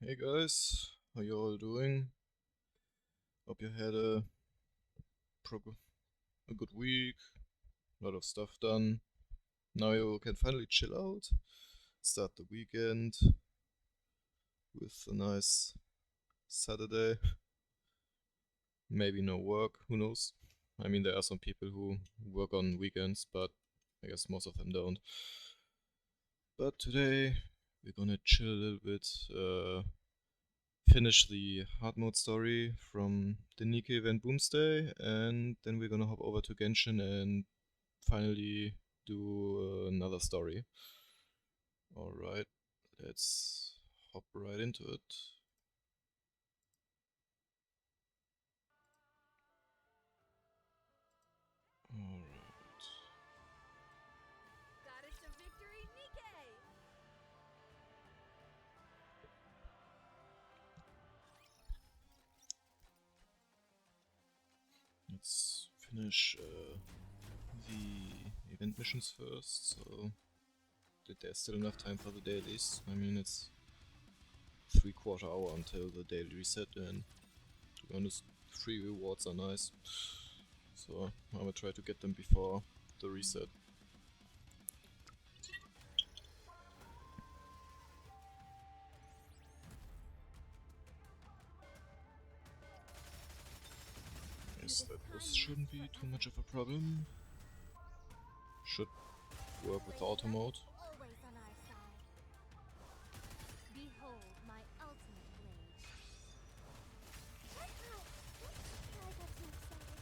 Hey guys, how you all doing? Hope you had a good week, a lot of stuff done. Now you can finally chill out, start the weekend with a nice Saturday. Maybe no work, who knows? I mean, there are some people who work on weekends, but I guess most of them don't. But today we're gonna chill a little bit, finish the hard mode story from the NIKKE event Boomsday, and then we're gonna hop over to Genshin and finally do another story. Alright, let's hop right into it. Alright. Goddess of Victory, NIKKE! Let's finish the event missions first, so that there's still enough time for the dailies. I mean, it's 3/4 hour until the daily reset, and to be honest, free rewards are nice. So I'm gonna try to get them before the reset. Yes, that shouldn't be too much of a problem. Should work with auto mode. Always on our side. Behold my ultimate blade. I got too excited.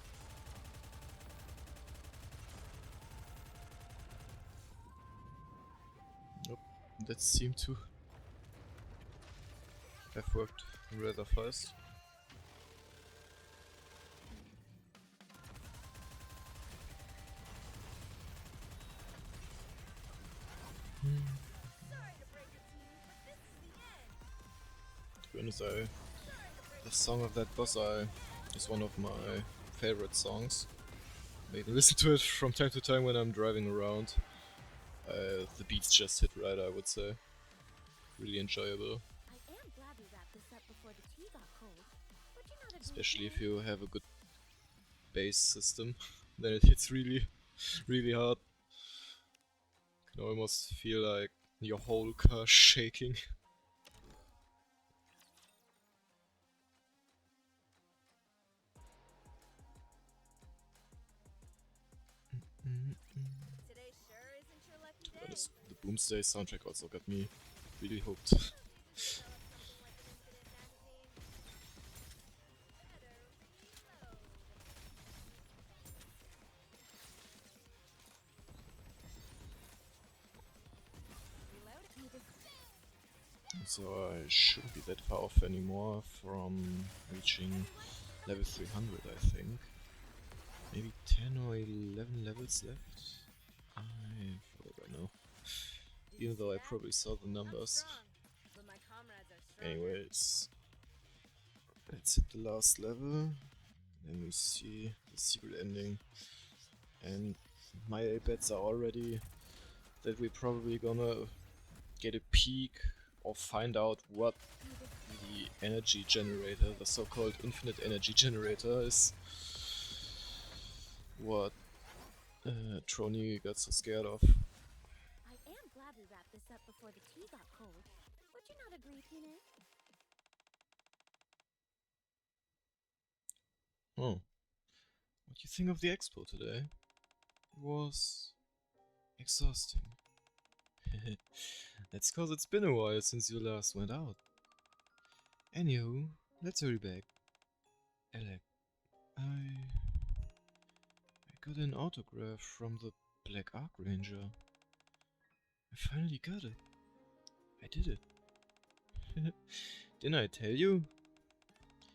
Nope, that seemed to have worked rather fast. Sorry to break it to you, but this is the end. To be honest, the song of that boss is one of my favorite songs. Maybe listen to it from time to time when I'm driving around. The beats just hit right, I would say. Really enjoyable. I am glad we wrapped this up before the tea got cold. Would you not agree? Especially if you have a good bass system, then it hits really, really hard. You can almost feel like your whole car shaking. Today sure isn't your lucky day. Honest, the Boomsday soundtrack also got me really hooked. So I shouldn't be that far off anymore from reaching level 300, I think. Maybe 10 or 11 levels left? I forgot right now. Even though I probably saw the numbers. Anyways, let's hit the last level. Then we see the secret ending. And my bets are already that we're probably gonna get a peek or find out what the energy generator, the so-called infinite energy generator, is. What Trony got so scared of. I am glad we wrapped this up before the tea got cold. Would you not agree, Peanut? Oh. What do you think of the expo today? It was exhausting. That's cause it's been a while since you last went out. Anywho, let's hurry back. Alec, I got an autograph from the Black Arc Ranger. I finally got it. I did it. Didn't I tell you?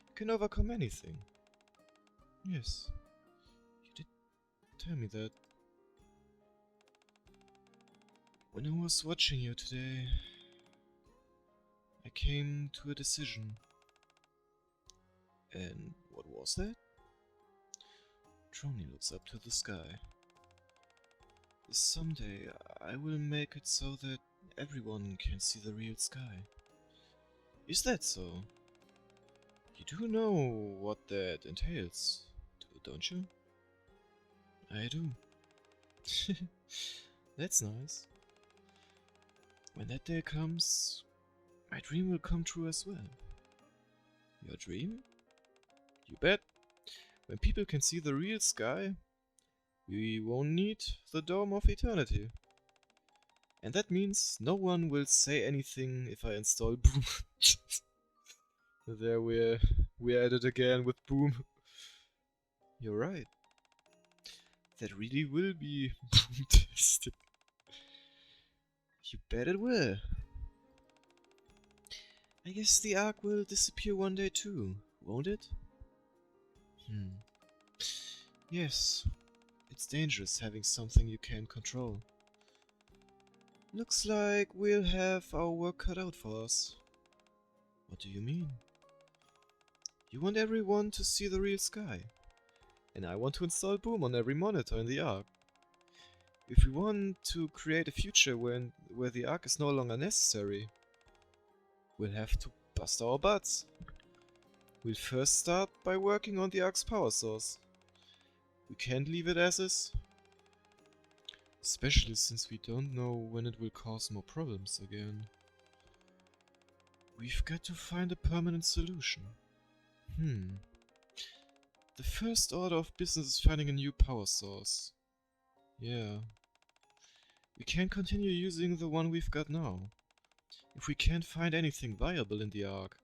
You can overcome anything. Yes, you did tell me that. When I was watching you today, I came to a decision. And what was that? Trony looks up to the sky. Someday I will make it so that everyone can see the real sky. Is that so? You do know what that entails, don't you? I do. That's nice. When that day comes, my dream will come true as well. Your dream? You bet. When people can see the real sky, we won't need the Dome of Eternity. And that means no one will say anything if I install Boom. There we're at it again with Boom. You're right. That really will be boom-tastic. You bet it will. I guess the Ark will disappear one day too, won't it? Yes. It's dangerous having something you can't control. Looks like we'll have our work cut out for us. What do you mean? You want everyone to see the real sky. And I want to install Boom on every monitor in the Ark. If we want to create a future where the Ark is no longer necessary, we'll have to bust our butts. We'll first start by working on the Ark's power source. We can't leave it as is. Especially since we don't know when it will cause more problems again. We've got to find a permanent solution. The first order of business is finding a new power source. Yeah. We can't continue using the one we've got now. If we can't find anything viable in the Ark,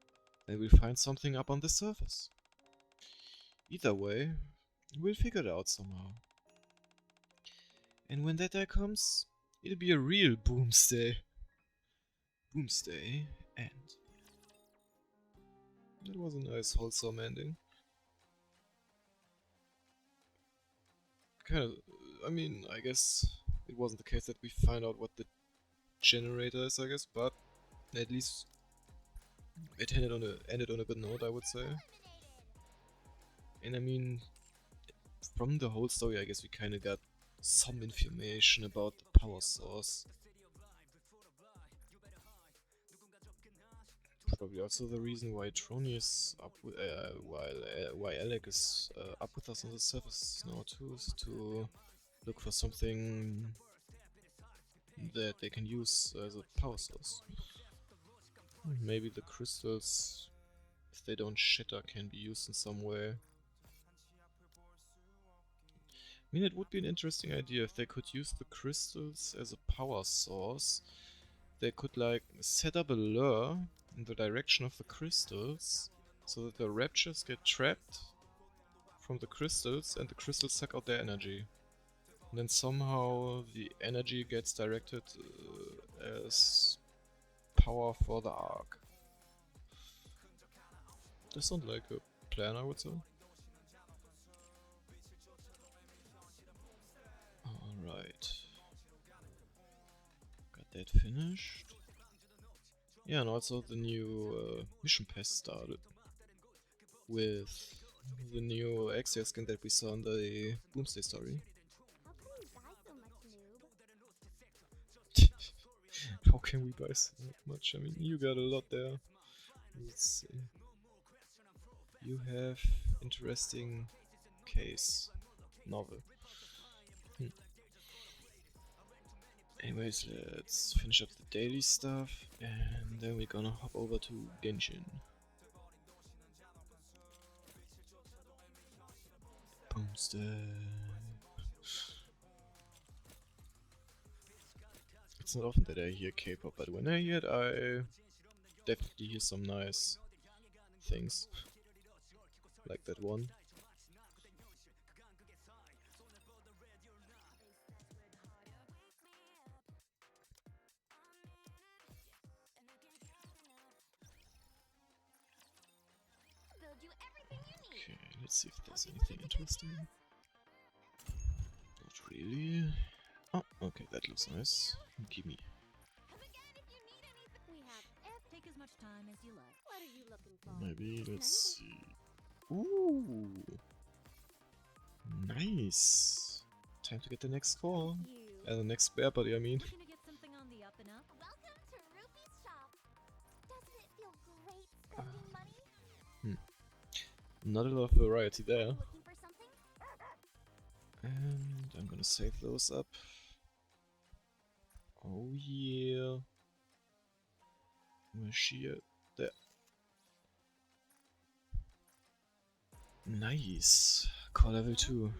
then we'll find something up on the surface. Either way, we'll figure it out somehow. And when that day comes, it'll be a real boomsday. Boomsday end. That was a nice wholesome ending. I mean, I guess it wasn't the case that we find out what the generator is, I guess, but at least it ended on a good note, I would say. And I mean, from the whole story, I guess we kinda got some information about the power source. Probably also the reason why Trony is up with, why Alec is up with us on the surface now too, is to look for something that they can use as a power source. Maybe the crystals, if they don't shatter, can be used in some way. I mean, it would be an interesting idea if they could use the crystals as a power source. They could like set up a lure in the direction of the crystals so that the raptures get trapped from the crystals and the crystals suck out their energy. And then somehow the energy gets directed as power for the Ark. That sounds like a plan, I would say. Alright. Got that finished. Yeah, and also the new mission pass started. With the new Axial skin that we saw in the Boomsday story. How can we buy so much, noob? How can we buy so much? I mean, you got a lot there. Let's see. You have interesting case novel. Anyways, let's finish up the daily stuff and then we're gonna hop over to Genshin. Boomsday. It's not often that I hear K-pop, but when I hear it, I definitely hear some nice things. Like that one. Okay, let's see if there's anything interesting. Not really. Oh, okay, that looks nice. Gimme. Take as much time as you like. What are you looking for? Maybe, let's see. Ooh! Nice! Time to get the next score. The next spare body, I mean. Looking to get something on the up and up? Welcome to Ruby's shop. Doesn't it feel hate spending money. Not a lot of variety there. Looking for something? And I'm gonna save those up. Oh yeah. Where's she at? There. Nice. Core level 2.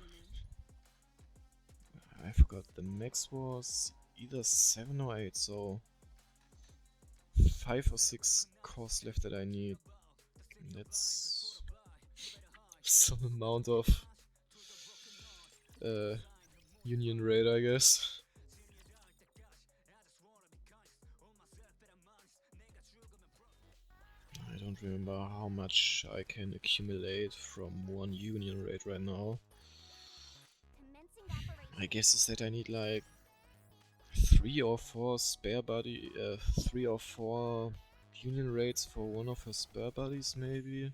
I forgot the max was either 7 or 8, so 5 or 6 cores left that I need. That's some amount of Union raid, I guess. I don't remember how much I can accumulate from one Union raid right now. Commencing operation. My guess is that I need like 3 or 4 spare body, 3 or 4 Union raids for one of her spare bodies, maybe.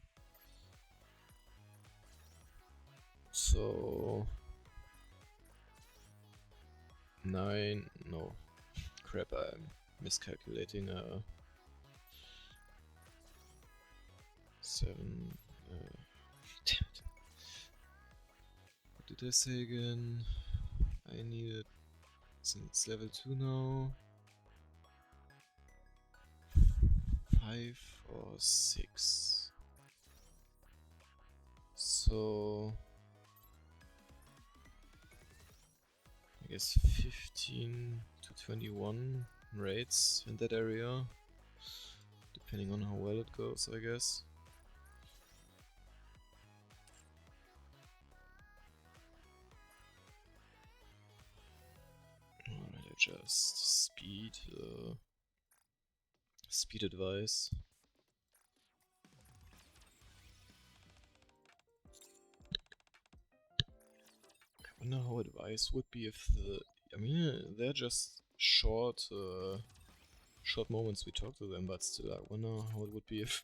So 9, no, crap, I'm miscalculating. 7. Damn it. What did I say again? I needed, since it's level 2 now, 5 or 6. So I guess 15 to 21 raids in that area, depending on how well it goes, I guess. Alright, I just speed advice. I wonder how advice would be if the... I mean, they're just short moments we talk to them, but still, I wonder how it would be if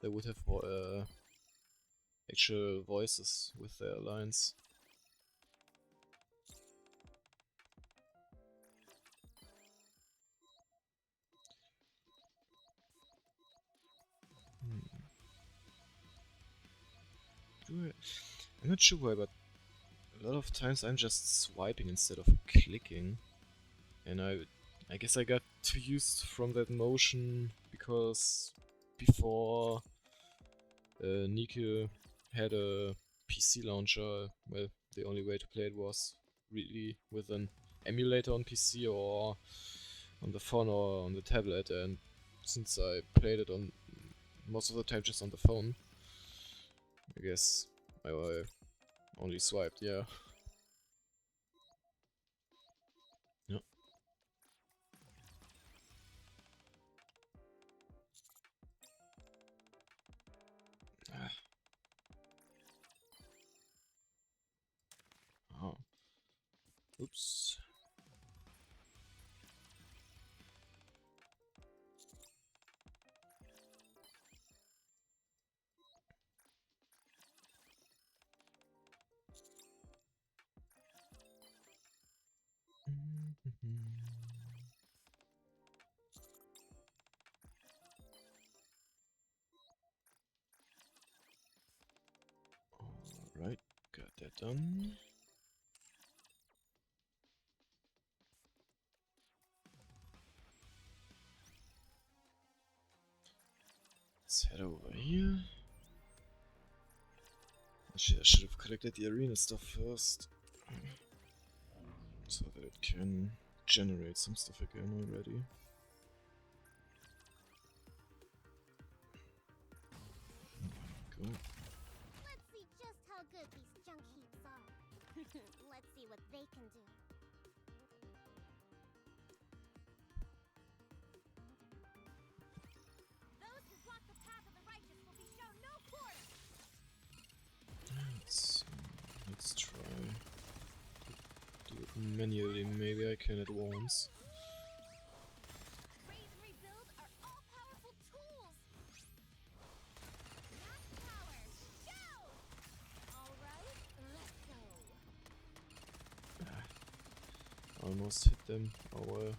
they would have actual voices with their lines. I'm not sure why, but a lot of times I'm just swiping instead of clicking, and I guess I got too used from that motion because before NIKKE had a PC launcher. Well, the only way to play it was really with an emulator on PC or on the phone or on the tablet, and since I played it on most of the time just on the phone, I guess I only swiped, yeah. Yep. Ah. Oh. Oops. Alright, got that done. Let's head over here. Actually, I should have collected the arena stuff first, so that it can generate some stuff again already. Go. Let's see just how good these junk heaps are. Let's see what they can do. Those who block the path of the righteous will be shown no quarter. Let's try. Do it manually, maybe I can at once. Raise and rebuild are all-powerful tools. Max power, go! All right, let's go. Almost hit them. Oh well.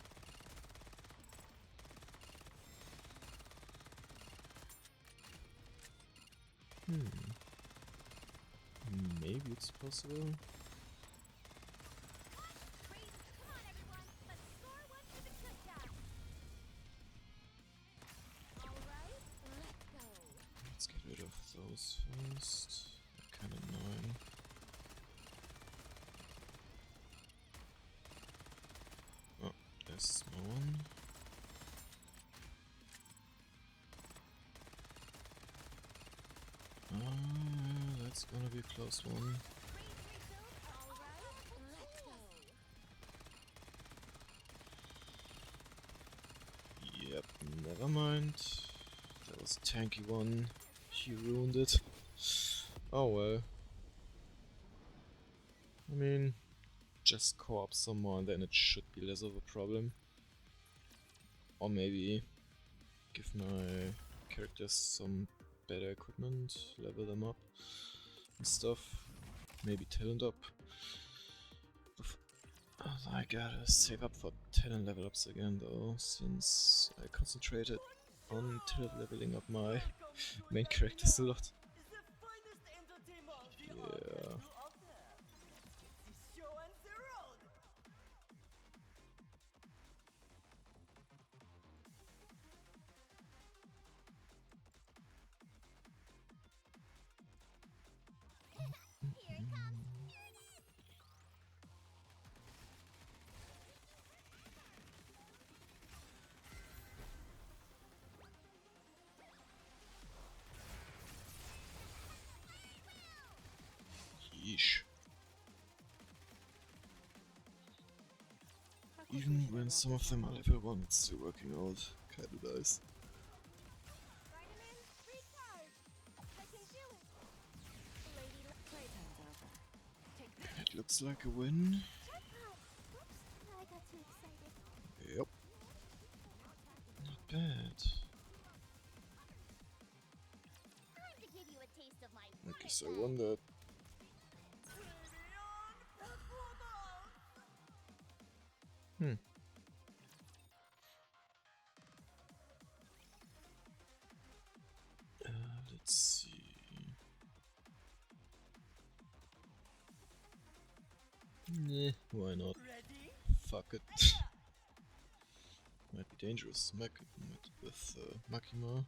Maybe it's possible. Let's get rid of those first. They're kinda annoying. Oh, there's a small one. That's gonna be a close one. Yep, never mind. That was a tanky one. He ruined it. Oh well. I mean, just co-op some more and then it should be less of a problem. Or maybe give my characters some better equipment, level them up and stuff. Maybe talent up. I gotta save up for talent level ups again though, since I concentrated on talent leveling up my main characters a lot. Yeah. Yeesh. Even when some of them are level 1, it's still working out. Kinda nice. It looks like a win. Yep. Not bad. I guess I won that. Let's see. Nah, why not? Fuck it. Might be dangerous with Makima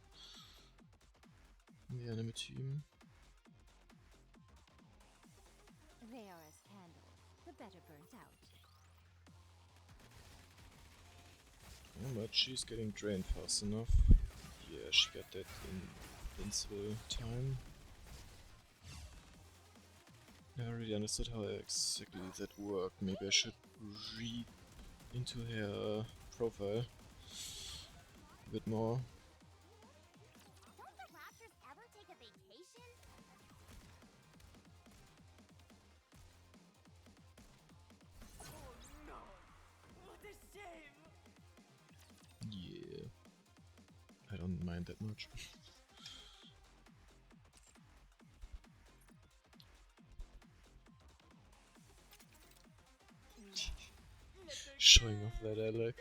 in the enemy team. They are as candles, the better burnt out. Oh, but she's getting drained fast enough. Yeah, she got that invincible time. Never really understood how exactly that worked. Maybe I should read into her profile a bit more. Don't the Raptors ever take a vacation? Oh no! What a shame! Yeah, I don't mind that much. Showing off that Alec.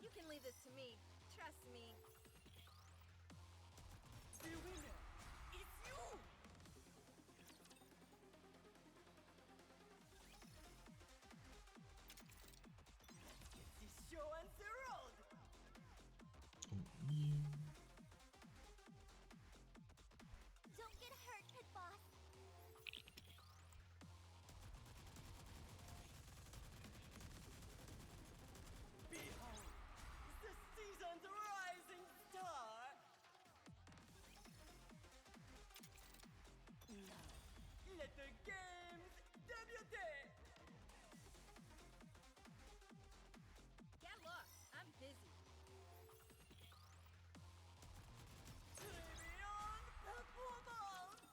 You can leave this to me. Trust me. The winner, it's you! It's the show and the road! Oh, yeah. Don't get hurt, Pit Boss. Behold, the season's rising star! Now, let the games debut! Get lost, I'm busy. Beyond performance!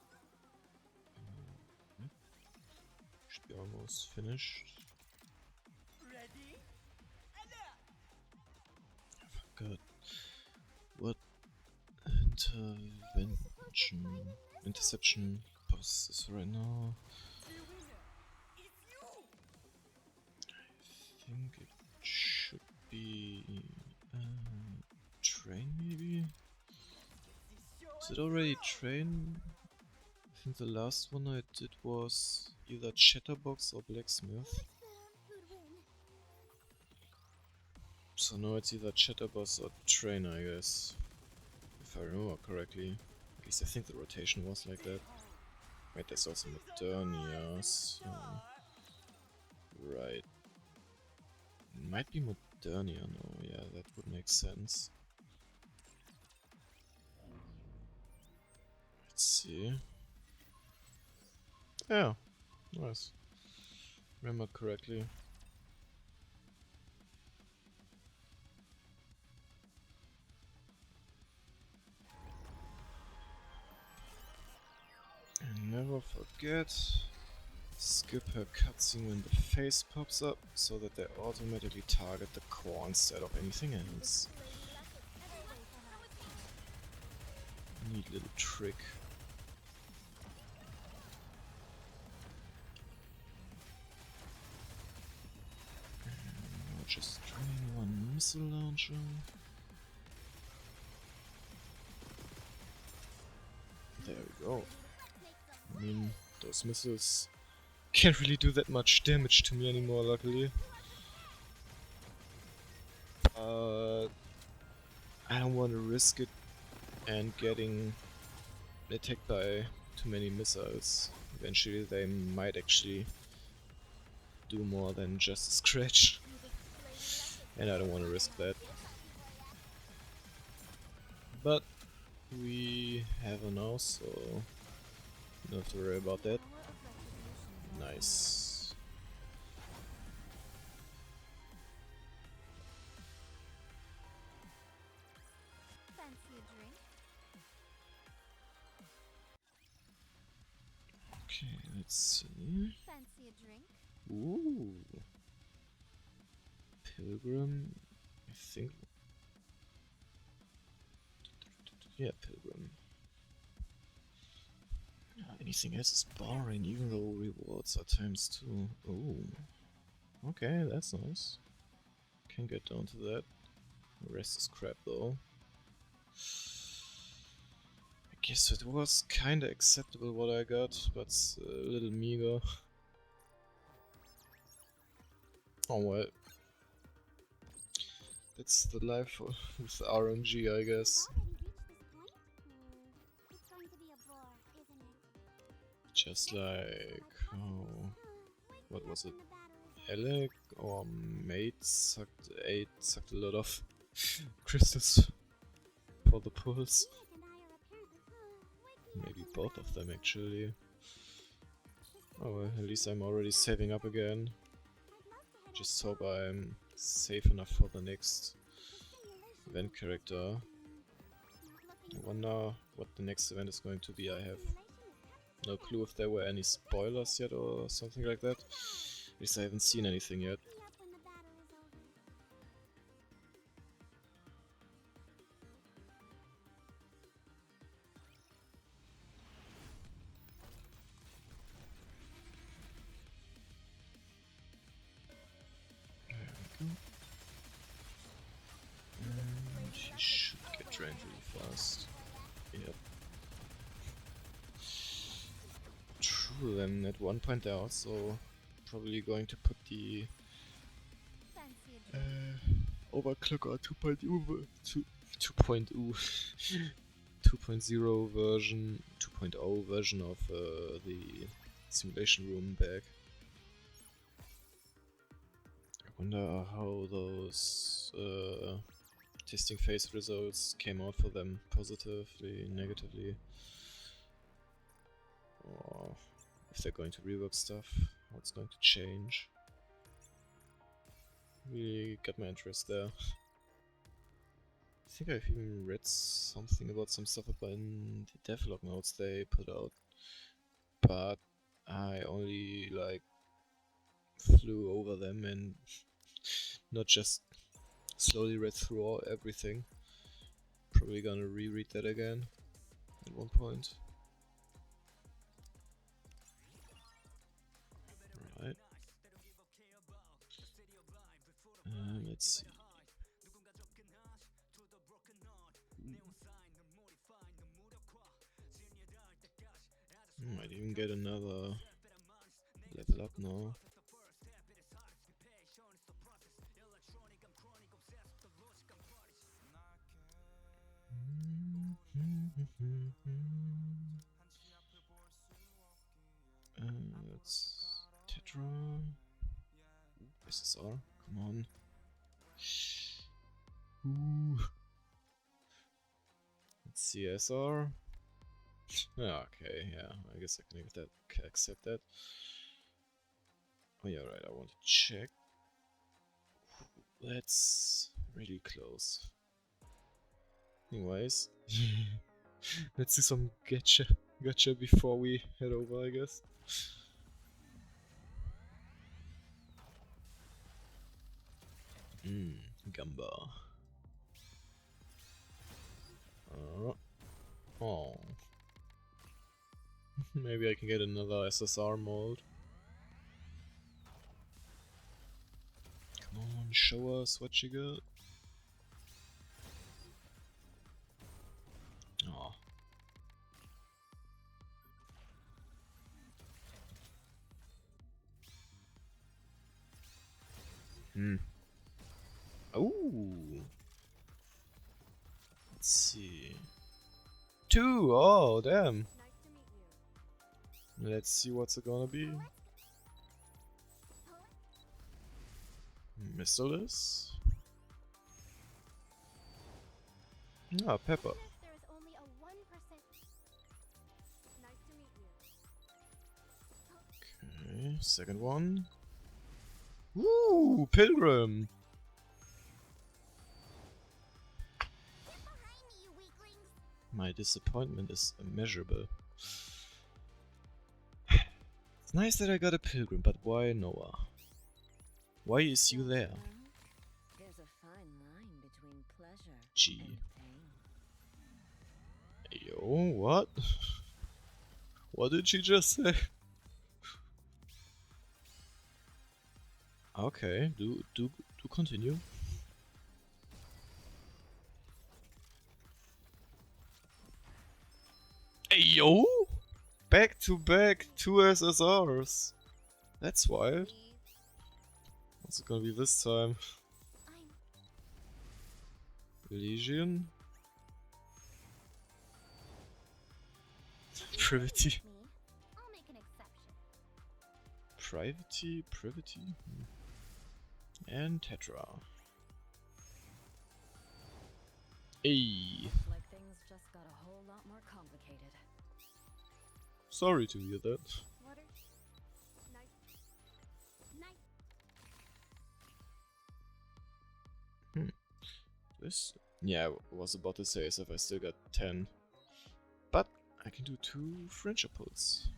Should be almost finished. Ready? Alert! I forgot what interception boss is right now. The winner, it's you! I think it should be train maybe? Did already train? I think the last one I did was either Chatterbox or Blacksmith. Who'd win? So now it's either Chatterbox or Trainer, I guess. If I remember correctly. At least I think the rotation was like that. Wait, there's also Modernia, so... Right. Might be Modernia, no, yeah, that would make sense. Let's see. Yeah, nice. Remembered correctly. And never forget, skip her cutscene when the face pops up, so that they automatically target the core instead of anything else. Neat little trick. And now just training one missile launcher. There we go. I mean, those missiles can't really do that much damage to me anymore, luckily. But I don't want to risk it and getting attacked by too many missiles. Eventually they might actually do more than just a scratch. And I don't want to risk that. But we have her now, so don't have to worry about that. Nice. Fancy a drink? Okay, let's see. Fancy a drink? Ooh. Pilgrim, I think. Yeah, Pilgrim. Anything else is boring, even though rewards are ×2. Ooh. Okay, that's nice. Can get down to that. The rest is crap though. I guess it was kinda acceptable what I got, but a little meager. Oh well. That's the life with RNG, I guess. It's going to be a bore, isn't it? Just like, oh, what was it? Alec or Mate sucked a lot of crystals for the pulse. Maybe both of them actually. Oh well, at least I'm already saving up again. Just hope I'm safe enough for the next event character. I wonder what the next event is going to be. I have no clue if there were any spoilers yet or something like that. At least I haven't seen anything yet. And he should get drained really fast. Yep. True, then at one point they're also probably going to put the overclock or 2.0 version, 2.0 version of the simulation room back. I wonder how those testing phase results came out for them, positively, negatively, or if they're going to rework stuff, what's going to change. Really got my interest there. I think I've even read something about some stuff about in the devlog notes they put out, but I only like flew over them and not just slowly read through everything. Probably gonna reread that again at one point. Right. Let's see. Might even get another level up now. That's Tetra. Ooh, SSR, come on. Ooh. Let's see, SR. Okay, yeah, I guess I can accept that. Oh yeah, right, I want to check. That's really close. Anyways, let's do some gacha before we head over, I guess. Gamba. Oh. Maybe I can get another SSR mold. Come on, show us what you got. Oh. Ooh. Let's see. 2! Oh, damn. Nice to meet you. Let's see what's it gonna be. Missiles. Ah, Pepper. Even if there is only a 1%. Nice to meet you. Okay, second one. Woo! Pilgrim! Get behind me, you weaklings. My disappointment is immeasurable. It's nice that I got a pilgrim, but why Noah? Why is you there? There's a fine line between pleasure Gee. and pain. Yo, what? What did she just say? Okay, do continue. Hey yo! Back to back, 2 SSRs. That's wild. What's it gonna be this time? Legion? Privity? I'll make an exception. Privity? And Tetra. Hey! Looks like things just got a whole lot more complicated. Sorry to hear that. Water. Nice. Nice. This? Yeah, I was about to say as if I still got 10. But I can do 2 friendship pulls.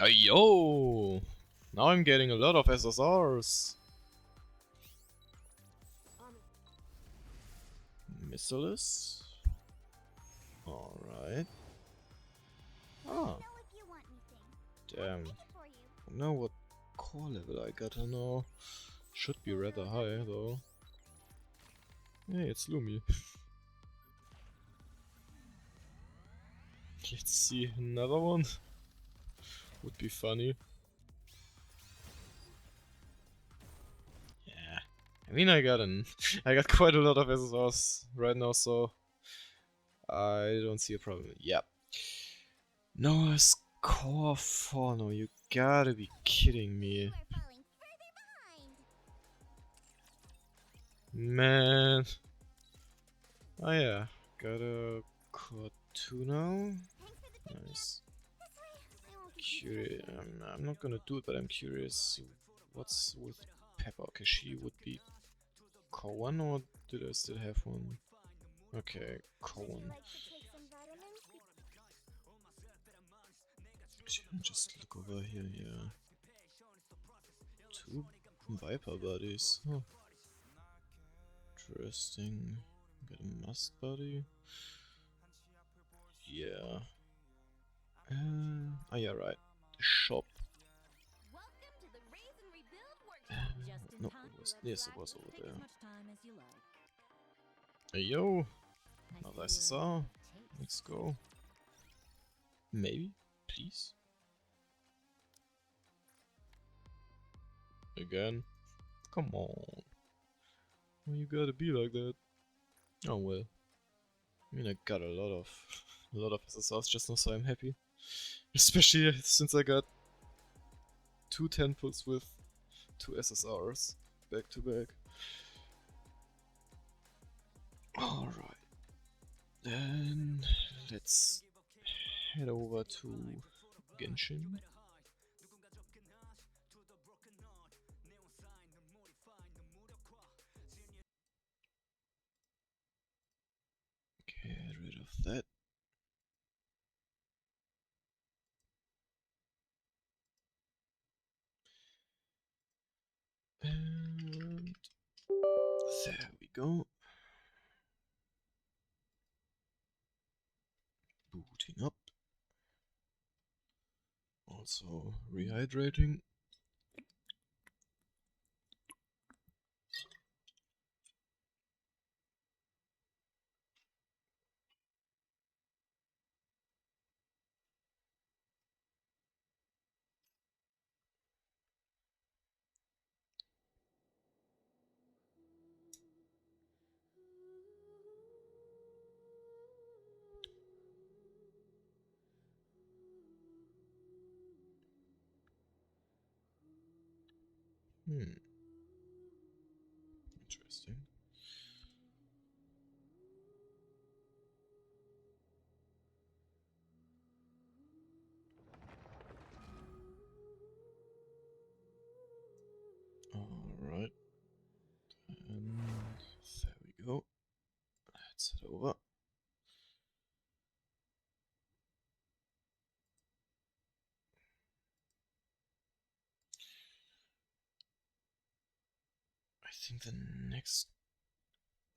Oh, yo! Now I'm getting a lot of SSRs. Missiles? Alright. Ah, Know if you want anything. damn. Take it for you. I don't know what core level I got now. Should be rather high though. Hey, it's Lumi. Let's see another one. Would be funny. Yeah. I mean I got quite a lot of SSRs right now, so I don't see a problem. Yep. Noah's Core 4, no, you gotta be kidding me. You are falling further behind. Man. Oh yeah, got a Core 2 now. Thanks for the pick me Nice. up. This way. I won't keep you Curious. I'm not gonna do it, but I'm curious what's with Pepper. Okay, she would be Core 1, or did I still have one? Okay, Core Would you 1. like to take some vitamins? Just look over here, yeah. 2 Viper buddies. Huh. Interesting. Got a must buddy. Yeah. Oh yeah, right. The shop. Welcome to the Raise and Rebuild workshop. Just in No, time. it was, yes, it was over Take there. as much time as you like. Hey yo, I another see you're a man SSR. of taste. Let's go. Maybe, please. Again. Come on. Why you gotta be like that? Oh well. I mean, I got a lot of SSRs just now, so I'm happy. Especially since I got 2 temples with 2 SSRs back to back. Alright. Then let's head over to Genshin. Get rid of that. And there we go. Booting up. Also rehydrating. Interesting. Alright. And there we go. Let's head over. I think the next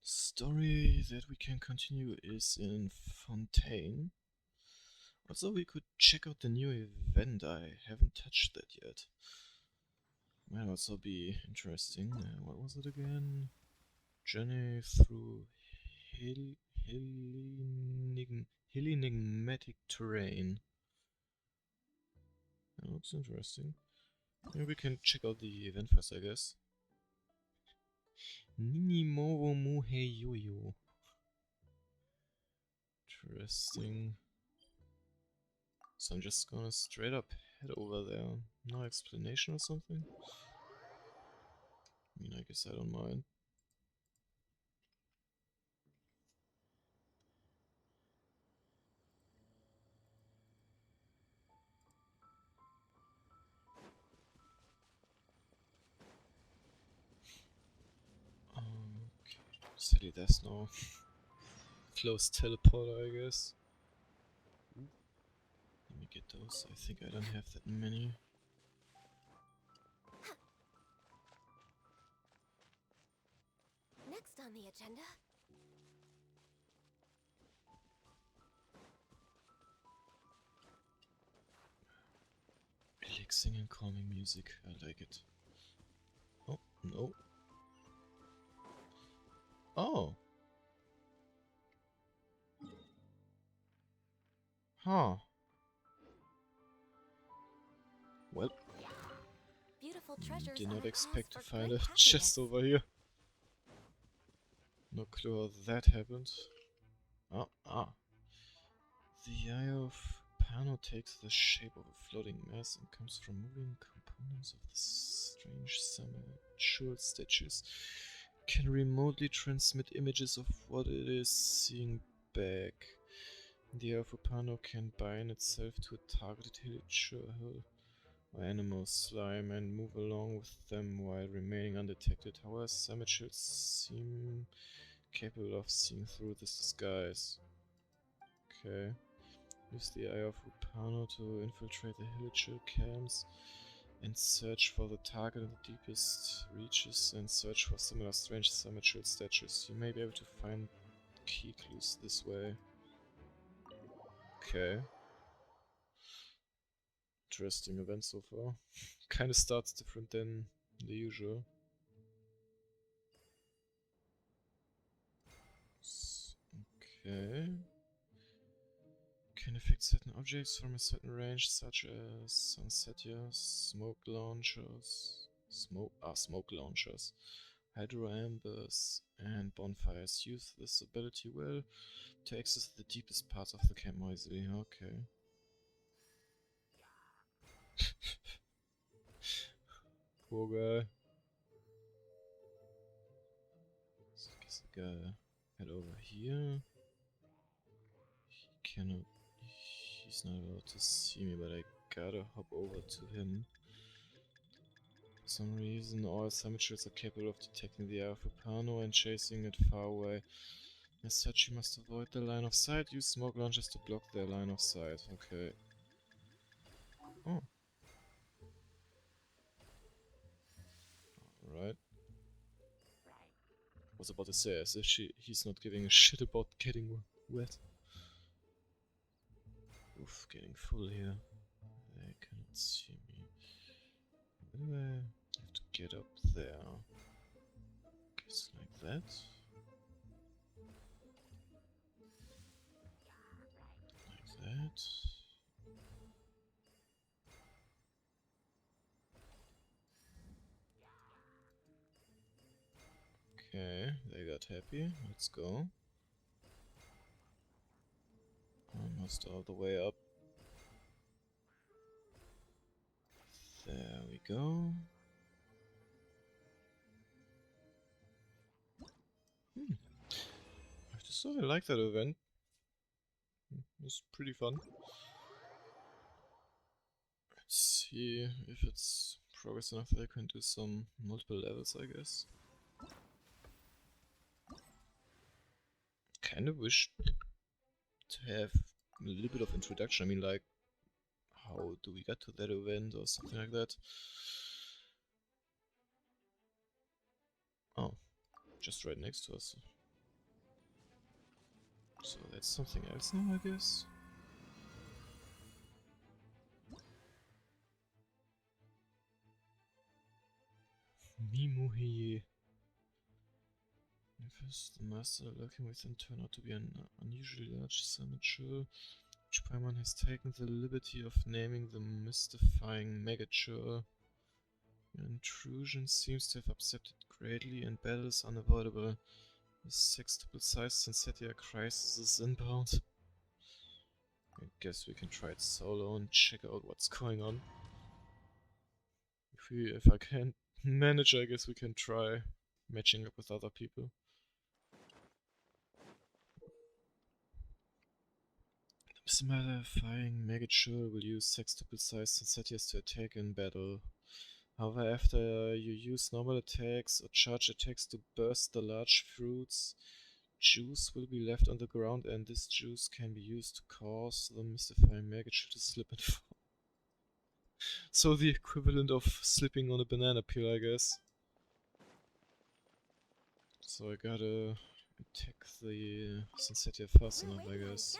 story that we can continue is in Fontaine. Also, we could check out the new event. I haven't touched that yet. Might also be interesting. What was it again? Journey through Hellenigmatic terrain. That looks interesting. Maybe we can check out the event first, I guess. Ninimowo Muhei Yoyo. Interesting. So I'm just gonna straight up head over there. No explanation or something? I mean, I guess I don't mind. Okay. Sadly, there's no close teleporter, I guess. Let me get those. I think I don't have that many. Next on the agenda. Relaxing and calming music. I like it. Oh, no. Oh. Huh. Well, Beautiful treasures did on not a expect to path for find great a chest happiness. over here. No clue how that happened. Ah. The Eye of Pano takes the shape of a floating mass and comes from moving components of the strange semi-jeweled statues. Can remotely transmit images of what it is seeing back. The Eye of Pano can bind itself to a targeted hilichurl or animal slime and move along with them while remaining undetected. However, semi-jewels seem capable of seeing through this disguise. Okay. Use the Eye of Upano to infiltrate the hilichurl camps and search for the target in the deepest reaches and search for similar strange semi-jewel statues. You may be able to find key clues this way. Okay. Interesting event so far. Kinda starts different than the usual. Okay. Can affect certain objects from a certain range, such as sunsettias, smoke launchers, smoke launchers, hydro ambers, and bonfires. Use this ability well to access the deepest parts of the camp more easily. Okay. Poor guy. So I guess I gotta head over here. He cannot. He's not allowed to see me, but I gotta hop over to him. For some reason, all summiters are capable of detecting the eye of a Pano and chasing it far away. As such, you must avoid their line of sight. Use smoke launchers to block their line of sight. Okay. Oh. Alright. Was about to say, as if he's not giving a shit about getting wet. Oof, getting full here. They cannot see me. Where do I have to get up there? Guess like that. Like that. Okay, they got happy. Let's go. Almost all the way up. There we go. I have to say, I like that event. It's pretty fun. Let's see if it's progress enough that I can do some multiple levels, I guess. Kind of wish to have a little bit of introduction. I mean, like, how do we get to that event or something like that? Oh, just right next to us. So that's something else now, I guess. Mimuhi. First, the master lurking within turned out to be an unusually large samature, which Paimon has taken the liberty of naming the mystifying Megature. Intrusion seems to have upset it greatly, and battle is unavoidable. The sextuple-sized Sensetia crisis is inbound. I guess we can try it solo and check out what's going on. If I can't manage, I guess we can try matching up with other people. The mystifying Megature will use sextuple-sized Sensetias to attack in battle. However, after you use normal attacks or charge attacks to burst the large fruits, juice will be left on the ground, and this juice can be used to cause the mystifying Megature to slip and fall. So the equivalent of slipping on a banana peel, I guess. So I gotta attack the Sensetia fast enough, I guess.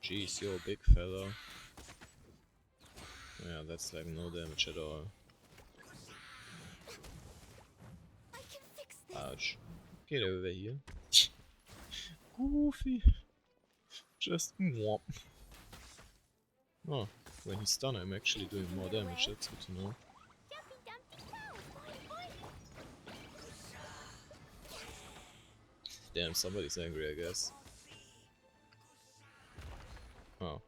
Jeez, you're a big fella. Yeah, that's like no damage at all. Ouch. Get over here. Goofy. Just whomp. Oh, when he's done, I'm actually doing more damage. That's good to know. Damn, somebody's angry, I guess. Oh.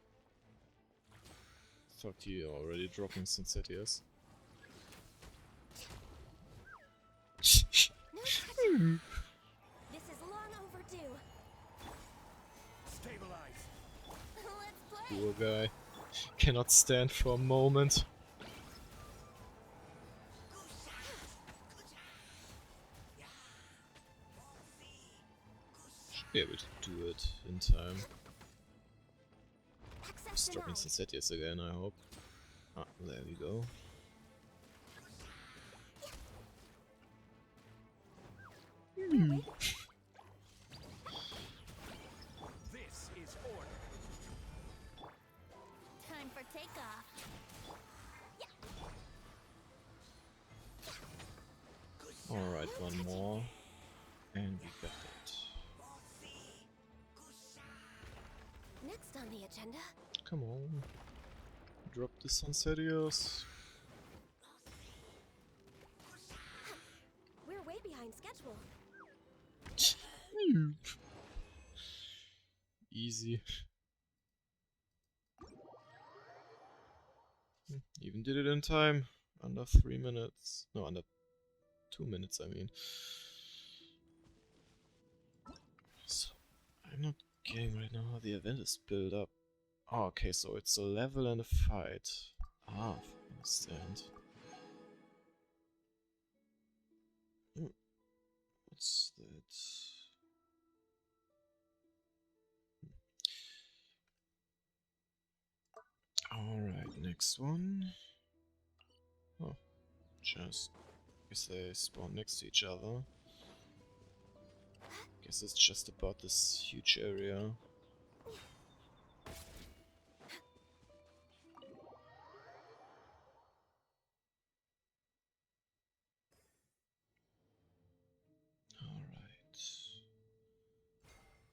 Thought you already dropping Sensetias. This is long overdue. Stabilize. Let's play. Poor guy. Cannot stand for a moment. Should be able to do it in time. Just dropping Sensetias again, I hope. Ah, there we go. This is order. Time for takeoff. Alright, one more. And we got that. agenda? Come on. Drop the Sunsettios. We're way behind schedule. Easy. Even did it in time. Under 3 minutes. No, under 2 minutes, I mean. So, I'm not getting right now how the event is built up. Oh, okay, so it's a level and a fight. Ah, I understand. What's that? Alright, next one. Oh, just... guess they spawn next to each other. Guess it's just about this huge area. Alright.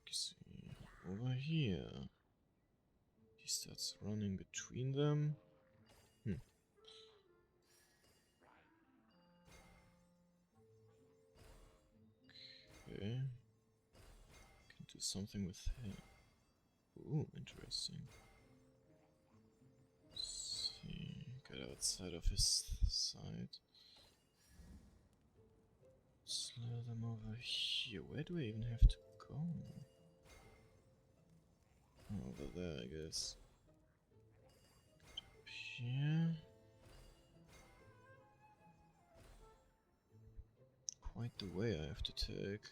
See, over here. He starts running between them. Okay. Can do something with him. Ooh, interesting. See, get outside of his side. Slow them over here. Where do I even have to go? Over there, I guess. Up here. Quite the way I have to take.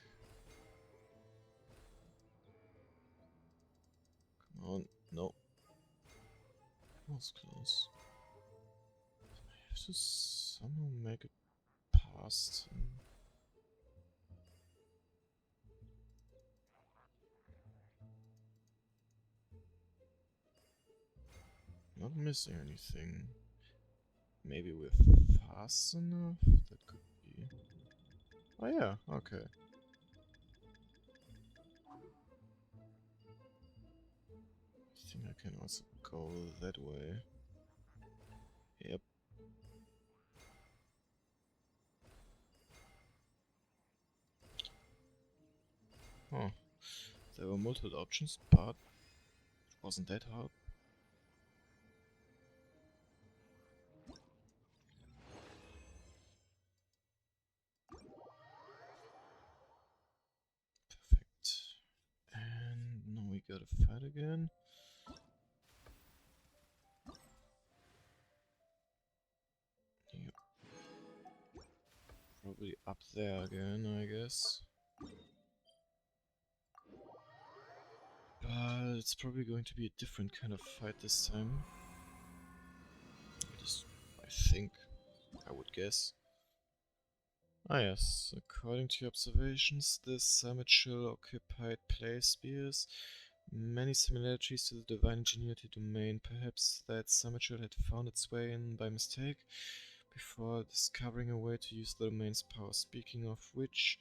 Come on, no. Was close. I have to somehow make it past him. Not missing anything. Maybe we're fast enough? That could be. Oh yeah, okay. I think I can also go that way. Yep. Oh, there were multiple options, but it wasn't that hard. Perfect. And now we gotta fight again. Yep. Probably up there again, I guess. But it's probably going to be a different kind of fight this time. At least, I think. I would guess. Ah yes, according to your observations, this Samuel occupied place bears many similarities to the Divine Ingenuity domain. Perhaps that Samuel had found its way in by mistake before discovering a way to use the domain's power. Speaking of which,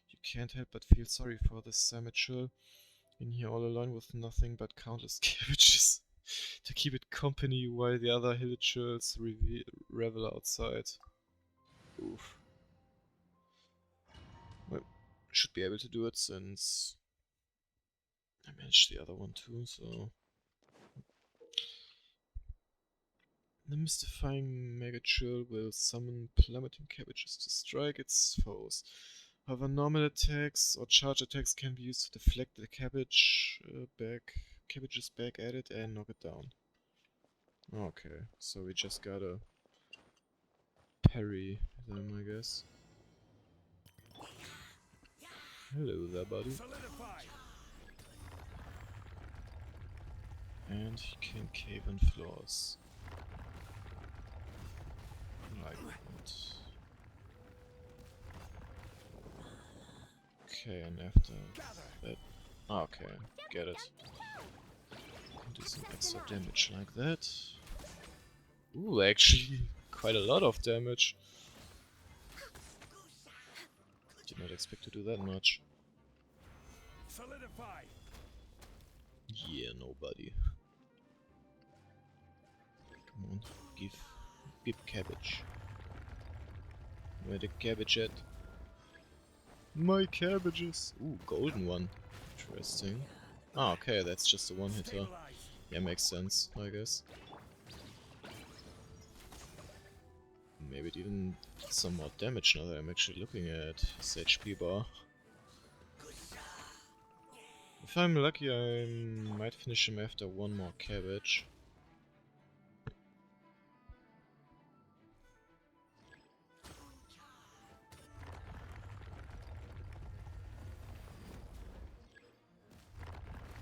you can't help but feel sorry for this Samuel in here all alone with nothing but countless cabbages to keep it company while the other hillagers revel outside. Oof. Well, should be able to do it since I managed the other one too, so... The mystifying Megachill will summon plummeting cabbages to strike its foes. However, normal attacks or charge attacks can be used to deflect the cabbages back at it and knock it down. Okay, so we just gotta parry them, I guess. Hello there, buddy. And he can cave in floors. Like that. Okay, and after that... Okay, get it. Can do some extra damage like that. Ooh, actually, quite a lot of damage. Did not expect to do that much. Solidify. Yeah, nobody. Come on, give cabbage. Where the cabbage at? My cabbages! Ooh, golden one. Interesting. Ah, okay, that's just a one-hitter. Yeah, makes sense, I guess. Maybe it even did some more damage now that I'm actually looking at his HP bar. If I'm lucky, I might finish him after one more cabbage.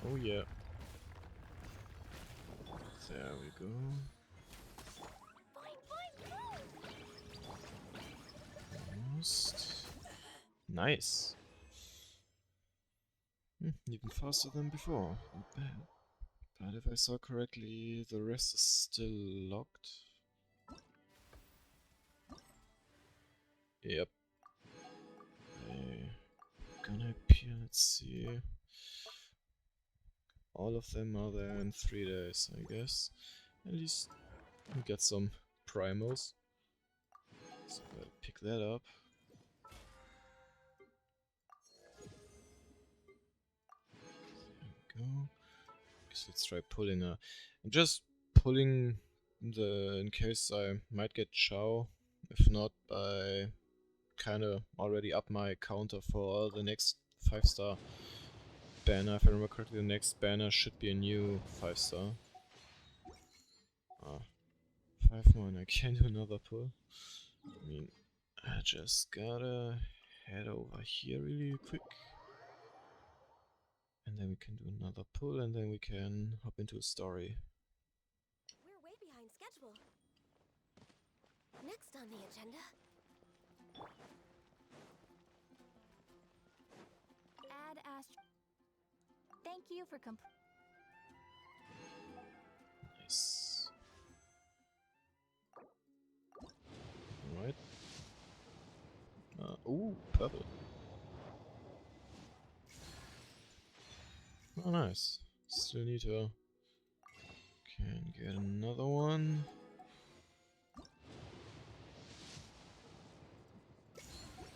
Oh yeah. There we go. Almost. Nice. Even faster than before. Not bad. But if I saw correctly, the rest is still locked. Yep. They're gonna appear, let's see. All of them are there in 3 days, I guess. At least we get some primals. So I'll pick that up. There we go. Guess let's try pulling a... I'm just pulling the... in case I might get Chow. If not, I kinda already up my counter for the next 5-star banner. If I remember correctly, the next banner should be a new 5-star. Ah, 5 more and I can do another pull. I mean, I just gotta head over here really quick. And then we can do another pull and then we can hop into a story. We're way behind schedule. Next on the agenda. Add Thank you for Nice. Alright. Ooh, purple. Oh, nice. Still need to... Can get another one.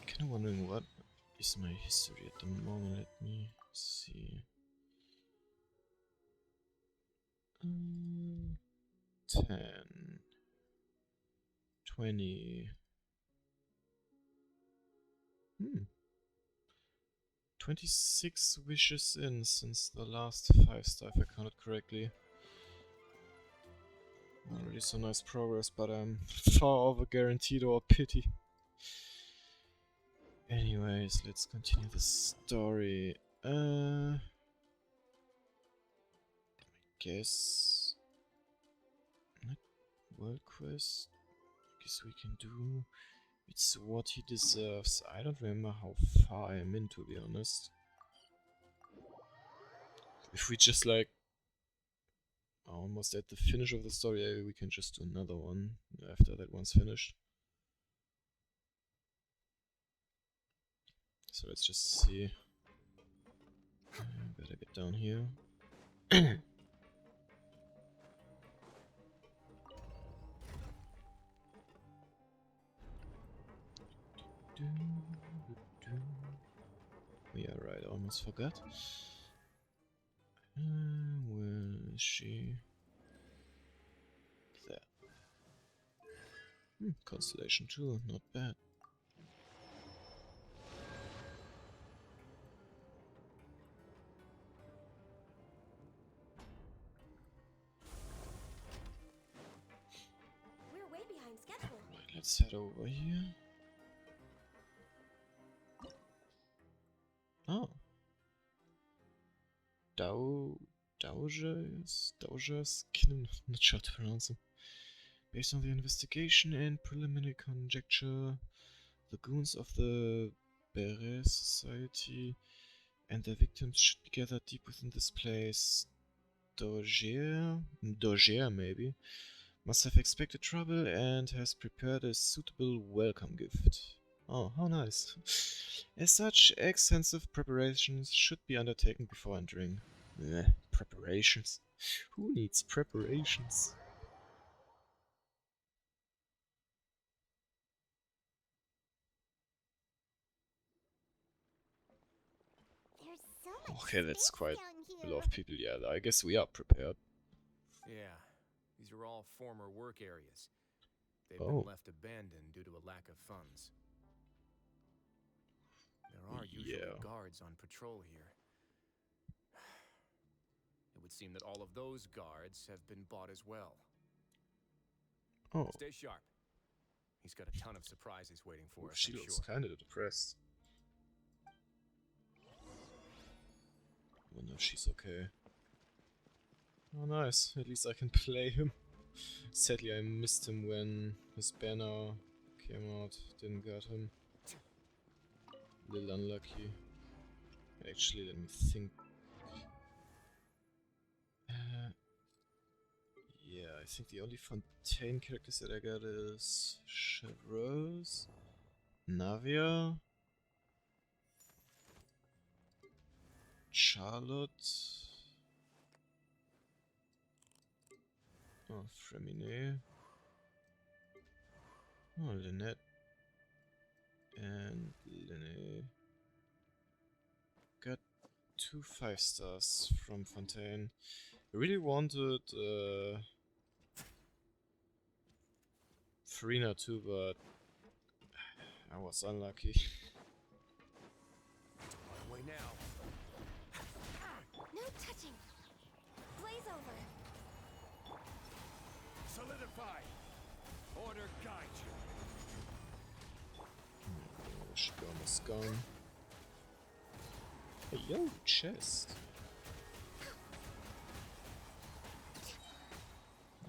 Kinda wondering what is my history at the moment. Let me see. 10, 20. 26 wishes in since the last 5-star, if I counted correctly. Already some nice progress, but I'm far over guaranteed or pity. Anyways, let's continue the story. I guess... Not world quest. Guess we can do... It's what he deserves. I don't remember how far I'm in, to be honest. If we just like... almost at the finish of the story, we can just do another one after that one's finished. So let's just see. Better get down here. Yeah, right, almost forgot. Where is she? There. Constellation 2, not bad. We're way behind schedule. Right, let's head over here. Oh. Dowager's Kingdom, not sure how to pronounce him. Based on the investigation and preliminary conjecture, the goons of the Beret Society and their victims should be gathered deep within this place. Doger maybe, must have expected trouble and has prepared a suitable welcome gift. Oh, how nice. As such, extensive preparations should be undertaken before entering. Preparations? Who needs preparations? so much Okay, that's space quite down a here. lot of people. Yeah, I guess we are prepared. Yeah, these are all former work areas. They've Oh. been left abandoned due to a lack of funds. There are usually Yeah. guards on patrol here. It would seem that all of those guards have been bought as well. Oh, Stay sharp. He's got a ton of surprises waiting for us, she I'm looks sure. kind of depressed. Wonder if she's okay. Oh, nice. At least I can play him. Sadly, I missed him when his banner came out. Didn't get him. Little unlucky. Actually, let me think. Yeah, I think the only Fontaine characters that I got is Chevreuse, Navia, Charlotte, oh, Freminet, oh, Lynette, and Linné. Got 2 5-stars from Fontaine. I really wanted Farina too, but I was unlucky. My way now. No touching. Blaze over. Solidify. Order guide you. Should be almost gone. Hey, yo, chest.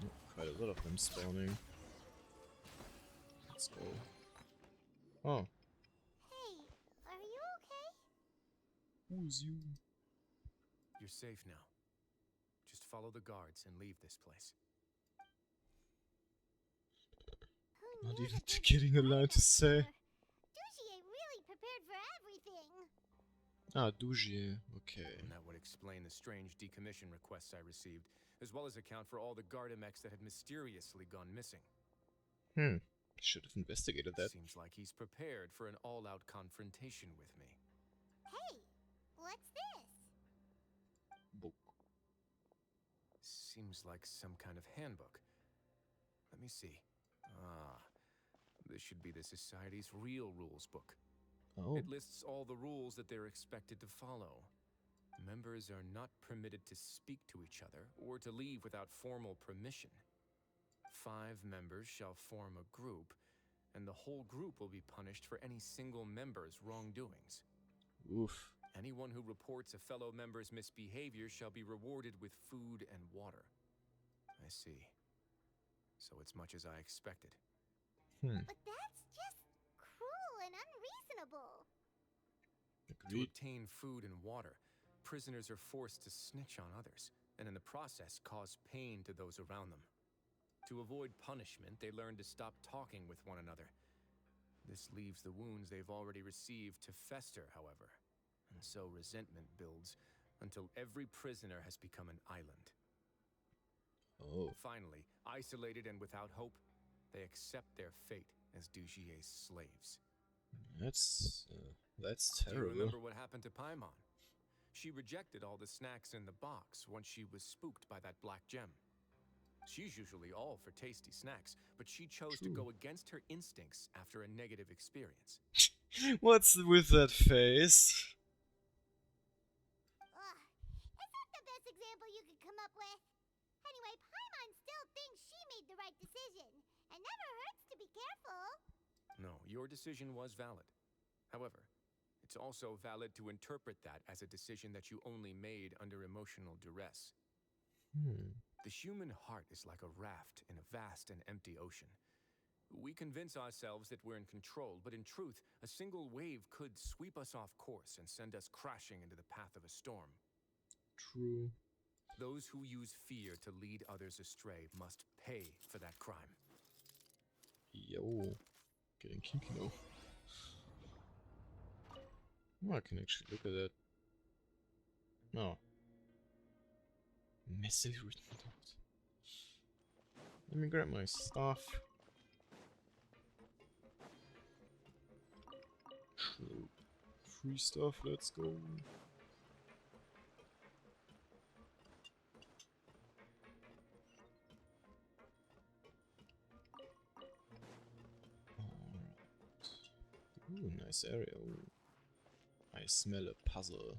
Oh, quite a lot of them spawning. Let's go. Oh, Hey, are you okay? who's you? You're safe now. Just follow the guards and leave this place. Who Not knew even that they'd getting a be line right to up say. here? Dougie ain't really prepared for everything. Ah, Dougier. Okay. And that would explain the strange decommission requests I received, as well as account for all the Gardamex that had mysteriously gone missing. Should have investigated that. Seems like he's prepared for an all-out confrontation with me. Hey, what's this? Book. Seems like some kind of handbook. Let me see. Ah, this should be the Society's real rules book. Oh, It lists all the rules that they're expected to follow. Members are not permitted to speak to each other or to leave without formal permission. 5 members shall form a group, and the whole group will be punished for any single member's wrongdoings. oof. Anyone who reports a fellow member's misbehavior shall be rewarded with food and water. I see. So it's much as I expected. But that's just cruel and unreasonable. To Agreed. obtain food and water, prisoners are forced to snitch on others, and in the process cause pain to those around them. To avoid punishment, they learn to stop talking with one another. This leaves the wounds they've already received to fester, however, and so resentment builds until every prisoner has become an island. Oh, Finally, isolated and without hope, they accept their fate as Dugier's slaves. that's Do you terrible. remember what happened to Paimon? She rejected all the snacks in the box once she was spooked by that black gem. She's usually all for tasty snacks, but she chose to go against her instincts after a negative experience. What's with that face? Ugh, is that the best example you could come up with? Anyway, Paimon still thinks she made the right decision. It never hurts to be careful. No, your decision was valid. However, it's also valid to interpret that as a decision that you only made under emotional duress. The human heart is like a raft in a vast and empty ocean. We convince ourselves that we're in control, but in truth, a single wave could sweep us off course and send us crashing into the path of a storm. True. Those who use fear to lead others astray must pay for that crime. Yo. Getting kinky now. Oh, I can actually look at that. No. Messily written out. Let me grab my stuff. Free stuff, let's go. Ooh, nice area. Ooh. I smell a puzzle.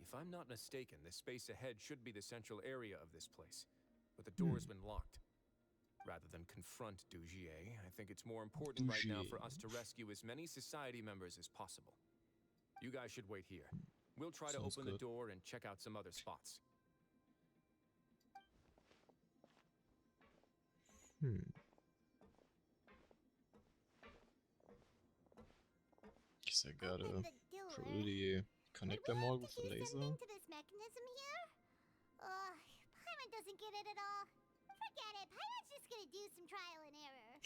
If I'm not mistaken, the space ahead should be the central area of this place, but the door's been locked. Rather than confront Dugier, I think it's more important right now for us to rescue as many society members as possible. You guys should wait here. We'll try to Sounds open the good. door and check out some other spots. Guess I gotta Open the door. probably connect them all with the laser. Something to this mechanism here? Ugh, Paimon doesn't get it at all. Forget it. Paimon's just gonna do some trial and error.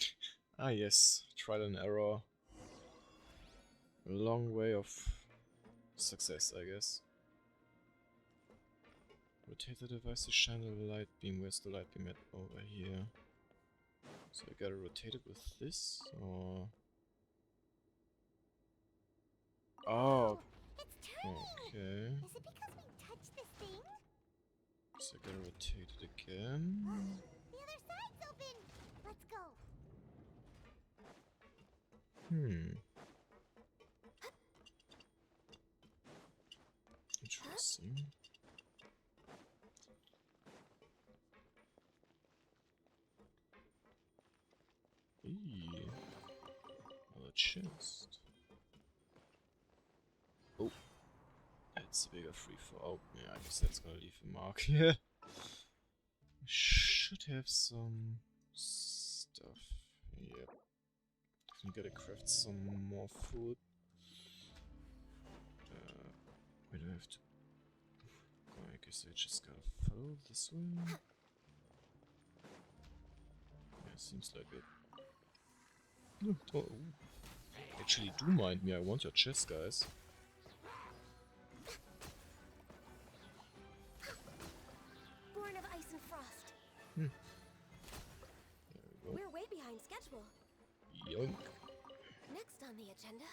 Ah yes, trial and error. A long way of success, I guess. Rotate the device to shine the light beam. Where's the light beam at? Over here. So I gotta rotate it with this, or... Oh, It's turning. okay. Is it because we touched this thing? So I gotta rotate it again. The other side's open. Let's go. Interesting. Eee. Another chest. Oh. That's a bigger free for. Oh, yeah, I guess that's gonna leave a mark here. I should have some stuff. Yep. I gotta craft some more food. Where do I have to go? I guess I just gotta follow this way. Yeah, seems like it. Oh, actually do mind me, I want your chest, guys. Born of ice and frost. There we go. We're way behind schedule. Yoink. Next on the agenda.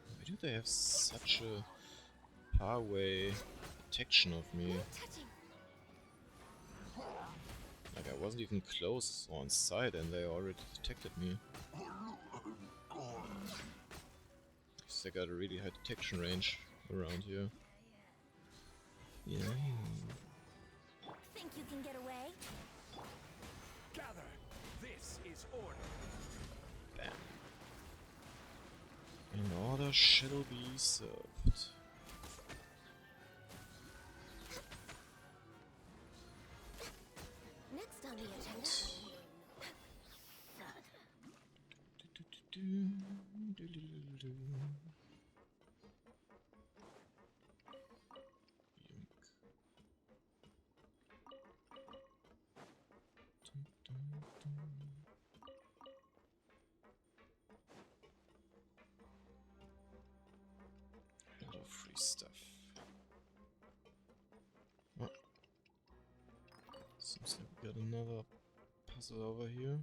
Why do they have such a far away detection of me? No touching. Like I wasn't even close or on site and they already detected me. Guess they got a really high detection range around here. Yeah. Think you can get away? Gather. This is order. Bam. An order shall be served. Next on the agenda. A lot of free stuff. Oh. Seems like we got another puzzle over here.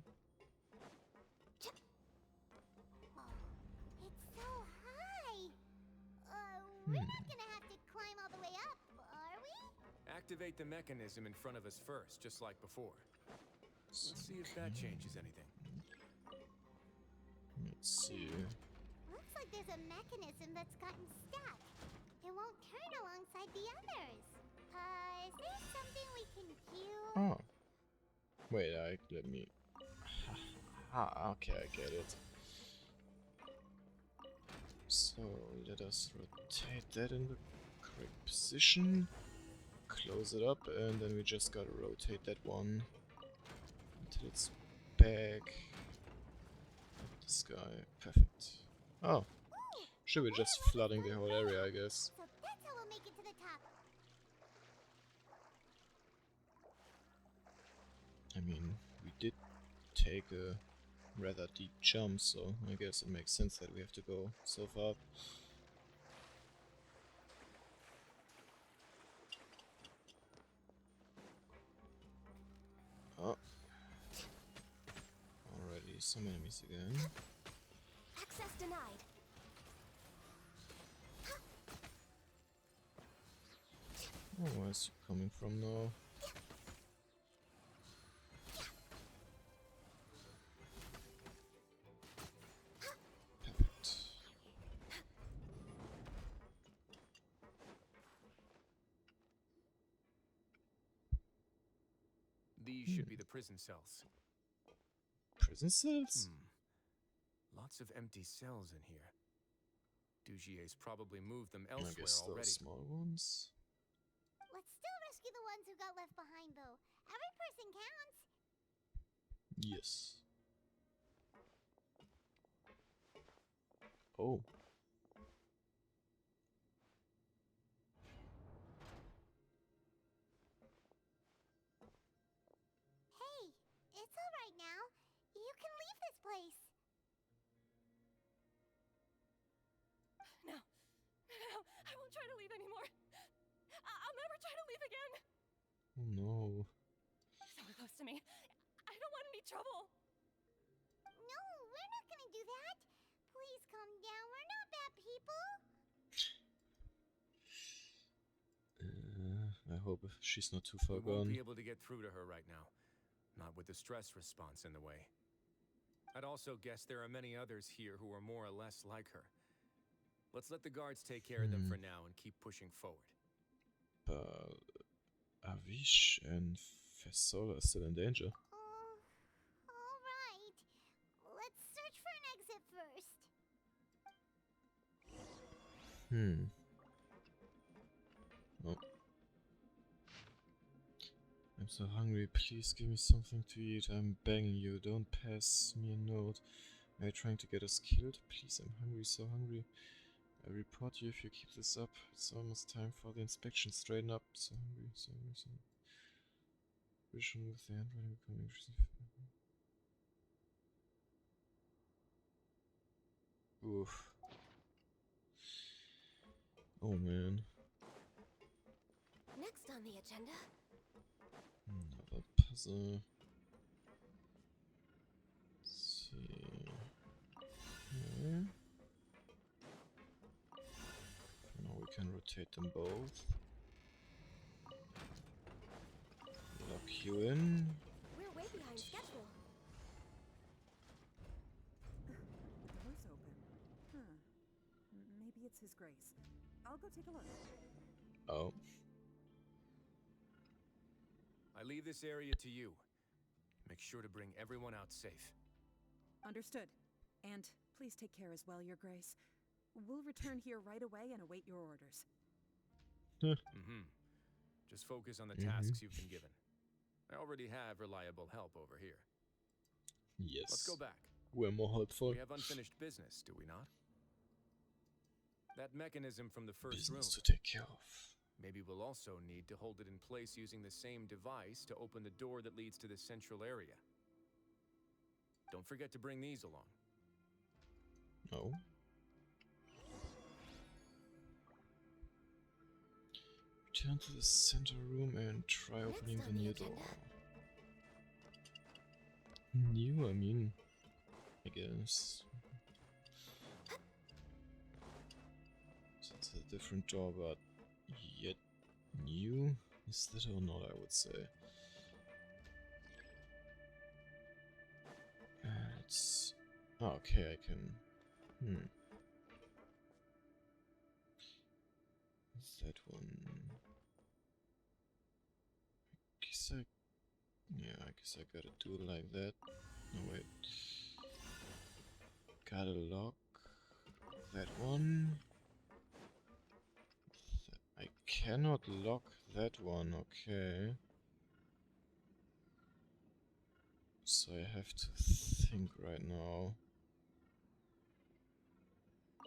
It's so high. We're not gonna have to climb all the way up, are we? Activate the mechanism in front of us first, just like before. Let's see if that changes anything. Let's see. Looks like there's a mechanism that's gotten stuck. It won't turn alongside the others. Is there something we can do? Oh. Wait, let me... okay, I get it. So, let us rotate that in the correct position. Close it up, and then we just gotta rotate that one until it's back at the sky. Perfect. Oh. Should be just flooding the whole area, I guess. So that's how we'll make it to the top. I mean, we did take a rather deep jump, so I guess it makes sense that we have to go so far. Oh. Already some enemies again. Access denied. Oh, where's he coming from now? Perfect. These should be the prison cells. Prison cells? Lots of empty cells in here. Dugier's probably moved them I elsewhere guess those already. small ones. Let's still rescue the ones who got left behind, though. Every person counts. Yes. Oh. Hey, it's all right now. You can leave this place. No. No, I won't try to leave anymore. I'll never try to leave again. Oh no. So close to me. I don't want any trouble. No, we're not gonna do that. Please calm down. We're not bad people. I hope she's not too far We won't gone. be able to get through to her right now. Not with the stress response in the way. I'd also guess there are many others here who are more or less like her. Let's let the guards take care of them for now and keep pushing forward. But Avish and Fesol are still in danger. Oh, all right. Let's search for an exit first. Oh. I'm so hungry. Please give me something to eat. I'm begging you. Don't pass me a note. Are you trying to get us killed? Please, I'm hungry. So hungry. I report you if you keep this up. It's almost time for the inspection. Straighten up. So hungry. So hungry. So hungry. Vision with the handwriting becoming Oof. Oh man. Next on the agenda. Another puzzle. Let's see. Okay. Now we can rotate them both. Lock you in. We're way behind schedule. The door's open. Huh. Maybe it's His Grace. I'll go take a look. Oh. I leave this area to you. Make sure to bring everyone out safe. Understood. And please take care as well, Your Grace. We'll return here right away and await your orders. Just focus on the tasks you've been given. I already have reliable help over here. Yes. Let's go back. We're more helpful. We have unfinished business, do we not? That mechanism from the first room. Business to take care of. Maybe we'll also need to hold it in place using the same device to open the door that leads to the central area. Don't forget to bring these along. No. Return to the center room and try opening the new door. New, I mean, I guess. So it's a different door, but yet new? Is that or not, I would say. It's... Oh, okay, I can... Is that one... I guess I gotta do it like that. No, wait. Gotta lock that one. I cannot lock that one, okay. So I have to think right now.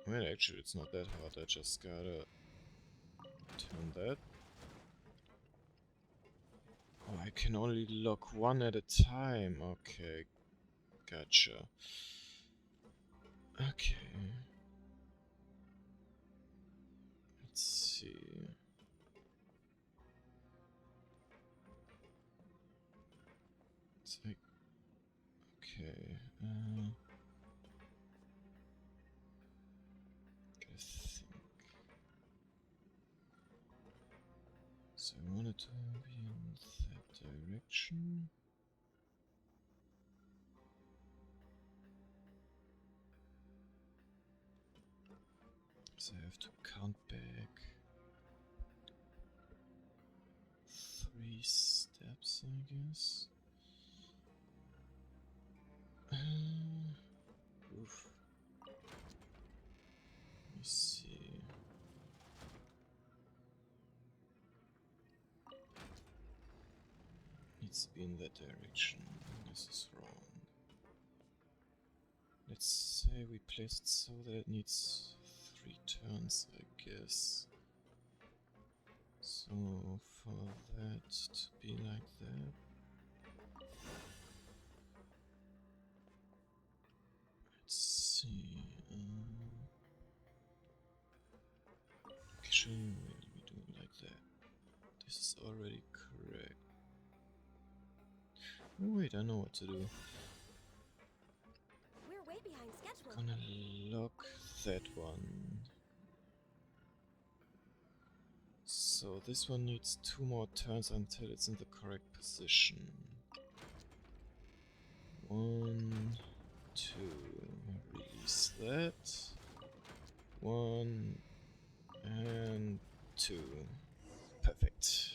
I mean, actually, it's not that hard. I just gotta turn that. Oh, I can only lock one at a time. Okay, gotcha. Okay. Let's see. It's like... Okay, gotta think. So I wanted to be in that direction. So I have to count back 3 steps, I guess. Oof. Let me see. Needs to be in that direction. This is wrong. Let's say we place it so that it needs 3 turns, I guess. So for that to be like that. Let's see. Actually, let me do it like that. This is already correct. Oh, wait, I know what to do. We're way behind schedule. Gonna lock that one. So this one needs 2 more turns until it's in the correct position. 1, 2. Release that. 1 and 2. Perfect.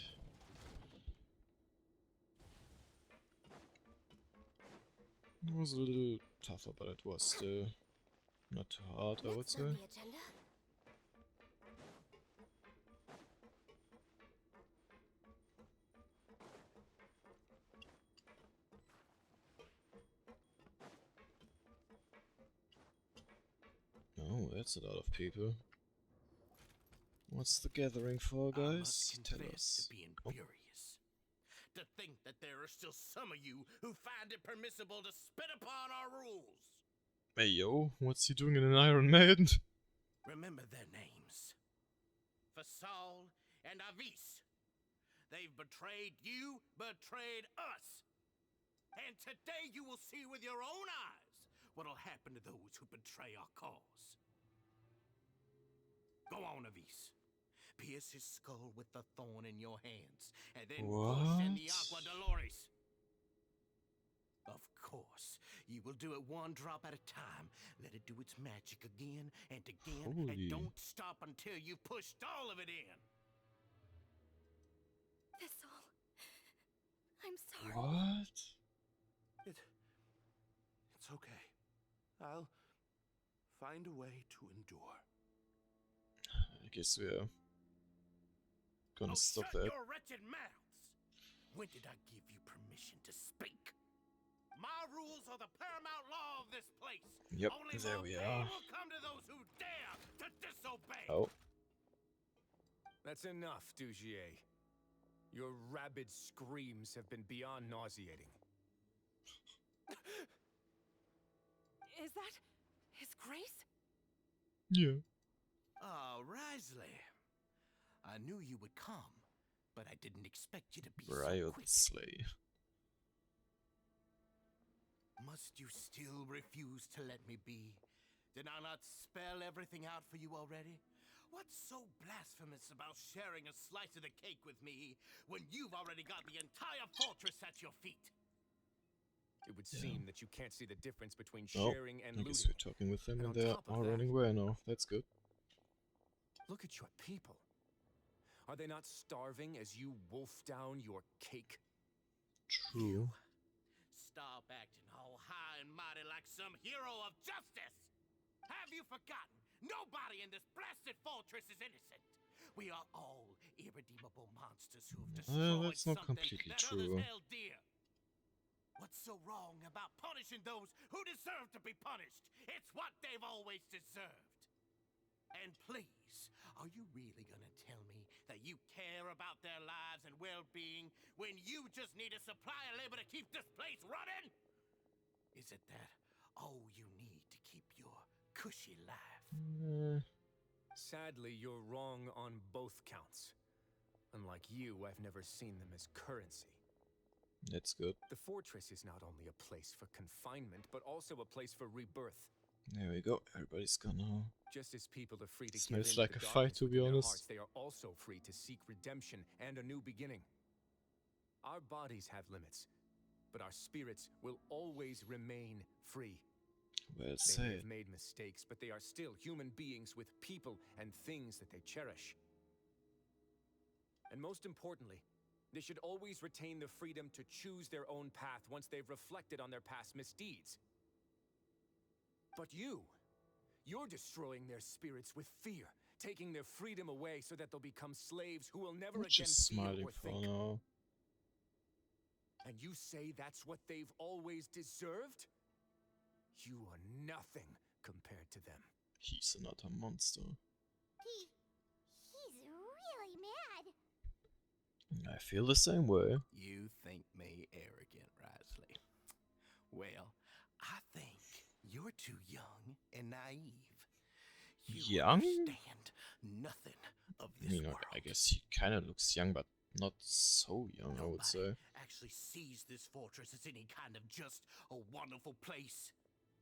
It was a little tougher, but it was still not too hard, I would Next say. on the agenda? Oh, that's a lot of people. What's the gathering for, guys? Tell us. To be Oh, imperious. To think that there are still some of you who find it permissible to spit upon our rules. hey yo, what's he doing in an Iron Maiden? Remember their names. Fasal and Avis. They've betrayed you, betrayed us. And today you will see with your own eyes what'll happen to those who betray our cause. Go on, Avis. Pierce his skull with the thorn in your hands, and then push in the Aqua What? Dolores. Of course, you will do it one drop at a time. Let it do its magic again and again, Holy. and don't stop until you've pushed all of it in. That's all. I'm sorry. What? It's okay. I'll find a way to endure. I guess we're gonna stop shut that. your wretched mouths! When did I give you permission to speak? My rules are the paramount law of this place. Yep, Only there more we pain are. will come to those who dare to disobey. Oh, That's enough, Dugier. Your rabid screams have been beyond nauseating. Is that His Grace? yeah. Oh, Risley. I knew you would come, but I didn't expect you to be so Riot quick. Slay. Must you still refuse to let me be? Did I not spell everything out for you already? What's so blasphemous about sharing a slice of the cake with me when you've already got the entire fortress at your feet? It would Yeah. seem that you can't see the difference between Oh, sharing and I guess looting. we're talking with them And and on they're top of all that- running away now. That's good. Look at your people. Are they not starving as you wolf down your cake? True. Stop acting all high and mighty like some hero of justice! Have you forgotten? Nobody in this blasted fortress is innocent. We are all irredeemable monsters who have destroyed that's not something completely that true. others held dear. What's so wrong about punishing those who deserve to be punished? It's what they've always deserved. And please, are you really gonna tell me that you care about their lives and well-being when you just need a supply of labor to keep this place running? Is it that all you need to keep your cushy life? Sadly, you're wrong on both counts. Unlike you, I've never seen them as currency. That's good. The fortress is not only a place for confinement, but also a place for rebirth. There we go. Everybody's gone now. Just as people are free to give Smells in to like the a fight, darkness to be within their honest. hearts, they are also free to seek redemption and a new beginning. Our bodies have limits, but our spirits will always remain free. Well They may said. have made mistakes, but they are still human beings with people and things that they cherish. And most importantly, they should always retain the freedom to choose their own path once they've reflected on their past misdeeds. But you're destroying their spirits with fear, taking their freedom away so that they'll become slaves who will never I'm again just feel smiling or for think. now. And you say that's what they've always deserved? You are nothing compared to them. He's another monster. He's really mad. I feel the same way. You think me arrogant, Risley? Well, I think you're too young and naive. You Young? understand nothing of I this mean, world. I guess he kind of looks young, but not so young, I would say. Actually sees this fortress as any kind of just a wonderful place.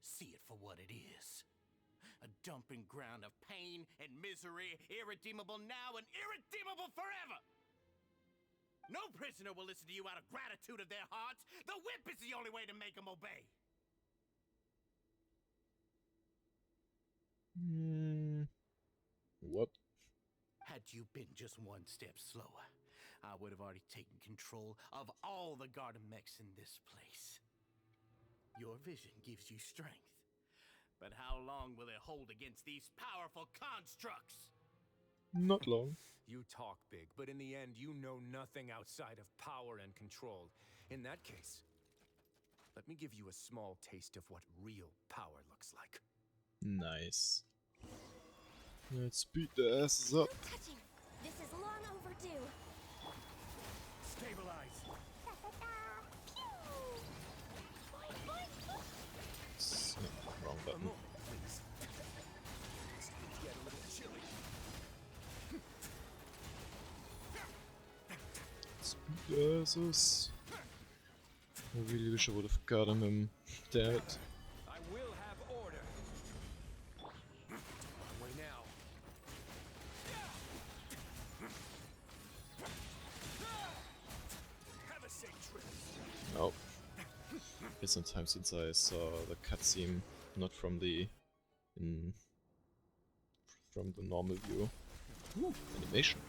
See it for what it is. A dumping ground of pain and misery, irredeemable now and irredeemable forever. No prisoner will listen to you out of gratitude of their hearts. The whip is the only way to make them obey. What? Had you been just one step slower, I would have already taken control of all the garden mechs in this place. Your vision gives you strength. But how long will it hold against these powerful constructs? Not long. You talk big, but in the end, you know nothing outside of power and control. In that case, let me give you a small taste of what real power looks like. Nice. Let's beat the asses up. No touching. This is long overdue. Stabilize! Wrong A button. moment, please. Things get a little chilly. Let's beat the asses. I really wish I would have got him. Damn it. I will have order. On way now. Have a safe trip. Nope. It's some time since I saw the cutscene, not from the from the normal view. Ooh, animation.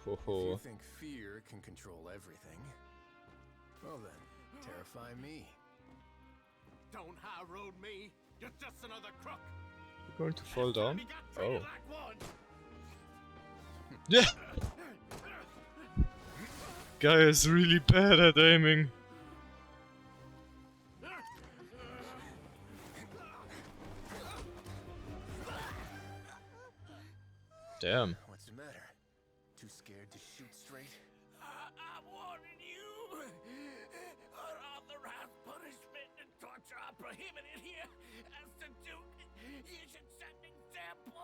Ho If ho you ho. think fear can control everything, well then, terrify me. Don't high road me. You're just another crook. You're going to fall down? You got treated Oh. like one. Yeah! Guy is really bad at aiming. Damn. What's the matter? Too scared to shoot straight? I'm warning you. Unauthorized punishment and torture are prohibited here. As the Duke, you should set an example.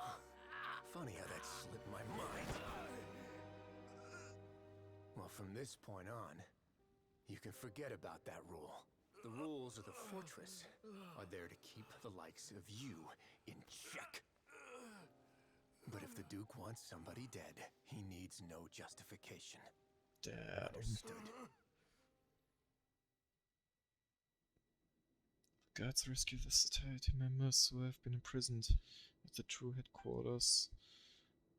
Funny how that slipped my mind. Well, from this point on, you can forget about that rule. The rules of the fortress are there to keep the likes of you in check. But if the Duke wants somebody dead, he needs no justification. Damn. Understood. Guards rescue the society members who have been imprisoned at the true headquarters.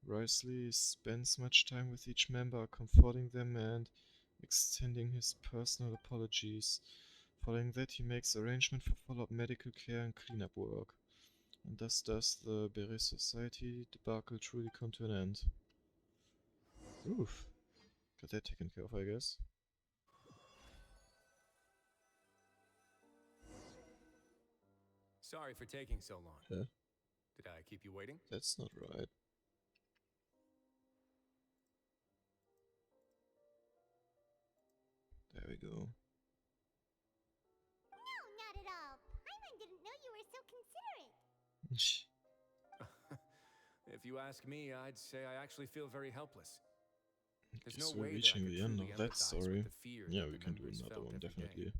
Risley spends much time with each member, comforting them and extending his personal apologies. Following that, he makes arrangement for follow-up medical care and cleanup work. And thus does the Beret Society debacle truly come to an end. Oof. Got that taken care of, I guess. Sorry for taking so long. Huh? Did I keep you waiting? That's not right. There we go. No, not at all. Paimon didn't know you were so considerate. If you ask me, I'd say I actually feel very helpless. There's Guess no we're way that I reaching could the end truly of that empathize story. with the fear Yeah, that we the can do members another felt one, every definitely. day.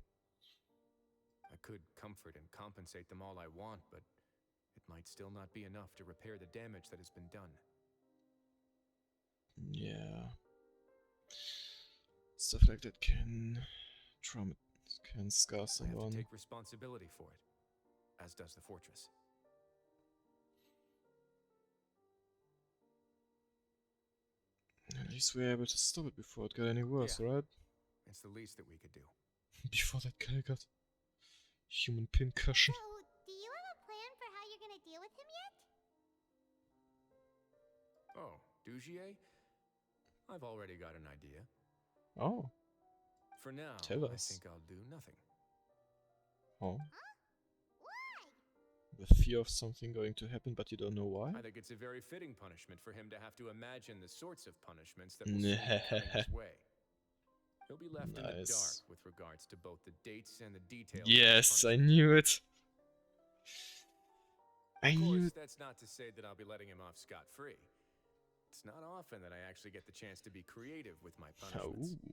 I could comfort and compensate them all I want, but it might still not be enough to repair the damage that has been done. Yeah. Stuff like that can scar I have to someone. take responsibility for it, as does the fortress. At least we're able to stop it before it got any worse, Yeah. right? It's the least that we could do. Before that guy got human pincushion. So, do you have a plan for how you're gonna deal with him yet? Oh, Dugier? I've already got an idea. Oh, For now, Tell I us. think I'll do nothing. oh. Why? The fear of something going to happen, but you don't know why? I think it's a very fitting punishment for him to have to imagine the sorts of punishments that will soon be coming his way. He'll be left in the Nice. dark with regards to both the dates and the details. Yes, of I the punishment. knew it. I Of knew course, it. that's not to say that I'll be letting him off scot-free. It's not often that I actually get the chance to be creative with my punishments. Oh.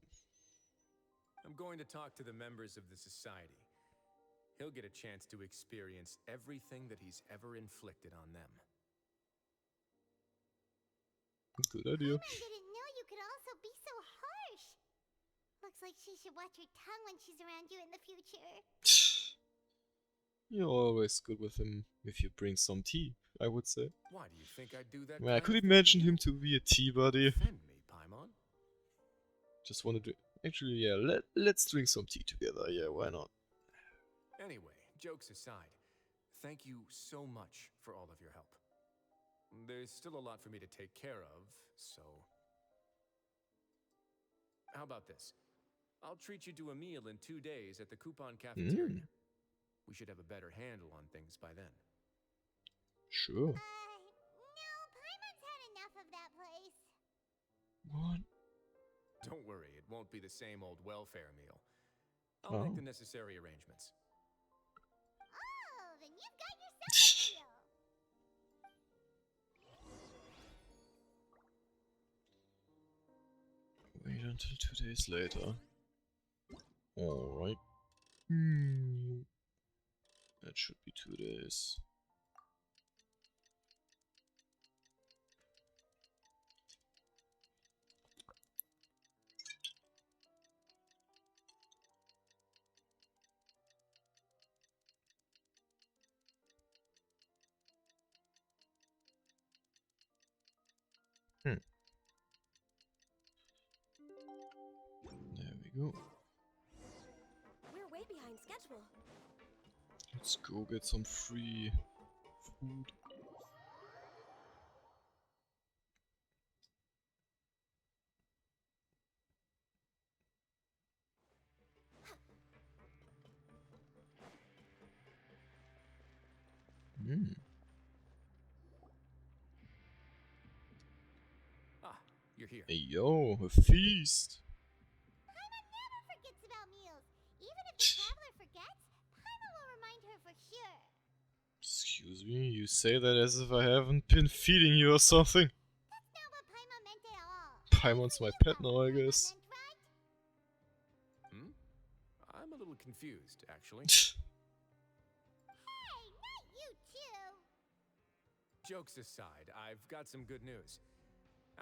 I'm going to talk to the members of the society. He'll get a chance to experience everything that he's ever inflicted on them. Good idea. Paimon didn't know you could also be so harsh. Looks like she should watch her tongue when she's around you in the future. You're always good with him if you bring some tea, I would say. Why do you think I'd do that? Well, I kind could of thing imagine to you? him to be a tea buddy. Offend me, Paimon? Just want to do. Actually, yeah, let's drink some tea together. Yeah, why not? Anyway, jokes aside, thank you so much for all of your help. There's still a lot for me to take care of, so... How about this? I'll treat you to a meal in 2 days at the Coupon Cafeteria. We should have a better handle on things by then. Sure. No, Paimon's had enough of that place. What? Don't worry, it won't be the same old welfare meal. I'll Oh. make the necessary arrangements. Oh, then you've got yourself a deal. Wait until 2 days later. Alright. That should be 2 days. There we go. We're way behind schedule. Let's go get some free food. Ah, you're here. Hey yo, a feast! Paimon never forgets about meals. Even if the traveler forgets, Paimon will remind her for sure. Excuse me, you say that as if I haven't been feeding you or something. That's not what Paimon meant at all. Paimon's my pet now, I guess. Meant, right? Hmm? I'm a little confused, actually. Hey, not you too. Jokes aside, I've got some good news.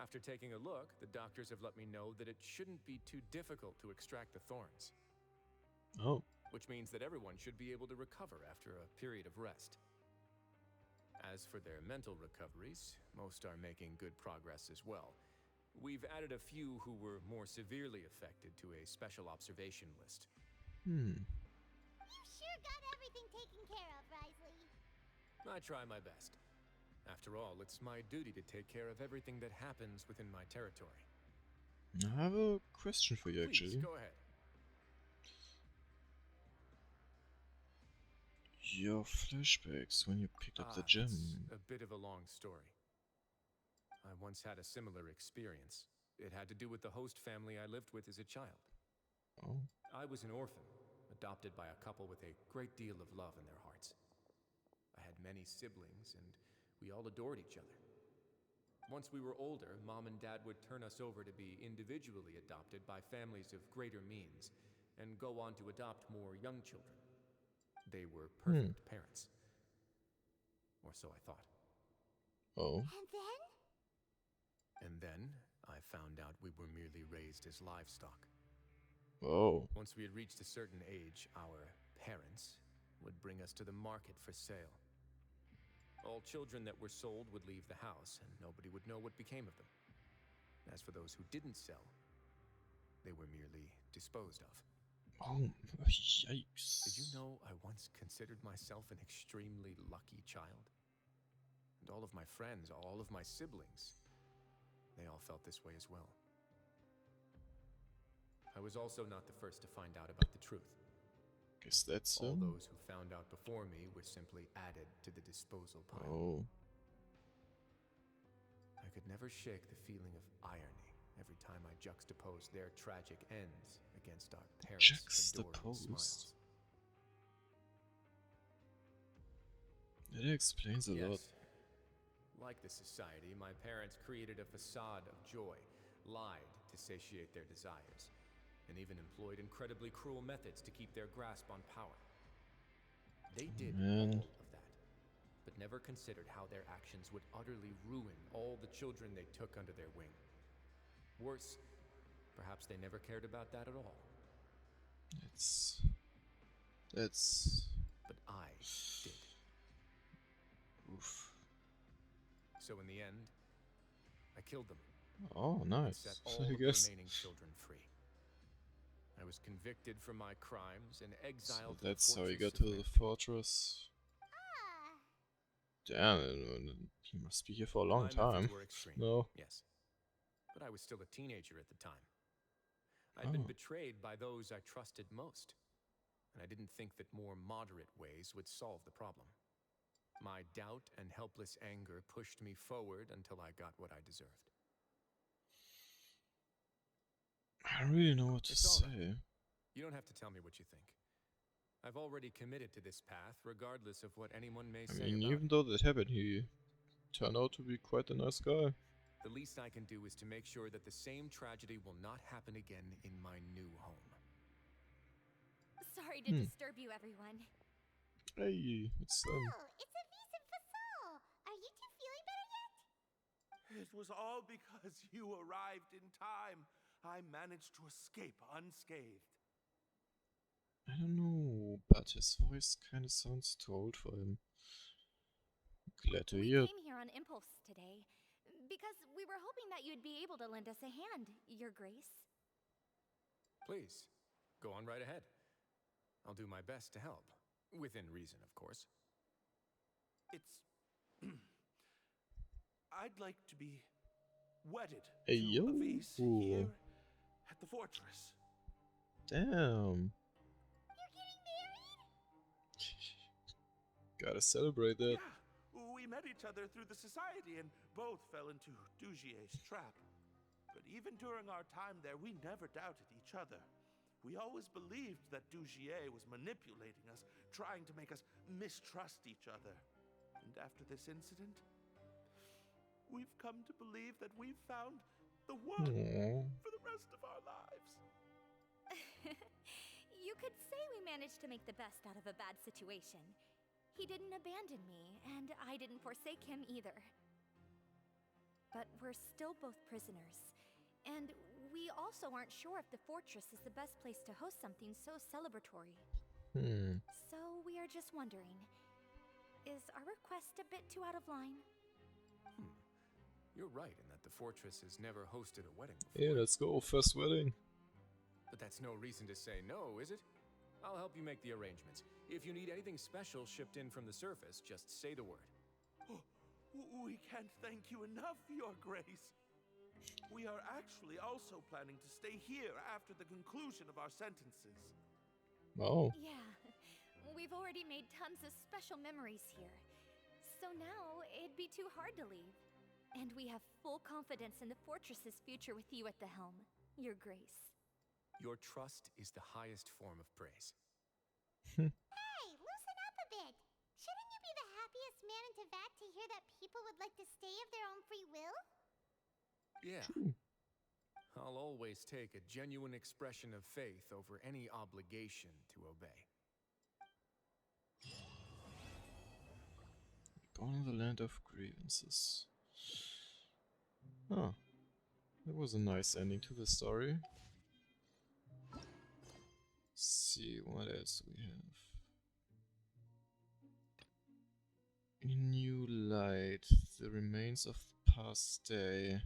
After taking a look, the doctors have let me know that it shouldn't be too difficult to extract the thorns. Oh, Which means that everyone should be able to recover after a period of rest. As for their mental recoveries, most are making good progress as well. We've added a few who were more severely affected to a special observation list. You sure got everything taken care of, Risley. I try my best. After all, it's my duty to take care of everything that happens within my territory. I have a question for you Please, actually. go ahead. Your flashbacks when you picked up the gem. That's a bit of a long story. I once had a similar experience. It had to do with the host family I lived with as a child. Oh, I was an orphan, adopted by a couple with a great deal of love in their hearts. I had many siblings, and we all adored each other. Once we were older, Mom and Dad would turn us over to be individually adopted by families of greater means, and go on to adopt more young children. They were perfect parents. Or so I thought. Oh. And then? And then, I found out we were merely raised as livestock. Oh. Once we had reached a certain age, our parents would bring us to the market for sale. All children that were sold would leave the house, and nobody would know what became of them. As for those who didn't sell, they were merely disposed of. Oh, yikes. Did you know I once considered myself an extremely lucky child? And all of my friends, all of my siblings, they all felt this way as well. I was also not the first to find out about the truth. Guess that's All those who found out before me were simply added to the disposal pile. Oh. I could never shake the feeling of irony every time I juxtaposed their tragic ends against our parents' adoring smiles. That explains a lot. Like the society, my parents created a facade of joy, lied to satiate their desires, and even employed incredibly cruel methods to keep their grasp on power. They did all of that, but never considered how their actions would utterly ruin all the children they took under their wing. Worse, perhaps they never cared about that at all. That's... But I did. Oof. So in the end, I killed them. Oh, nice. Set all I of guess. the remaining children free. I was convicted for my crimes and exiled So that's to the how you got fortress to of the fortress. Ah. Damn, he must be here for a long My time. methods were extreme, No. yes. But I was still a teenager at the time. I'd been betrayed by those I trusted most, and I didn't think that more moderate ways would solve the problem. My doubt and helpless anger pushed me forward until I got what I deserved. I don't really know what to It's all right. say. You don't have to tell me what you think. I've already committed to this path, regardless of what anyone may I say mean, about even it. though that happened, he turned out to be quite a nice guy. The least I can do is to make sure that the same tragedy will not happen again in my new home. Sorry to disturb you, everyone. Hey, it's Oh, it's a Visa Fasol. Are you two feeling better yet? It was all because you arrived in time. I managed to escape unscathed. I don't know, but his voice kind of sounds too old for him. Glad to We hear. came here on impulse today because we were hoping that you'd be able to lend us a hand, Your Grace. Please, go on right ahead. I'll do my best to help. Within reason, of course. It's... I'd like to be wedded Hey, to yo. Avis here at the fortress. Damn. You're getting married? Gotta celebrate that. Yeah, we met each other through the society and both fell into Dugier's trap. But even during our time there, we never doubted each other. We always believed that Dugier was manipulating us, trying to make us mistrust each other. And after this incident, we've come to believe that we've found the one for the rest of our lives. You could say we managed to make the best out of a bad situation. He didn't abandon me, and I didn't forsake him either. But we're still both prisoners. And we also aren't sure if the fortress is the best place to host something so celebratory. So we are just wondering, is our request a bit too out of line? You're right in that the fortress has never hosted a wedding before. Yeah, let's go. First wedding. But that's no reason to say no, is it? I'll help you make the arrangements. If you need anything special shipped in from the surface, just say the word. We can't thank you enough, Your Grace. We are actually also planning to stay here after the conclusion of our sentences. Oh. Yeah, we've already made tons of special memories here. So now it'd be too hard to leave. And we have full confidence in the fortress's future with you at the helm, Your Grace. Your trust is the highest form of praise. Hey, loosen up a bit. Shouldn't you be the happiest man in Teyvat to hear that people would like to stay of their own free will? Yeah. True. I'll always take a genuine expression of faith over any obligation to obey. Born in the land of grievances. Ah, that was a nice ending to the story. See what else we have. In a new light, the remains of the past day.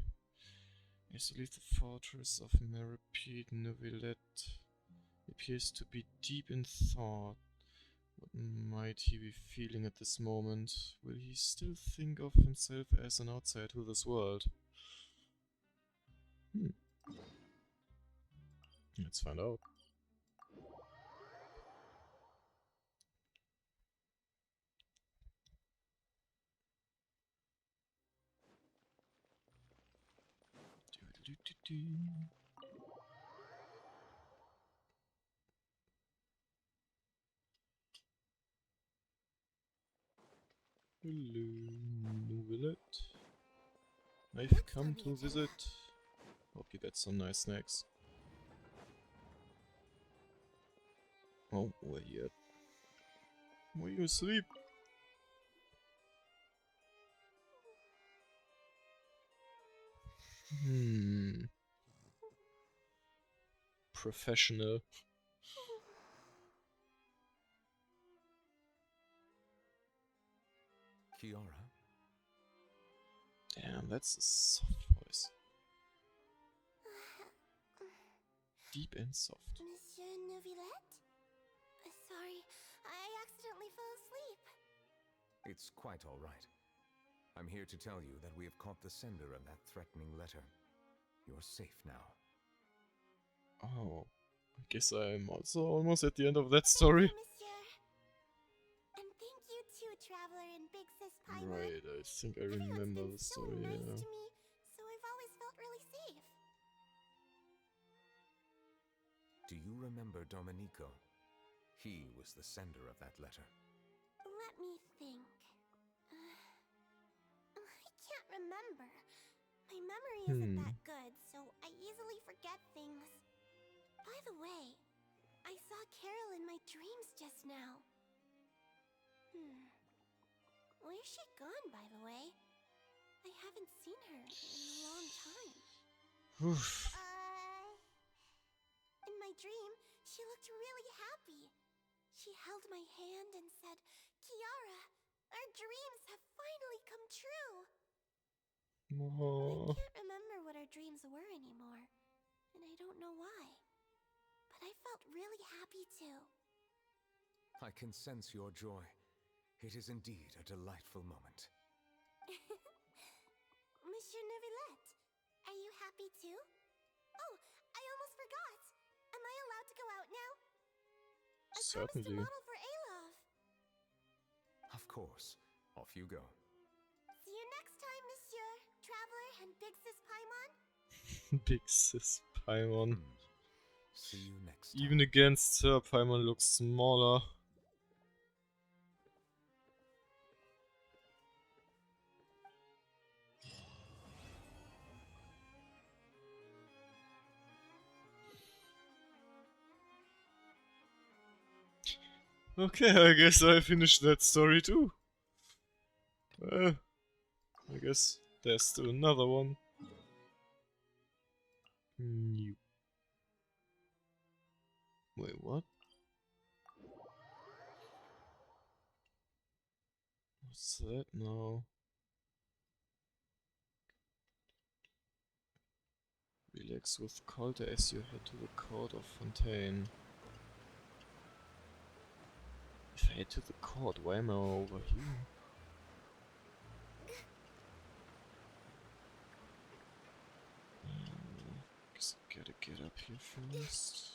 As you leave the fortress of Meripede, Neuvillette appears to be deep in thought. What might he be feeling at this moment? Will he still think of himself as an outsider to this world? Let's find out. Hello, Neuvillette. I've come to visit. Hope you get some nice snacks. Oh, where you at? Were you asleep? Professional. Kiara? Damn, that's a soft voice. Deep and soft. Monsieur Neuvillette? Sorry, I accidentally fell asleep. It's quite all right. I'm here to tell you that we have caught the sender of that threatening letter. You're safe now. Oh, I guess I'm also almost at the end of that story. Thank you, monsieur. And thank you too, Traveler and Big Sis Paimon. Right, I think I remember the Everyone's been story, so nice yeah. to me, so I've always felt really safe. Do you remember Domenico? He was the sender of that letter. Let me think. I can't remember. My memory isn't that good, so I easily forget things. By the way, I saw Carol in my dreams just now. Where's she gone, by the way? I haven't seen her in a long time. Oof. In my dream, she looked really happy. She held my hand and said, "Kiara, our dreams have finally come true." Oh. I can't remember what our dreams were anymore, and I don't know why. But I felt really happy too. I can sense your joy. It is indeed a delightful moment. Monsieur Neuvillette, are you happy too? Oh, I almost forgot. Am I allowed to go out now? I promised to Certainly. model for Alov. Of course. Off you go. See you next time, Monsieur Traveler and Big Sis Paimon. Big sis Paimon. See you next time. Even against her, Paimon looks smaller. Okay, I guess I finished that story too. I guess there's still another one. New. Wait, what? What's that now? Relax with Calder as you head to the court of Fontaine. If I head to the court, why am I over here? Guess I gotta get up here first.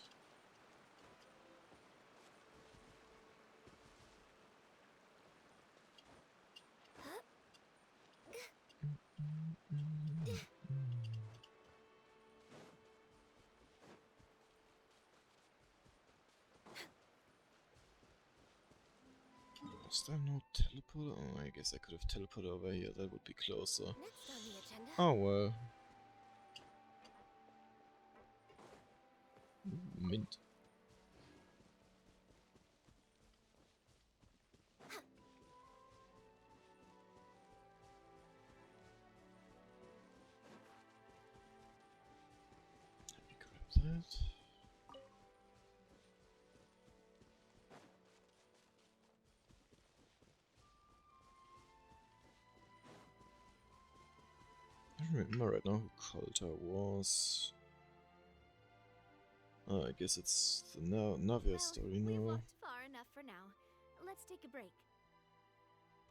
Was there no teleporter? Oh, I guess I could have teleported over here. That would be closer. Next on the agenda. Oh well. Mint. Let me grab that. I don't remember right now who Coulter was. Oh, I guess it's the Navia story We've now. walked far enough for now. Let's take a break.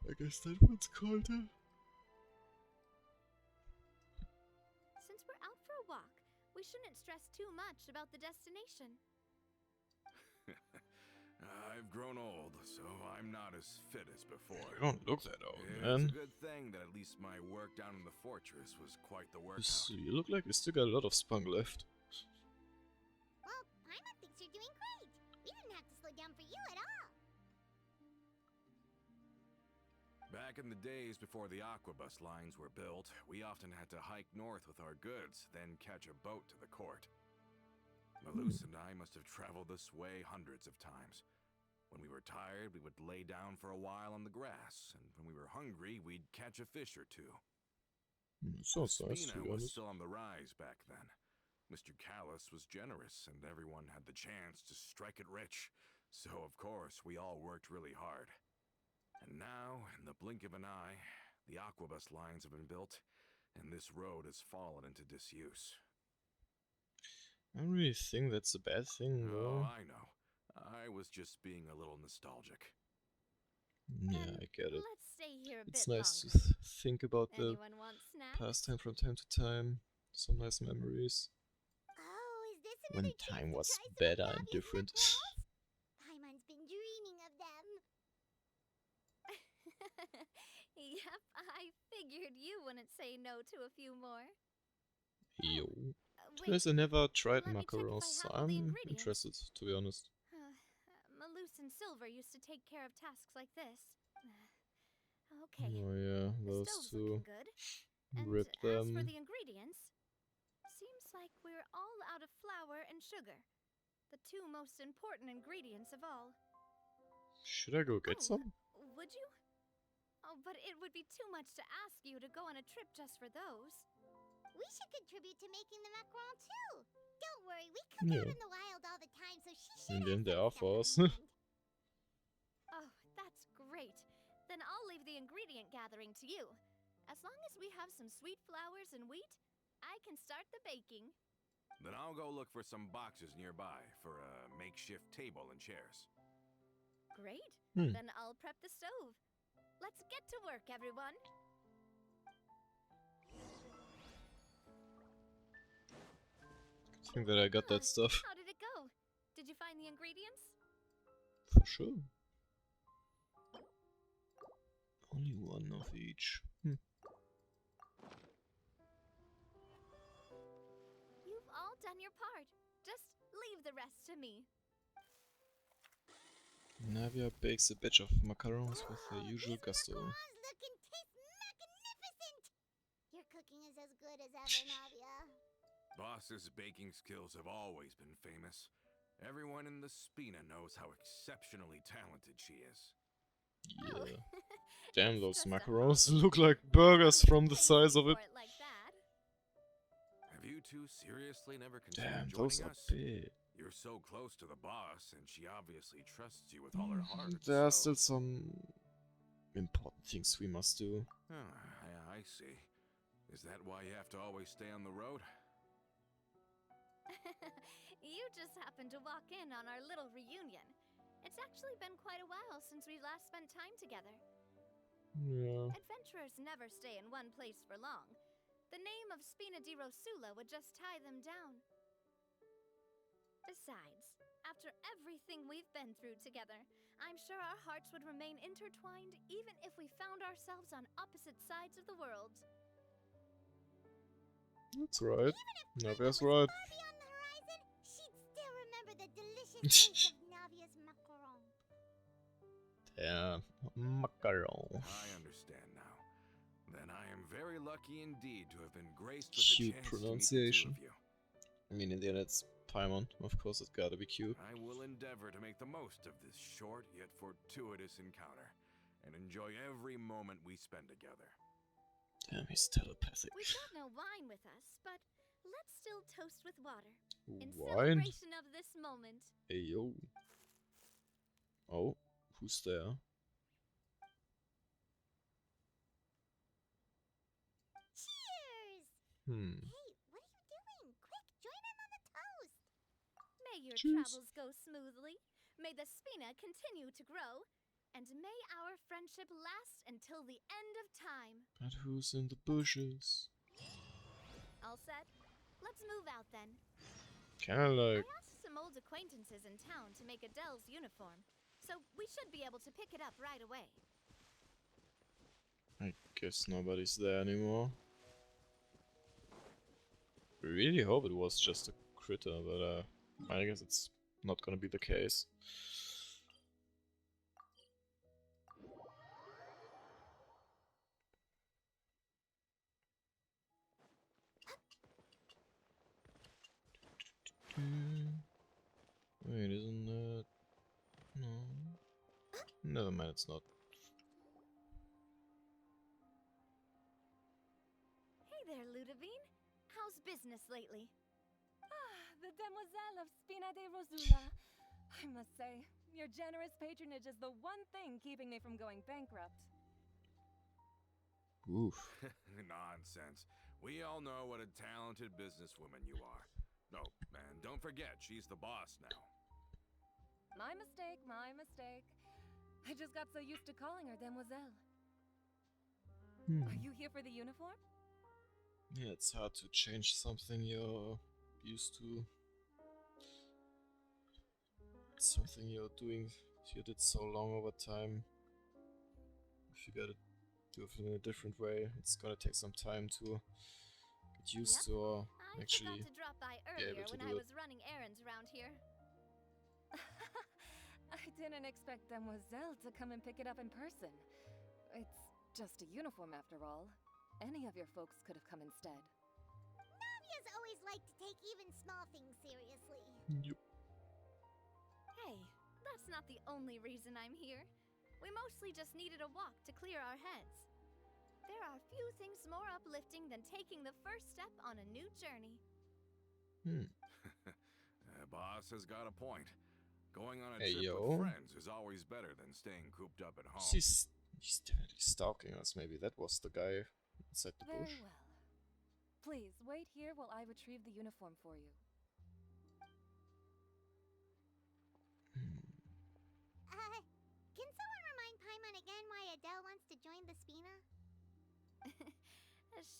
I guess that one's Coulter. Since we're out for a walk, we shouldn't stress too much about the destination. I've grown old, so I'm not as fit as before. You don't look that old, It's man. a good thing that at least my work down in the fortress was quite the workout. You look like you still got a lot of spunk left. Well, Paimon thinks you're doing great. We didn't have to slow down for you at all. Back in the days before the aquabus lines were built, we often had to hike north with our goods, then catch a boat to the court. Malus and I must have traveled this way hundreds of times. When we were tired, we would lay down for a while on the grass, and when we were hungry, we'd catch a fish or two. Sounds nice, to Spina be was honest. still on the rise back then. Mr. Callus was generous, and everyone had the chance to strike it rich. So, of course, we all worked really hard. And now, in the blink of an eye, the aquabus lines have been built, and this road has fallen into disuse. I don't really think that's a bad thing, Oh, though. I know. I was just being a little nostalgic. Yeah, Then I get it. let's stay here a It's bit nice to longer. think about the Anyone want snacks? pastime from time to time. Some nice memories. Oh, is this When another chance time to was try some better of and Navia's different. macarons? Paimon's been dreaming of them. Yep, I figured you wouldn't say no to a few more. Yo. Wait, Because I never tried let me check if I macarons, so have all the I'm ingredients. interested, to be honest. Malus and Silver used to take care of tasks like this. Okay, Oh yeah, the those stove's two. looking good. And Rip as for them. the ingredients, seems like we're all out of flour and sugar. The two most important ingredients of all. Should I go get some? Would you? Oh, but it would be too much to ask you to go on a trip just for those. We should contribute to making the macaron too. Don't worry, we cook out Yeah. in the wild all the time, so she should And have then they some are stuff for in us. mind. Oh, that's great. Then I'll leave the ingredient gathering to you. As long as we have some sweet flours and wheat, I can start the baking. Then I'll go look for some boxes nearby for a makeshift table and chairs. Great. Hmm. Then I'll prep the stove. Let's get to work, everyone. I think that I got that stuff. How did it go? Did you find the ingredients? For sure. Only one of each. You've all done your part. Just leave the rest to me. Navia bakes a batch of macarons with her usual These gusto. macarons look and taste magnificent! Your cooking is as good as ever, Navia. Boss's baking skills have always been famous. Everyone in the Spina knows how exceptionally talented she is. Oh. Yeah. Damn, It's those just a macarons hobby. look like burgers from the Thank size you of it. for like that. Have you two seriously never considered Damn, joining those are us? big. You're so close to the boss, and she obviously trusts you with all her heart. There are so- still some important things we must do. Oh, I see. Is that why you have to always stay on the road? You just happened to walk in on our little reunion. It's actually been quite a while since we last spent time together. Yeah. Adventurers never stay in one place for long. The name of Spina di Rosula would just tie them down. Besides, after everything we've been through together, I'm sure our hearts would remain intertwined even if we found ourselves on opposite sides of the world. That's right. Even if Navia's Paimon was right. far beyond the horizon, she'd still remember the delicious taste of Navia's macaron. Yeah, macaron. I understand now. Then I am very lucky indeed to have been graced with the Cute chance pronunciation. to meet the two of you. I mean, in the end, it's Paimon. Of course, it gotta be cute. I will endeavor to make the most of this short yet fortuitous encounter and enjoy every moment we spend together. Damn, he's telepathic. We've got no wine with us, but let's still toast with water. In Wine? celebration of this moment. Hey, yo. Oh, who's there? Cheers! Hmm. Hey, what are you doing? Quick, join in on the toast! May your Cheers. travels go smoothly. May the Spina continue to grow. And may our friendship last until the end of time. But who's in the bushes? All set? Let's move out then. Kinda like... I asked some old acquaintances in town to make Adele's uniform, so we should be able to pick it up right away. I guess nobody's there anymore. Really hope it was just a critter, but I guess it's not gonna be the case. Wait, isn't that... No. Never mind, it's not. Hey there, Ludovine. How's business lately? Ah, the Demoiselle of Spina de Rosula. I must say, your generous patronage is the one thing keeping me from going bankrupt. Oof. Nonsense. We all know what a talented businesswoman you are. No, and don't forget, she's the boss now. My mistake, my mistake. I just got so used to calling her Demoiselle. Are you here for the uniform? Yeah, it's hard to change something you're used to. Something you're doing, you did so long over time. If you gotta do it in a different way, it's gonna take some time to get used to, or I actually forgot to drop by be earlier able to when do I it. was running errands around here. I didn't expect Demoiselle to come and pick it up in person. It's just a uniform after all. Any of your folks could have come instead. Navia's always liked to take even small things seriously. Yup. Hey, that's not the only reason I'm here. We mostly just needed a walk to clear our heads. There are few things more uplifting than taking the first step on a new journey. Boss has got a point. Going on a Hey, trip yo. with friends is always better than staying cooped up at home. He's definitely stalking us. Maybe that was the guy inside the bush. Very well. Please, wait here while I retrieve the uniform for you. Can someone remind Paimon again why Adele wants to join the Spina?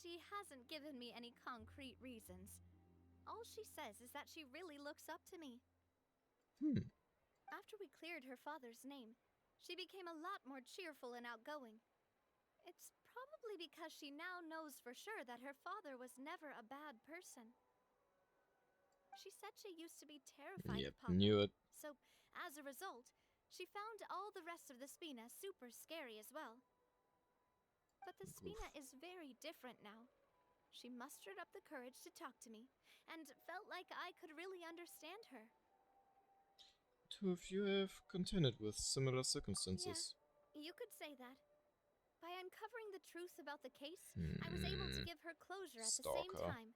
She hasn't given me any concrete reasons. All she says is that she really looks up to me. After we cleared her father's name, she became a lot more cheerful and outgoing. It's probably because she now knows for sure that her father was never a bad person. She said she used to be terrified Yep, of Papa. knew it. So, as a result, she found all the rest of the Spina super scary as well. But the Spina is very different now. She mustered up the courage to talk to me, and felt like I could really understand her. Two of you have contended with similar circumstances. You could say that. By uncovering the truth about the case, I was able to give her closure at the same Stalker. time.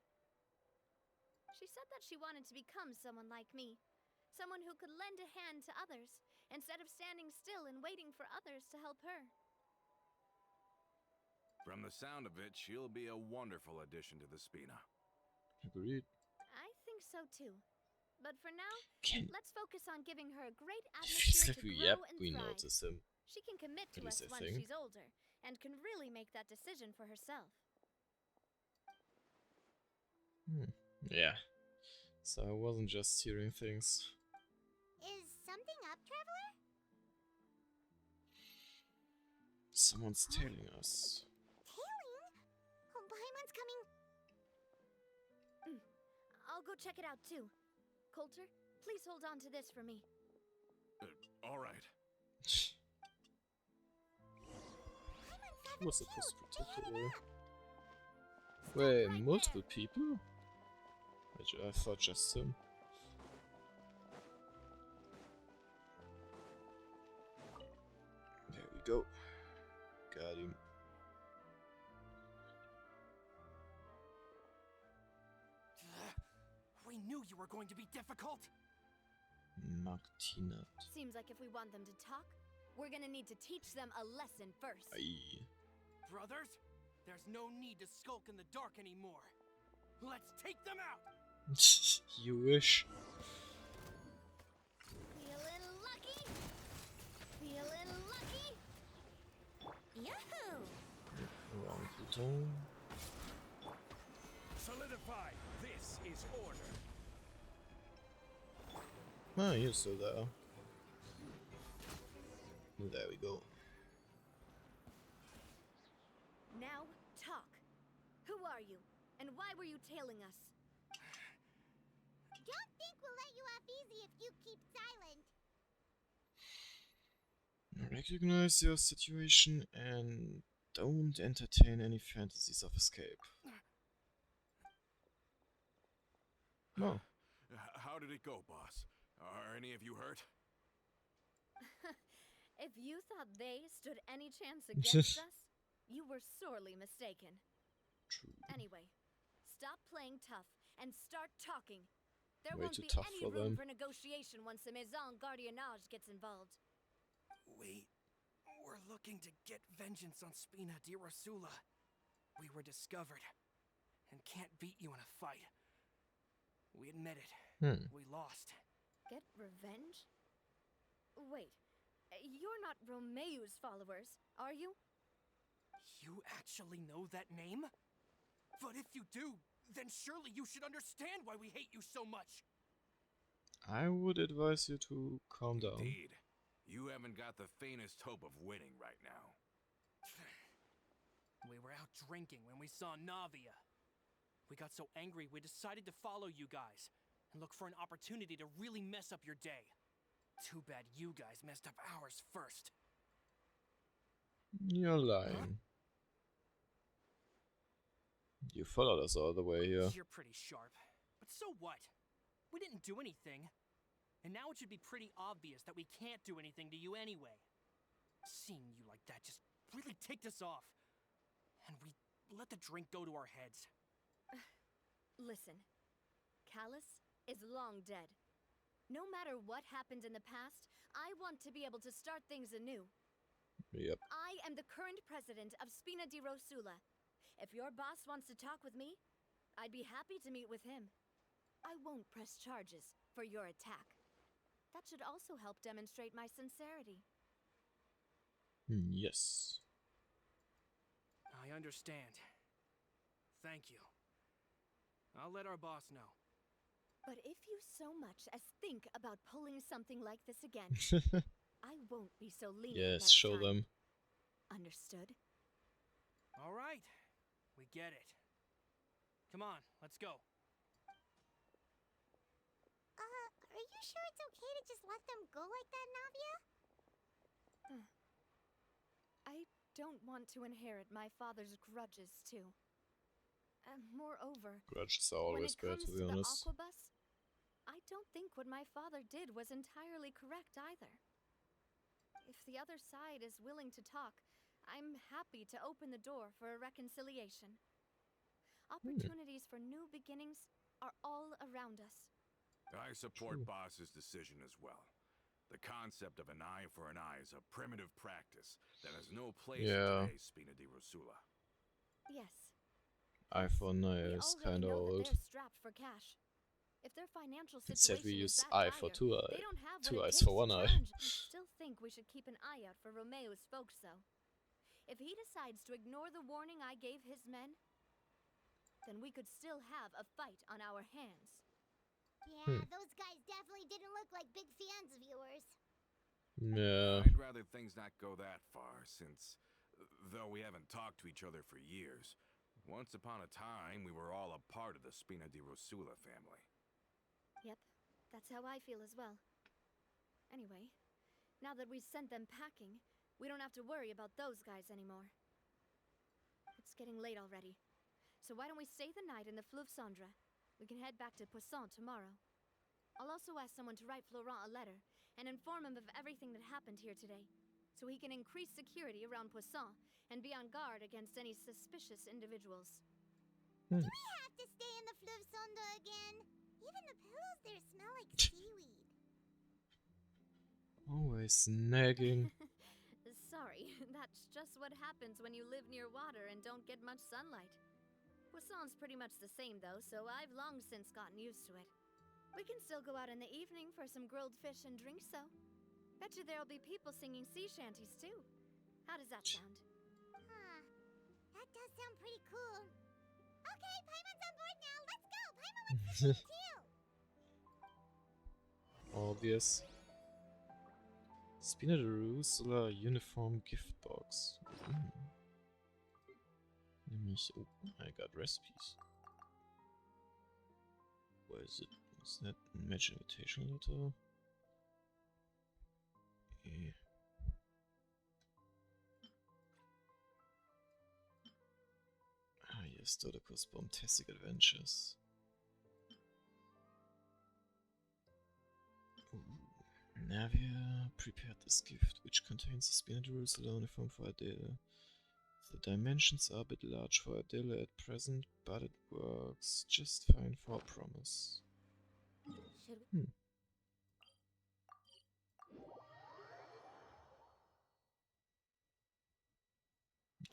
She said that she wanted to become someone like me. Someone who could lend a hand to others, instead of standing still and waiting for others to help her. From the sound of it, she'll be a wonderful addition to the Spina. Agreed. I think so too. But for now, Can let's focus on giving her a great feels atmosphere like to we grow and we thrive. notice him. She can commit At to us least I once think. she's older, and can really make that decision for herself. Yeah. So I wasn't just hearing things. Is something up, Traveler? Someone's tailing us. Tailing? Oh, Paimon's coming. I'll go check it out too. Coulter, please hold on to this for me. All right. Who was supposed to protect her? Wait, multiple people? I thought just him. go. Got him. We knew you were going to be difficult. Martina. Seems like if we want them to talk, we're gonna need to teach them a lesson first. Aye. Brothers, there's no need to skulk in the dark anymore. Let's take them out! You wish. Feeling lucky? Feeling lucky? Yahoo! Wrong button. Solidify. This is order. Ah, you're still there. There we go. Now, talk. Who are you? And why were you tailing us? Don't think we'll let you off easy if you keep silent. Recognize your situation and don't entertain any fantasies of escape. No. How did it go, boss? Are any of you hurt? If you thought they stood any chance against us, you were sorely mistaken. True. Anyway, stop playing tough and start talking. There Way won't too be tough any for room them. for negotiation once the Maison Gardiennage gets involved. We're looking to get vengeance on Spina di Rosula. We were discovered and can't beat you in a fight. We admit it. We lost. Get revenge? Wait, you're not Romeu's followers, are you? You actually know that name? But if you do, then surely you should understand why we hate you so much. I would advise you to calm down. Indeed. You haven't got the faintest hope of winning right now. We were out drinking when we saw Navia. We got so angry we decided to follow you guys and look for an opportunity to really mess up your day. Too bad you guys messed up ours first. You're lying. You followed us all the way here. You're pretty sharp. But so what? We didn't do anything. And now it should be pretty obvious that we can't do anything to you anyway. Seeing you like that just really ticked us off. And we let the drink go to our heads. Listen, Callus is long dead. No matter what happened in the past, I want to be able to start things anew. Yep. I am the current president of Spina di Rosula. If your boss wants to talk with me, I'd be happy to meet with him. I won't press charges for your attack. That should also help demonstrate my sincerity. Yes. I understand. Thank you. I'll let our boss know. But if you so much as think about pulling something like this again, I won't be so lenient. Yes, next show time. them. Understood? All right. We get it. Come on, let's go. Are you sure it's okay to just let them go like that, Navia? I don't want to inherit my father's grudges, too. Moreover, Grudges are when always it bad, comes to be the honest. Aquabus, I don't think what my father did was entirely correct either. If the other side is willing to talk, I'm happy to open the door for a reconciliation. Opportunities for new beginnings are all around us. I support Boss's decision as well. The concept of an eye for an eye is a primitive practice that has no place in today's Spina di Rosula. Yes. Eye for an eye We is already kinda know old. that they're strapped for cash. If their financial Instead situation we is use that eye for dire, two they don't have two what it eyes takes for one to eye. challenge. I still think we should keep an eye out for Romeu's folks, though. If he decides to ignore the warning I gave his men, then we could still have a fight on our hands. Yeah, those guys definitely didn't look like big fans of yours. Yeah. I'd rather things not go that far, since, though we haven't talked to each other for years, once upon a time we were all a part of the Spina di Rosula family. Yep, that's how I feel as well. Anyway, now that we've sent them packing, we don't have to worry about those guys anymore. It's getting late already, so why don't we stay the night in the Fleuve Cendre? We can head back to Poisson tomorrow. I'll also ask someone to write Florent a letter and inform him of everything that happened here today. so he can increase security around Poisson and be on guard against any suspicious individuals. Do we have to stay in the Fleuve Sonda again? Even the pillows there smell like seaweed. Always nagging. Sorry, that's just what happens when you live near water and don't get much sunlight. Poisson's pretty much the same though, so I've long since gotten used to it. We can still go out in the evening for some grilled fish and drinks though. Bet you there'll be people singing sea shanties too. How does that sound? Huh. That does sound pretty cool. Okay, Paimon's on board now. Let's go. Paimon wants to sing too. Obvious. Spina Jerusalem uniform gift box. Nämlich, oh, I got recipes. Where is it? Is that a match invitation letter? Eh. Ah, yes, Dodocus Bombastic Adventures. Ooh. Navia prepared this gift, which contains a Spina Jerusalem uniform for Adele. The dimensions are a bit large for Adele at present, but it works just fine for a promise.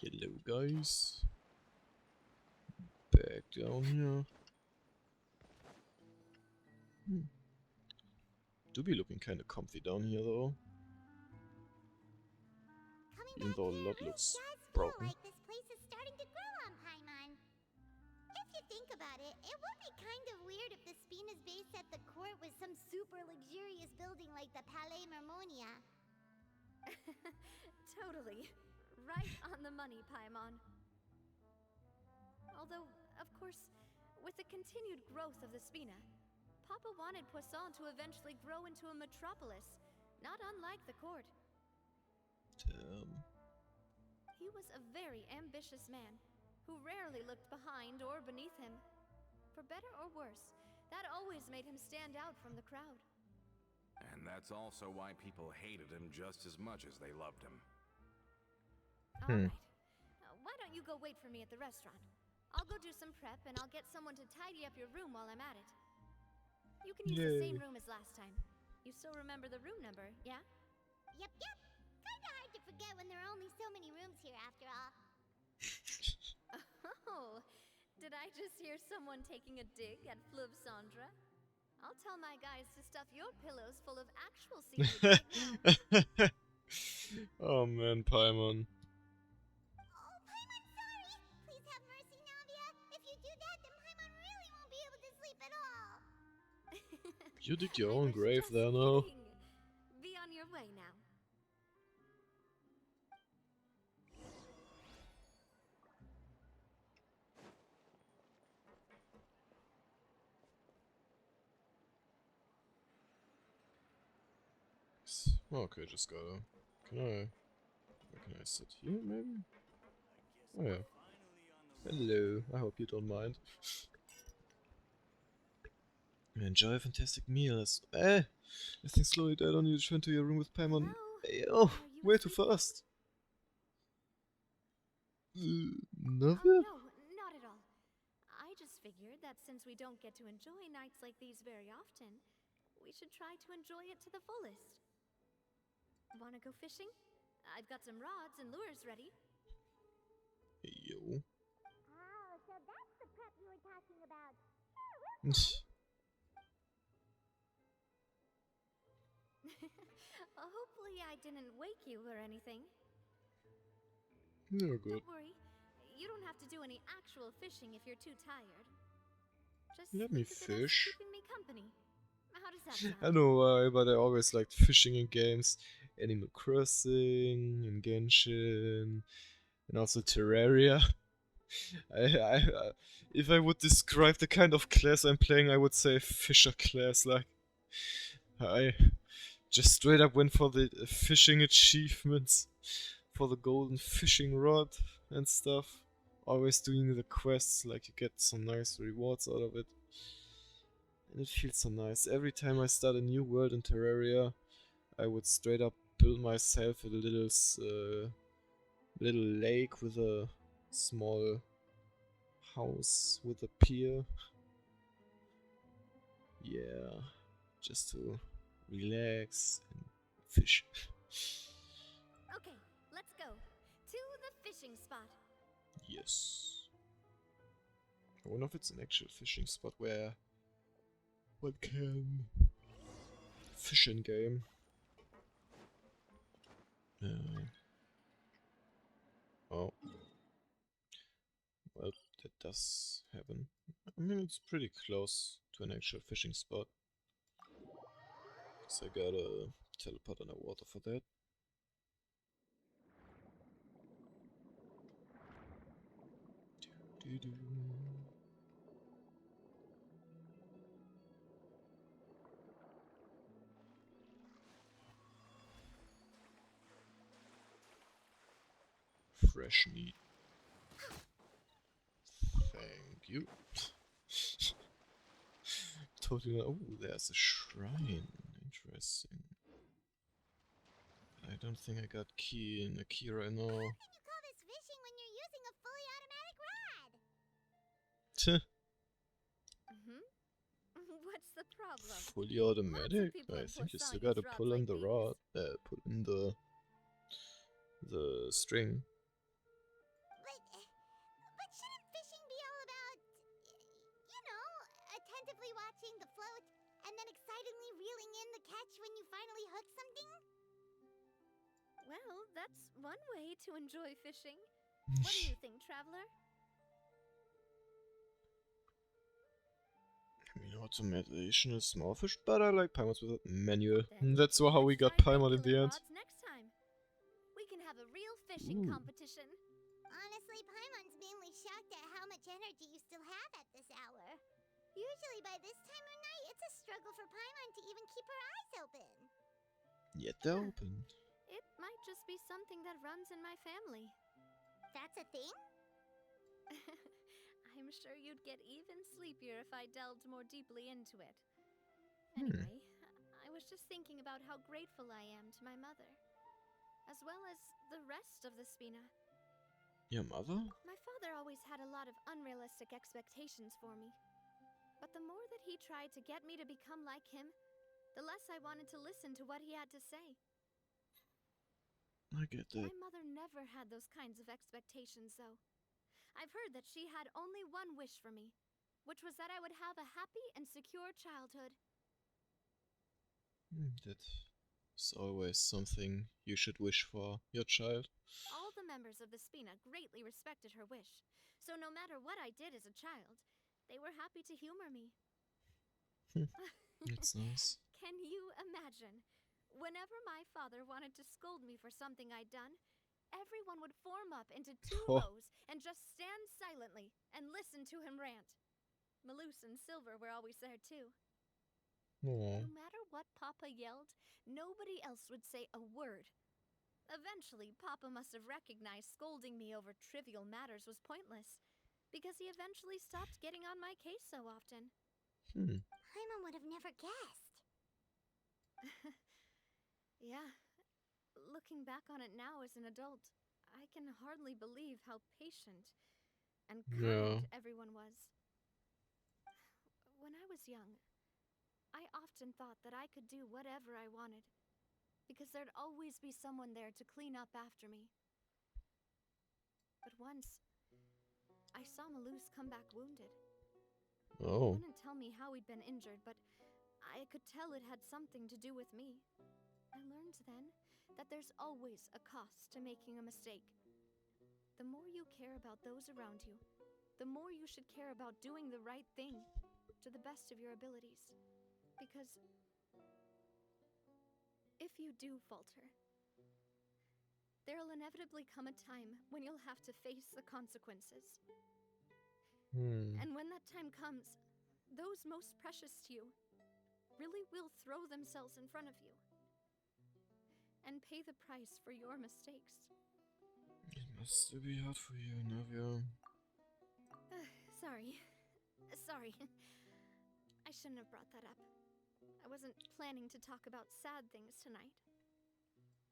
Hello guys. Back down here. Do be looking kinda comfy down here though. Even though a lot looks broken. Like this place is starting to grow on Paimon. If you think about it, it would be kind of weird if the Spina's base at the court was some super luxurious building like the Palais Mermonia. Totally. Right on the money, Paimon. Although, of course, with the continued growth of the Spina, Papa wanted Poisson to eventually grow into a metropolis, not unlike the court. Damn. He was a very ambitious man, who rarely looked behind or beneath him. For better or worse, that always made him stand out from the crowd. And that's also why people hated him just as much as they loved him. Alright. Why don't you go wait for me at the restaurant? I'll go do some prep and I'll get someone to tidy up your room while I'm at it. You can use the same room as last time. You still remember the room number, yeah? Yep. Kinda hard to forget when there are only so many rooms here after all. Oh, did I just hear someone taking a dig at Fleuve Sandra? I'll tell my guys to stuff your pillows full of actual seaweed right now. Oh man, Paimon. Oh, Paimon, sorry! Please have mercy, Navia. If you do that, then Paimon really won't be able to sleep at all. You dig your own I was grave just there now. kidding. Be on your way now. Okay, just gotta. Where can I sit here, maybe? Oh yeah. Hello, I hope you don't mind. Enjoy a fantastic meal as things slowly died on you, return to your room with Paimon. Hello? Hey, oh, Are you way too asleep? fast. Oh, Navia? no, not at all. I just figured that since we don't get to enjoy nights like these very often, we should try to enjoy it to the fullest. Wanna go fishing? I've got some rods and lures ready. Yo. Oh, so that's the prep you were talking about. Sure, we'll Hopefully I didn't wake you or anything. You're good. Don't worry. You don't have to do any actual fishing if you're too tired. Just Let me think of it as fish. keeping me company. How does that sound? I know why, but I always liked fishing in games. Animal Crossing, and Genshin, and also Terraria. If I would describe the kind of class I'm playing, I would say fisher class. Like, I just straight up went for the fishing achievements, for the golden fishing rod and stuff. Always doing the quests, like you get some nice rewards out of it. And it feels so nice. Every time I start a new world in Terraria, I would straight up build myself a little lake with a small house with a pier. Yeah, just to relax and fish. Okay, let's go to the fishing spot. Yes. I wonder if it's an actual fishing spot where one can fish in game. Oh. Well, that does happen. I mean, it's pretty close to an actual fishing spot. So I gotta teleport underwater for that. Doo-doo. Fresh meat. Thank you. Totally not. Oh, there's a shrine. Interesting. I don't think I got key in a key right now. How can you call this fishing when you're using a fully automatic rod? What's the problem? Fully automatic? people I in think you still Poseidon's gotta rods pull like on the these. rod. Pull in the string. But shouldn't fishing be all about, you know, attentively watching the float and then excitedly reeling in the catch when you finally hook something? Well, that's one way to enjoy fishing. What do you think, traveler? I mean, automation is small fish, but I like Paimon's with manual. Then That's how we got let's try Paimon in the regular end. rods next time. We can have a real fishing Ooh. competition. Honestly, Paimon's mainly shocked at how much energy you still have at this hour. Usually by this time of night, it's a struggle for Paimon to even keep her eyes open. Yet they're open. It might just be something that runs in my family. That's a thing? I'm sure you'd get even sleepier if I delved more deeply into it. Anyway, I was just thinking about how grateful I am to my mother, as well as the rest of the Spina. Your mother? My father always had a lot of unrealistic expectations for me. But the more that he tried to get me to become like him, the less I wanted to listen to what he had to say. I get that. My mother never had those kinds of expectations, though. I've heard that she had only one wish for me, which was that I would have a happy and secure childhood. That's always something you should wish for your child. All the members of the Spina greatly respected her wish, so no matter what I did as a child, they were happy to humor me. That's nice. Can you imagine? Whenever my father wanted to scold me for something I'd done, everyone would form up into two rows and just stand silently and listen to him rant. Maloose and Silver were always there too. Aww. No matter what Papa yelled, nobody else would say a word. Eventually, Papa must have recognized scolding me over trivial matters was pointless, because he eventually stopped getting on my case so often. Paimon would have never guessed. Yeah. Looking back on it now as an adult, I can hardly believe how patient and kind everyone was. When I was young, I often thought that I could do whatever I wanted, because there'd always be someone there to clean up after me. But once, I saw Maloose come back wounded. Oh. He wouldn't tell me how he'd been injured, but I could tell it had something to do with me. I learned then that there's always a cost to making a mistake. The more you care about those around you, the more you should care about doing the right thing to the best of your abilities. Because if you do falter, there'll inevitably come a time when you'll have to face the consequences. And when that time comes, those most precious to you really will throw themselves in front of you and pay the price for your mistakes. It must still be hard for you, Navia. Sorry. I shouldn't have brought that up. I wasn't planning to talk about sad things tonight.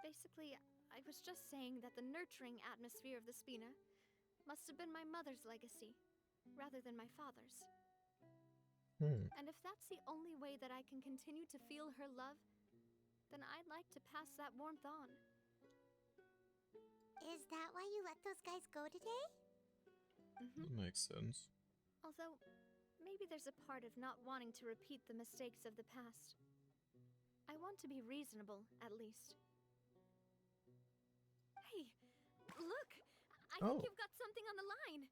Basically, I was just saying that the nurturing atmosphere of the Spina must have been my mother's legacy, rather than my father's. And if that's the only way that I can continue to feel her love, then I'd like to pass that warmth on. Is that why you let those guys go today? That makes sense. Although, maybe there's a part of not wanting to repeat the mistakes of the past. I want to be reasonable, at least. Hey, look! I think you've got something on the line!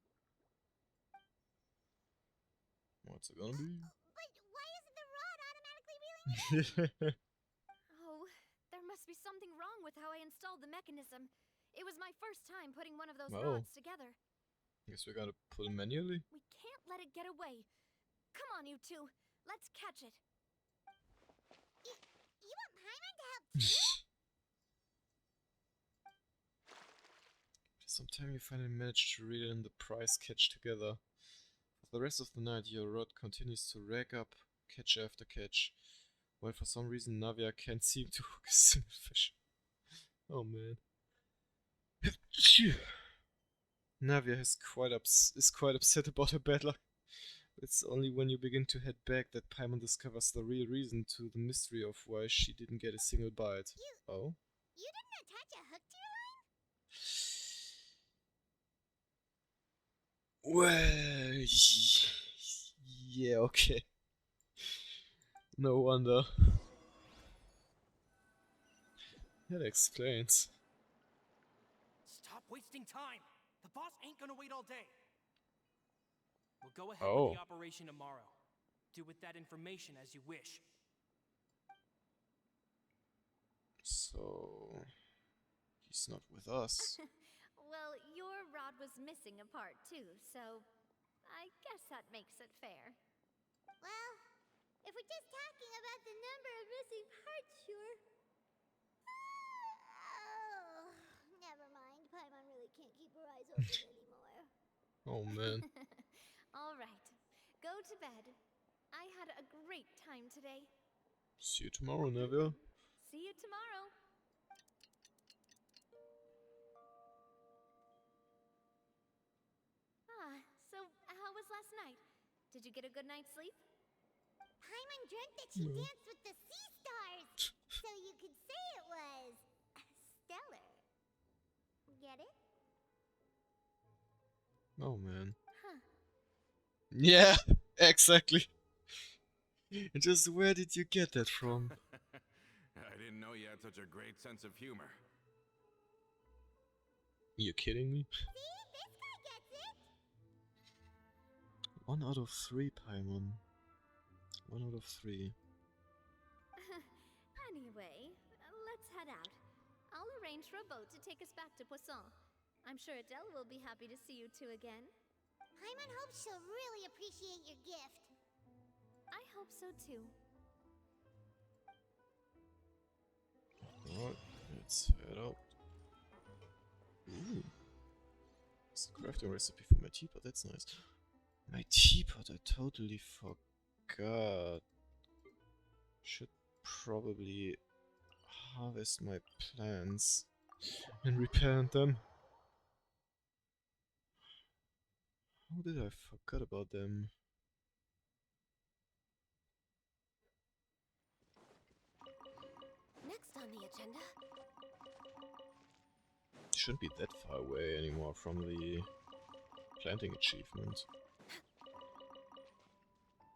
What's it gonna be? But why isn't the rod automatically reeling it in? Oh, there must be something wrong with how I installed the mechanism. It was my first time putting one of those rods together. Guess we gotta put it manually. We can't let it get away. Come on, you two. Let's catch it. You want Paimon to help too? Sometime you finally manage to reel in the prize catch together. For the rest of the night, your rod continues to rake up catch after catch, while for some reason Navia can't seem to hook a single fish. Oh man. Navia is quite upset about her bad luck. It's only when you begin to head back that Paimon discovers the real reason to the mystery of why she didn't get a single bite. Oh? You didn't attach a hook to your line? Well, yeah, okay. No wonder. That explains. Stop wasting time! The boss ain't gonna wait all day. We'll go ahead with the operation tomorrow. Do with that information as you wish. So... he's not with us. Well, your rod was missing a part too, so I guess that makes it fair. Well, if we're just talking about the number of missing parts, sure. Oh, never mind. Paimon really can't keep her eyes open anymore. Oh man. All right, go to bed. I had a great time today. See you tomorrow, Navia. See you tomorrow. So how was last night? Did you get a good night's sleep? Paimon dreamt that she danced with the sea stars, so you could say it was stellar. Get it? Oh man. Huh. Yeah, exactly. Just where did you get that from? I didn't know you had such a great sense of humor. You kidding me? See? This guy gets it! 1 out of 3, Paimon. 1 out of 3. Anyway, let's head out. I'll arrange for a boat to take us back to Poisson. I'm sure Adele will be happy to see you two again. Paimon hopes she'll really appreciate your gift. I hope so too. Alright, let's head out. Ooh. It's a crafting recipe for my teapot, that's nice. My teapot, I totally forgot. Should probably harvest my plants and replant them. How did I forget about them? Next on the agenda. Shouldn't be that far away anymore from the planting achievement.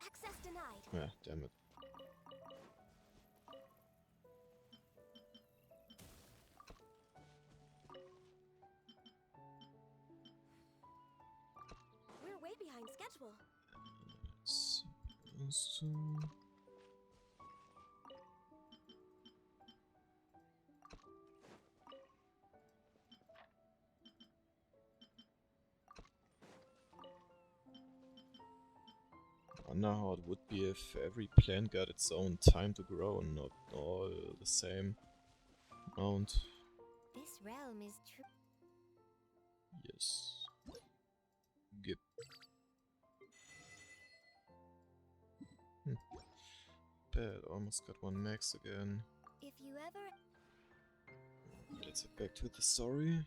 Access denied. Ah, damn it. We're way behind schedule. Supposed to... I wonder how it would be if every plant got its own time to grow and not all the same amount. This realm is true. Yes. Gip. Bad, almost got 1 max again. If you ever... let's head back to the story.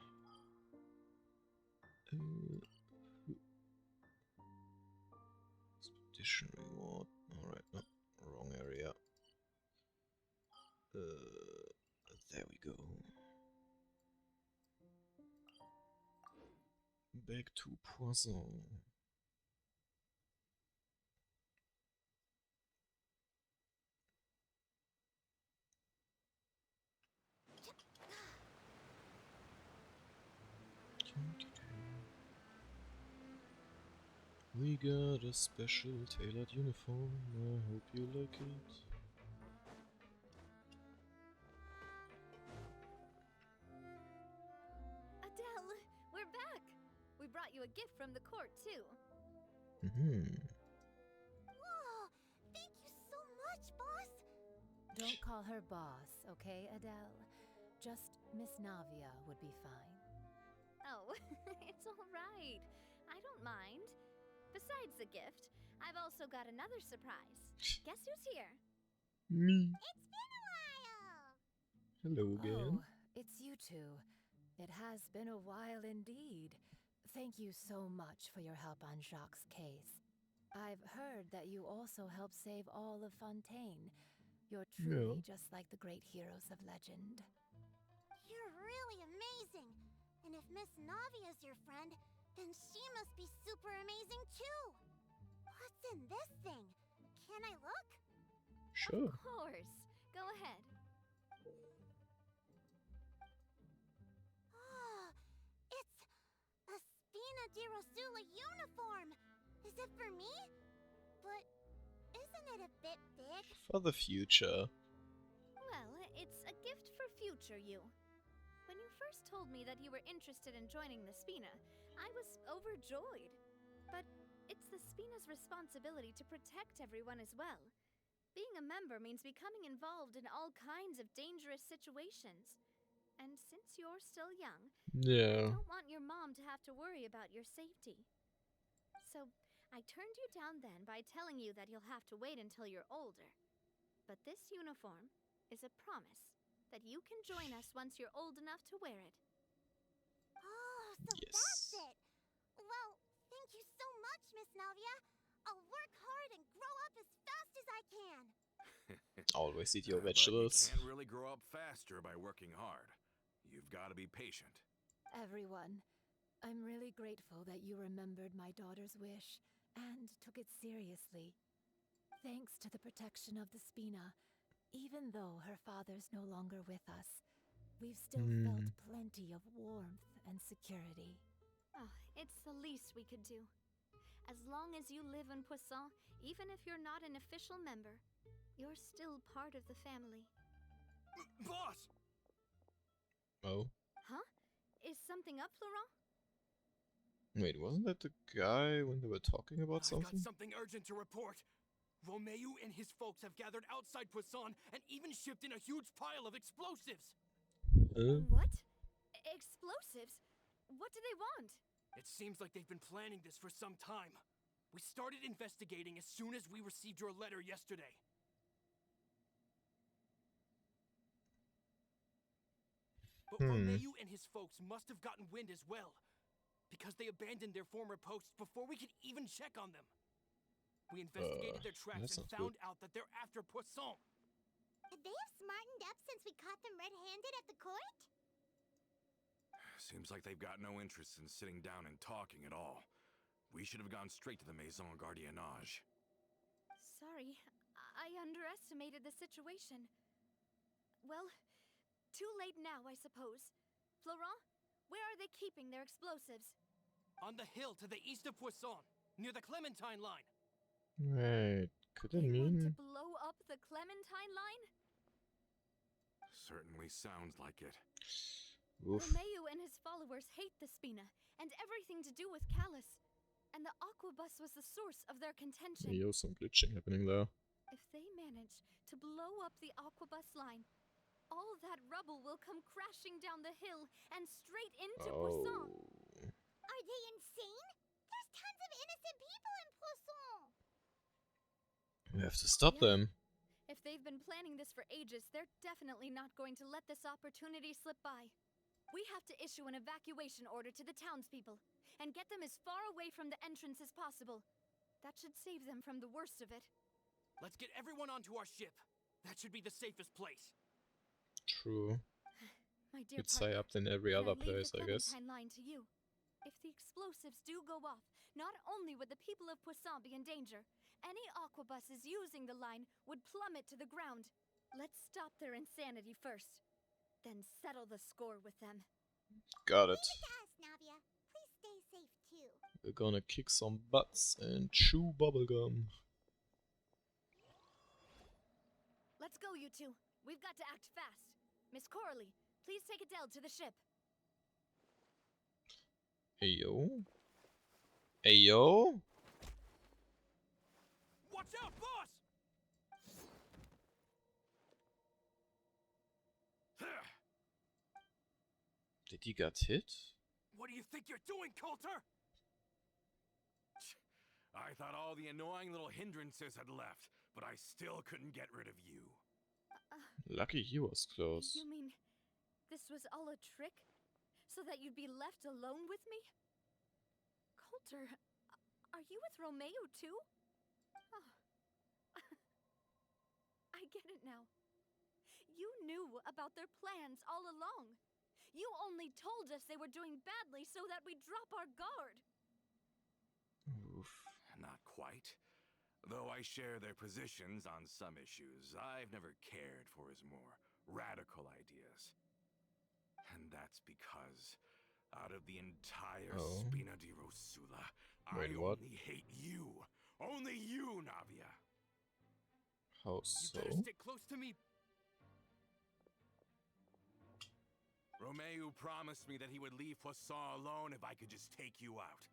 Expedition reward. Alright, no, wrong area. There we go. Back to Poisson. We got a special tailored uniform. I hope you like it. Adele, we're back! We brought you a gift from the court, too. Whoa! Thank you so much, boss! Don't call her boss, okay, Adele? Just Miss Navia would be fine. Oh, it's alright. I don't mind. Besides the gift, I've also got another surprise. Guess who's here? Me. It's been a while! Hello again. Oh, it's you two. It has been a while indeed. Thank you so much for your help on Jacques' case. I've heard that you also helped save all of Fontaine. You're truly just like the great heroes of legend. You're really amazing! And if Miss Navia's your friend, then she must be super amazing too! What's in this thing? Can I look? Sure. Of course. Go ahead. Oh, it's a Spina di Rosula uniform! Is it for me? But isn't it a bit big? For the future. Well, it's a gift for future you. When you first told me that you were interested in joining the Spina, I was overjoyed. But it's the Spina's responsibility to protect everyone as well. Being a member means becoming involved in all kinds of dangerous situations. And since you're still young, I don't want your mom to have to worry about your safety. So, I turned you down then by telling you that you'll have to wait until you're older. But this uniform is a promise that you can join us once you're old enough to wear it. Oh, so that's it! Well, thank you so much, Miss Navia. I'll work hard and grow up as fast as I can. Always eat your But vegetables. you can't really grow up faster by working hard. You've got to be patient. Everyone, I'm really grateful that you remembered my daughter's wish and took it seriously. Thanks to the protection of the Spina, even though her father's no longer with us, we've still felt plenty of warmth and security. Oh, it's the least we could do. As long as you live in Poisson, even if you're not an official member, you're still part of the family. Boss! Oh. Huh? Is something up, Florent? Wait, wasn't that the guy when they were talking about I've something? got something urgent to report. Romeu and his folks have gathered outside Poisson and even shipped in a huge pile of explosives. What? Explosives? What do they want? It seems like they've been planning this for some time. We started investigating as soon as we received your letter yesterday. But Romeu and his folks must have gotten wind as well, because they abandoned their former posts before we could even check on them. We investigated their tracks and found out that they're after Poisson. Could they have smartened up since we caught them red-handed at the court? Seems like they've got no interest in sitting down and talking at all. We should have gone straight to the Maison Gardiennage. Sorry, I underestimated the situation. Well, too late now, I suppose. Florent, where are they keeping their explosives? On the hill to the east of Poisson, near the Clementine line. Wait, could it They want to mean? blow up the Clementine line? Certainly sounds like it. Oof. Romeu and his followers hate the Spina, and everything to do with Callus. And the Aquabus was the source of their contention. Yo, some glitching happening there. If they manage to blow up the Aquabus line, all that rubble will come crashing down the hill and straight into Poisson. Are they insane? There's tons of innocent people in Poisson! We have to stop them. If they've been planning this for ages, they're definitely not going to let this opportunity slip by. We have to issue an evacuation order to the townspeople and get them as far away from the entrance as possible. That should save them from the worst of it. Let's get everyone onto our ship. That should be the safest place. True. My dear It's high partner, up than every can other I leave place, the I guess. Clementine line to you? If the explosives do go off, not only would the people of Poisson be in danger, any aquabuses using the line would plummet to the ground. Let's stop their insanity first, then settle the score with them. Got it. Leave it to us, Navia. Please stay safe too. We're gonna kick some butts and chew bubblegum. Let's go, you two. We've got to act fast. Miss Coralie, please take Adele to the ship. Ayo. Ayo. Watch out, boss! Did he get hit? What do you think you're doing, Coulter? I thought all the annoying little hindrances had left, but I still couldn't get rid of you. Lucky he was close. You mean this was all a trick? So that you'd be left alone with me? Coulter, are you with Romeo too? Oh. I get it now. You knew about their plans all along. You only told us they were doing badly so that we'd drop our guard. Oof. Not quite. Though I share their positions on some issues, I've never cared for his more radical ideas. And that's because, out of the entire Spina di Rosula, Wait, I what? only hate you. Only you, Navia. How You so? better stick close to me. Romeo promised me that he would leave Poisson alone if I could just take you out.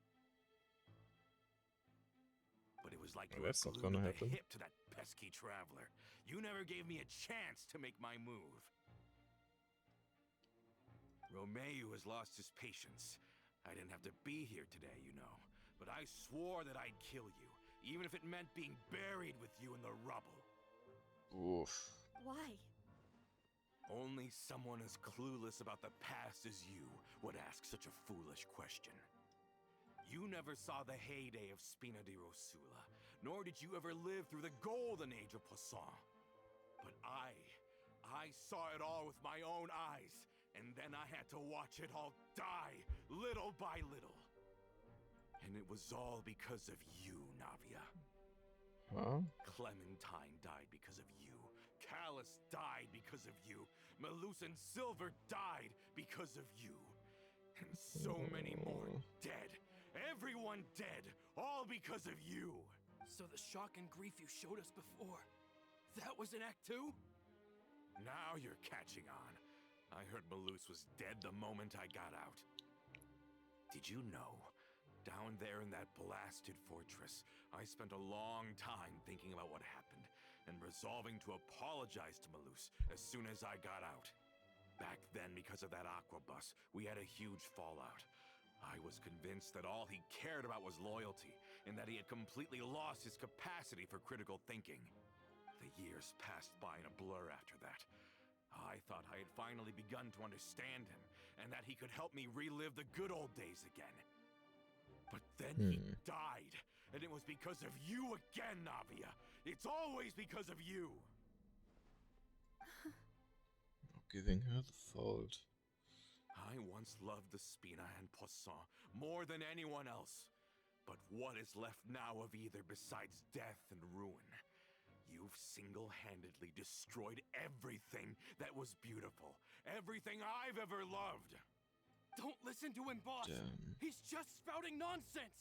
But it was like you were That's not glued gonna to the happen. hip to that pesky traveler. You never gave me a chance to make my move. Romeo has lost his patience. I didn't have to be here today, you know. But I swore that I'd kill you, even if it meant being buried with you in the rubble. Oof. Why? Only someone as clueless about the past as you would ask such a foolish question. You never saw the heyday of Spina di Rosula, nor did you ever live through the golden age of Poisson. But I saw it all with my own eyes, and then I had to watch it all die, little by little. And it was all because of you, Navia. Huh? Clementine died because of you. Callus died because of you. Melusine Silver died because of you. And so many more dead. Everyone dead, all because of you. So the shock and grief you showed us before, that was in Act 2? Now you're catching on. I heard Melus was dead the moment I got out. Did you know? Down there in that blasted fortress, I spent a long time thinking about what happened and resolving to apologize to Melus as soon as I got out. Back then, because of that aquabus, we had a huge fallout. I was convinced that all he cared about was loyalty, and that he had completely lost his capacity for critical thinking. The years passed by in a blur after that. I thought I had finally begun to understand him, and that he could help me relive the good old days again. But then he died, and it was because of you again, Navia. It's always because of you. Giving her the fault. I once loved the Spina and Poisson more than anyone else. But what is left now of either besides death and ruin? You've single-handedly destroyed everything that was beautiful. Everything I've ever loved. Don't listen to him, boss. Damn. He's just spouting nonsense.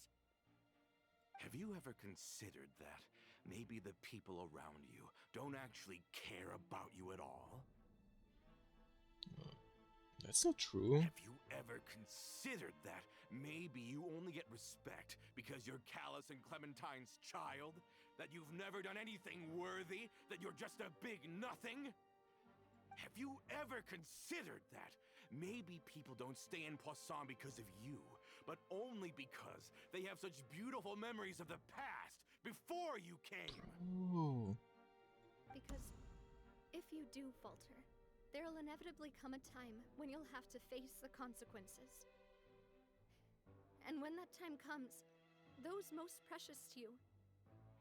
Have you ever considered that maybe the people around you don't actually care about you at all? That's not true. Have you ever considered that maybe you only get respect because you're Callus and Clementine's child? That you've never done anything worthy? That you're just a big nothing? Have you ever considered that maybe people don't stay in Poisson because of you, but only because they have such beautiful memories of the past before you came? Oh. Because if you do falter, There'll inevitably come a time when you'll have to face the consequences. And when that time comes, those most precious to you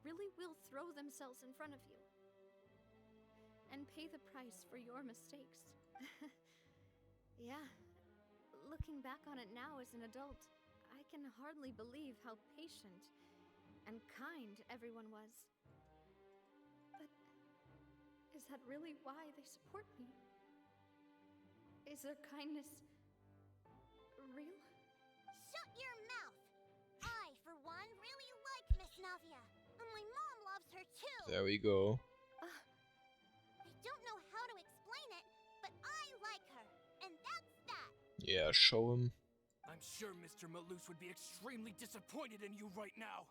really will throw themselves in front of you and pay the price for your mistakes. Yeah, looking back on it now as an adult, I can hardly believe how patient and kind everyone was. But is that really why they support me? Is their kindness real? Shut your mouth! I, for one, really like Miss Navia. And my mom loves her too! There we go. I don't know how to explain it, but I like her. And that's that! Yeah, show him. I'm sure Mr. Malus would be extremely disappointed in you right now.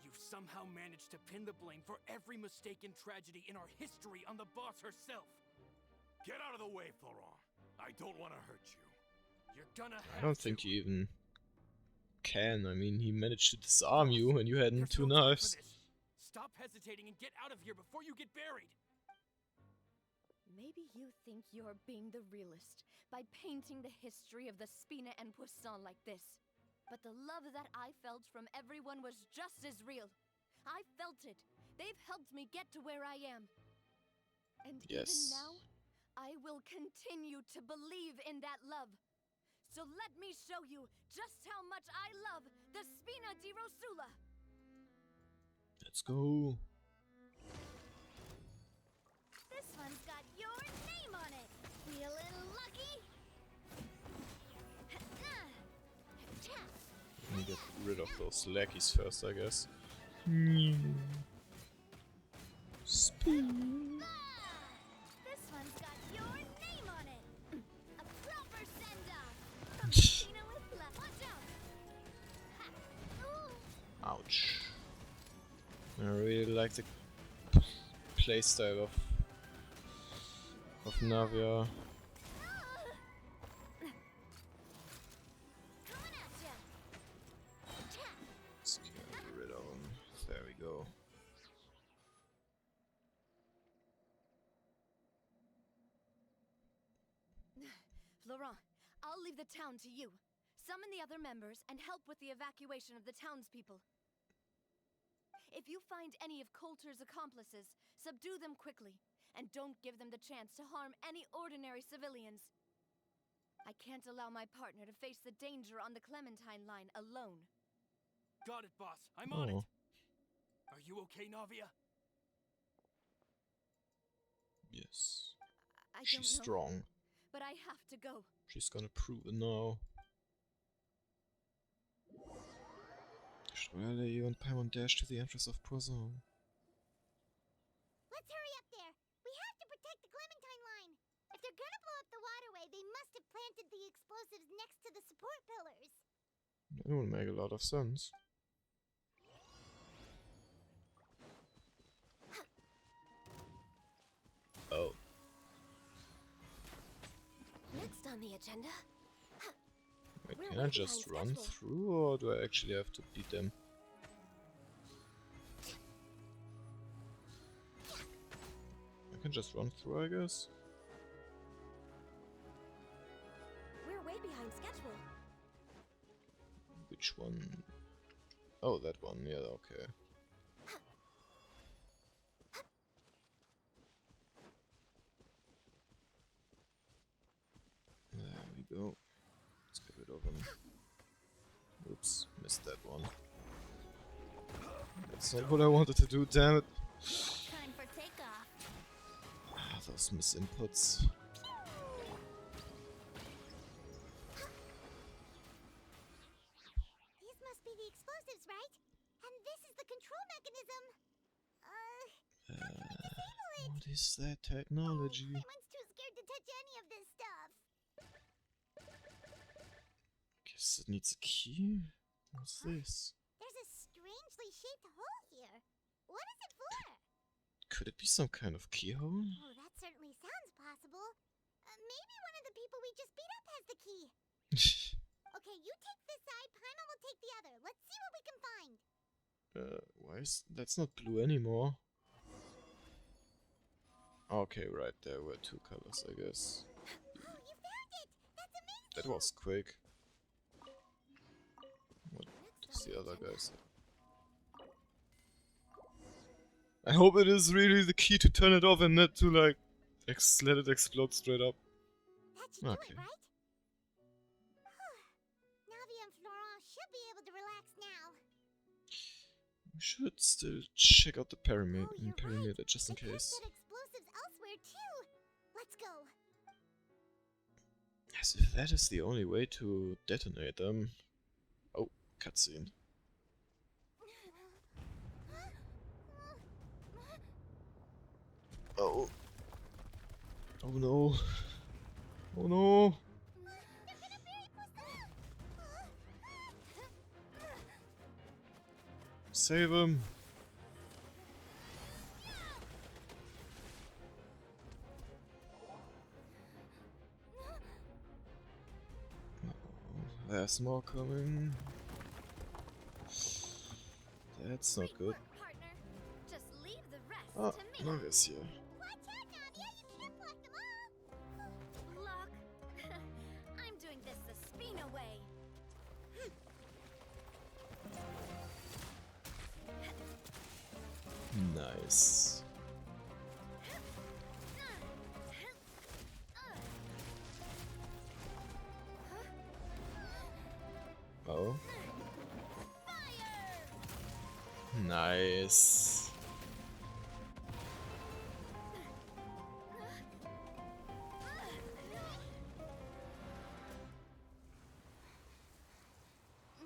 You've somehow managed to pin the blame for every mistake and tragedy in our history on the boss herself. Get out of the way, Florent. I don't want to hurt you. You're gonna have I don't think to. you even can. I mean, he managed to disarm you and you had There's two no time for knives. this. Stop hesitating and get out of here before you get buried. Maybe you think you're being the realist by painting the history of the Spina and Poisson like this. But the love that I felt from everyone was just as real. I felt it. They've helped me get to where I am. And Yes. even now, I will continue to believe in that love. So let me show you just how much I love the Spina di Rosula. Let's go. This one's got your name on it! Feeling lucky? Let me get rid of those lackeys first, I guess. Spin. This one's got your name on it! A proper send-off! From Tina with love. Watch out! Ouch. I really like the playstyle of Navia. Coming at ya! Let's get rid of him. There we go. Laurent, I'll leave the town to you. Summon the other members and help with the evacuation of the townspeople. If you find any of Coulter's accomplices, subdue them quickly, and don't give them the chance to harm any ordinary civilians. I can't allow my partner to face the danger on the Clementine line alone. Got it, boss. I'm on Oh. it. Are you okay, Navia? Yes. I She's don't know, strong. but I have to go. She's gonna prove it now. Steuerle you and Paimon dash to the entrance of Poisson. Let's hurry up there! We have to protect the Clementine line! If they're gonna blow up the waterway, they must have planted the explosives next to the support pillars! That would make a lot of sense. Oh. Next on the agenda... Wait, We're can way I just behind run schedule. through, or do I actually have to beat them? I can just run through, I guess. We're way behind schedule. Which one? Oh, that one. Yeah, okay. There we go. Let's get rid of him. Oops, missed that one. That's not what I wanted to do, damn it. Time for takeoff. Ah, those misinputs. These must be the explosives, right? And this is the control mechanism. How can we disable it? What is that technology? Paimon's too scared to touch any of this stuff. Guess it needs a key? What's this? There's a strangely shaped hole here. What is it for? Could it be some kind of keyhole? Oh, that certainly sounds possible. Maybe one of the people we just beat up has the key. Okay, you take this side, Paimon will take the other. Let's see what we can find. Why is that's not blue anymore? Okay, right, there were two colors, I guess. Oh, you found it! That's amazing! That was quick. What does the other guy say? I hope it is really the key to turn it off and not to like let it explode straight up. That should do Okay. it, right? Navi and Florent should be able to relax now. We should still check out the perimeter, Oh, you're perimeter right. just in They could case. set explosives elsewhere too. Let's go. As if that is the only way to detonate them. Oh, cutscene. Oh. Oh no. Oh no. They're gonna bury Poisson! Save him. There's more coming. That's not good. Partner. Just leave the rest Oh, to me. Navia's here. Watch out, Navia! You can't block them all! Look, I'm doing this the Spina way. Nice. Oh. Nice.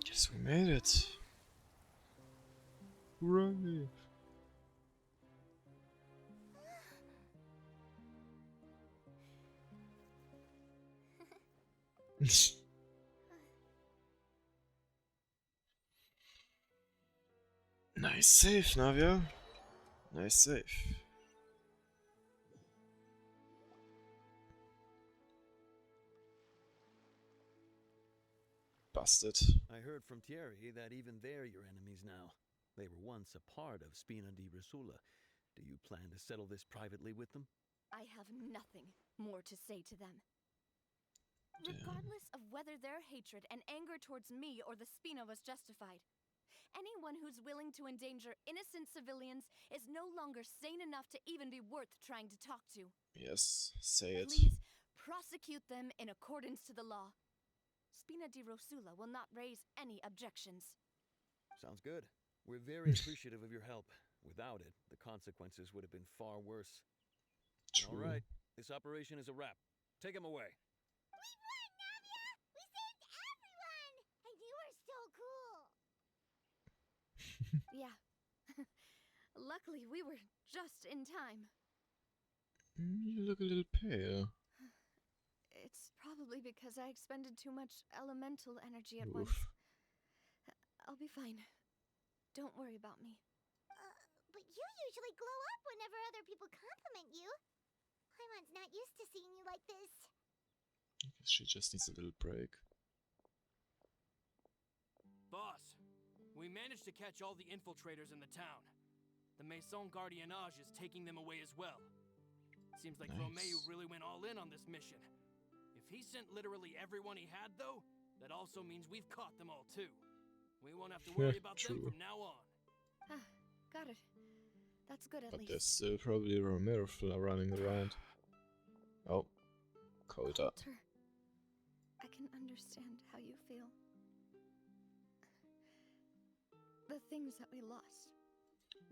Guess we made it. Hooray. Nice save, Navia. Nice save. Busted. I heard from Thierry that even they're your enemies now. They were once a part of Spina di Rosula. Do you plan to settle this privately with them? I have nothing more to say to them. Damn. Regardless of whether their hatred and anger towards me or the Spina was justified, anyone who's willing to endanger innocent civilians is no longer sane enough to even be worth trying to talk to. Yes, say it. Please prosecute them in accordance to the law. Spina di Rosula will not raise any objections. Sounds good. We're very appreciative of your help. Without it, the consequences would have been far worse. True. All right, this operation is a wrap. Take him away. We won, Navia! We saved everyone! And you were so cool! Yeah. Luckily, we were just in time. You look a little pale. It's probably because I expended too much elemental energy at Oof. once. I'll be fine. Don't worry about me. But you usually glow up whenever other people compliment you. Paimon's not used to seeing you like this. I guess she just needs a little break. Boss, we managed to catch all the infiltrators in the town. The Maison Gardiennage is taking them away as well. Seems like Nice. Romeo really went all in on this mission. If he sent literally everyone he had, though, that also means we've caught them all too. We won't have to worry about them True. from now on. Ah, got it. That's good at But least. there's still probably Romero running around. Oh, Coda. Coulter, I can understand how you feel. The things that we lost,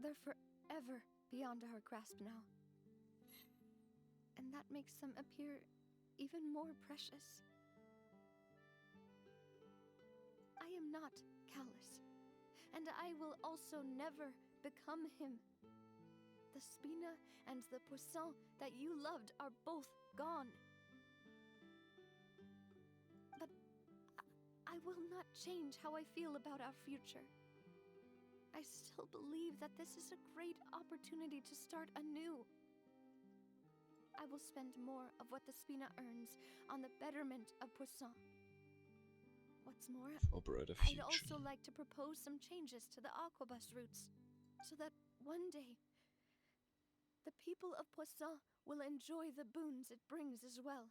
they're forever beyond our grasp now. And that makes them appear even more precious. I am not callous, and I will also never become him. The Spina and the Poisson that you loved are both gone. But I will not change how I feel about our future. I still believe that this is a great opportunity to start anew. I will spend more of what the Spina earns on the betterment of Poisson. What's more, For brighter I'd future. also like to propose some changes to the Aquabus routes, so that one day the people of Poisson will enjoy the boons it brings as well.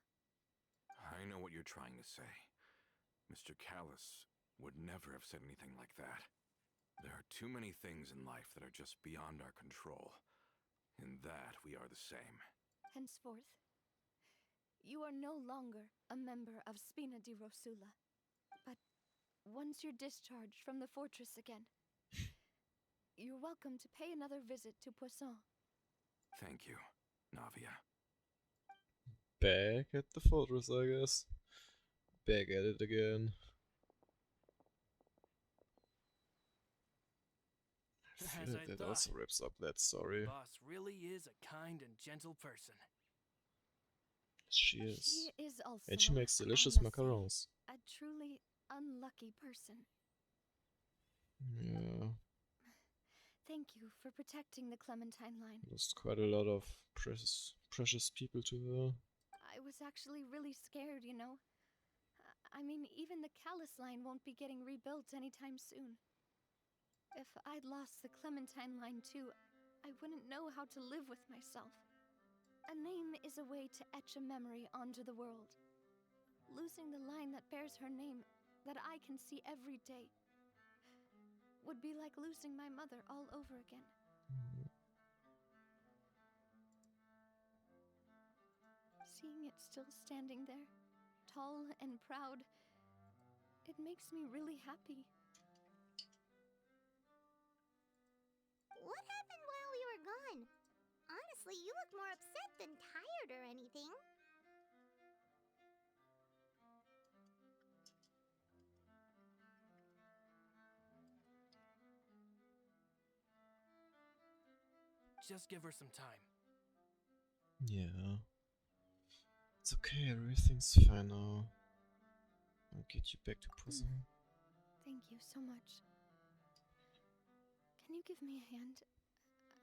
I know what you're trying to say. Mr. Callus would never have said anything like that. There are too many things in life that are just beyond our control. In that, we are the same. Henceforth, you are no longer a member of Spina di Rosula. But once you're discharged from the fortress again, you're welcome to pay another visit to Poisson. Thank you, Navia. Back at the fortress, I guess. Back at it again. I feel like that also wraps up that story. Boss really is a kind and gentle person. She is. She is also, And she makes I delicious must say, macarons. a truly unlucky person. Yeah. Thank you for protecting the Clementine line. Lost quite a lot of precious people to her. I was actually really scared, you know. I mean, even the Callus line won't be getting rebuilt anytime soon. If I'd lost the Clementine line too, I wouldn't know how to live with myself. A name is a way to etch a memory onto the world. Losing the line that bears her name, that I can see every day, would be like losing my mother all over again. Seeing it still standing there, tall and proud, it makes me really happy. What happened while we were gone? Honestly, you look more upset than tired or anything. Just give her some time. Yeah. It's okay, everything's fine now. I'll get you back to prison. Thank you so much. Can you give me a hand?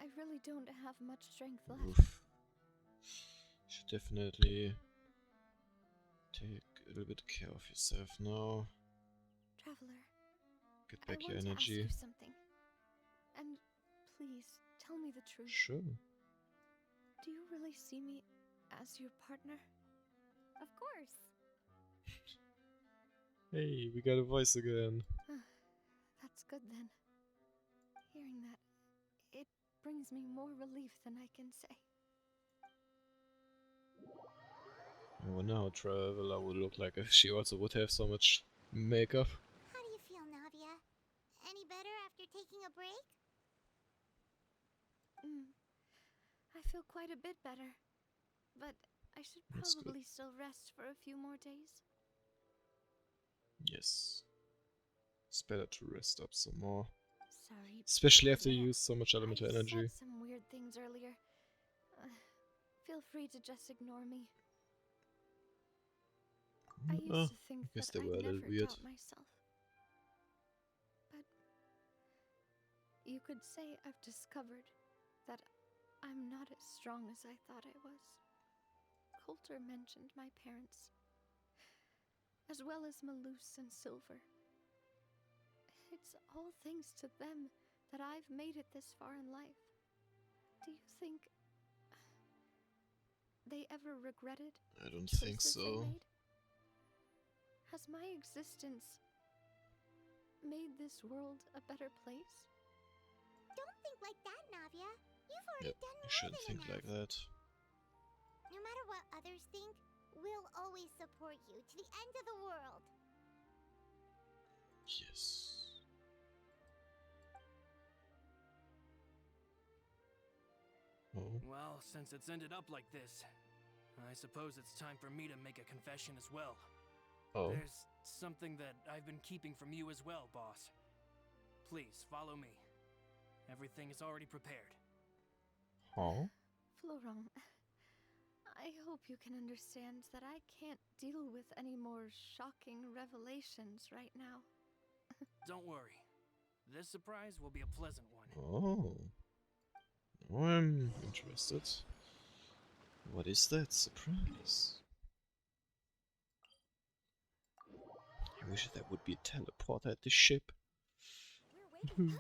I really don't have much strength left. Oof. You should definitely take a little bit care of yourself now. Traveler, Get back I your want to ask energy. you something. And please, tell me the truth. Sure. Do you really see me as your partner? Of course. Hey, we got a voice again. That's good then. Hearing that, it brings me more relief than I can say. I wonder how Traveler would look like if she also would have so much makeup. How do you feel, Navia? Any better after taking a break? I feel quite a bit better. But I should That's good. probably still rest for a few more days. Yes. It's better to rest up some more. Sorry. Especially after you Yeah, use so much elemental I energy. said some weird things earlier. Feel free to just ignore me. I used to think guess that they were I'd a little never weird. doubt myself. But you could say I've discovered that I'm not as strong as I thought I was. Coulter mentioned my parents, as well as Malus and Silver. It's all thanks to them that I've made it this far in life. Do you think they ever regretted I don't choices think they so. made? Has my existence made this world a better place? Don't think like that, Navia. You've already Yep, done you more shouldn't than think enough. like that. No matter what others think, we'll always support you to the end of the world. Yes. Oh. Well, since it's ended up like this, I suppose it's time for me to make a confession as well. Oh. There's something that I've been keeping from you as well, boss. Please, follow me. Everything is already prepared. Oh? Florent, I hope you can understand that I can't deal with any more shocking revelations right now. Don't worry. This surprise will be a pleasant one. Oh. Now I'm interested. What is that surprise? I wish there would be a teleporter at the ship. We're waiting.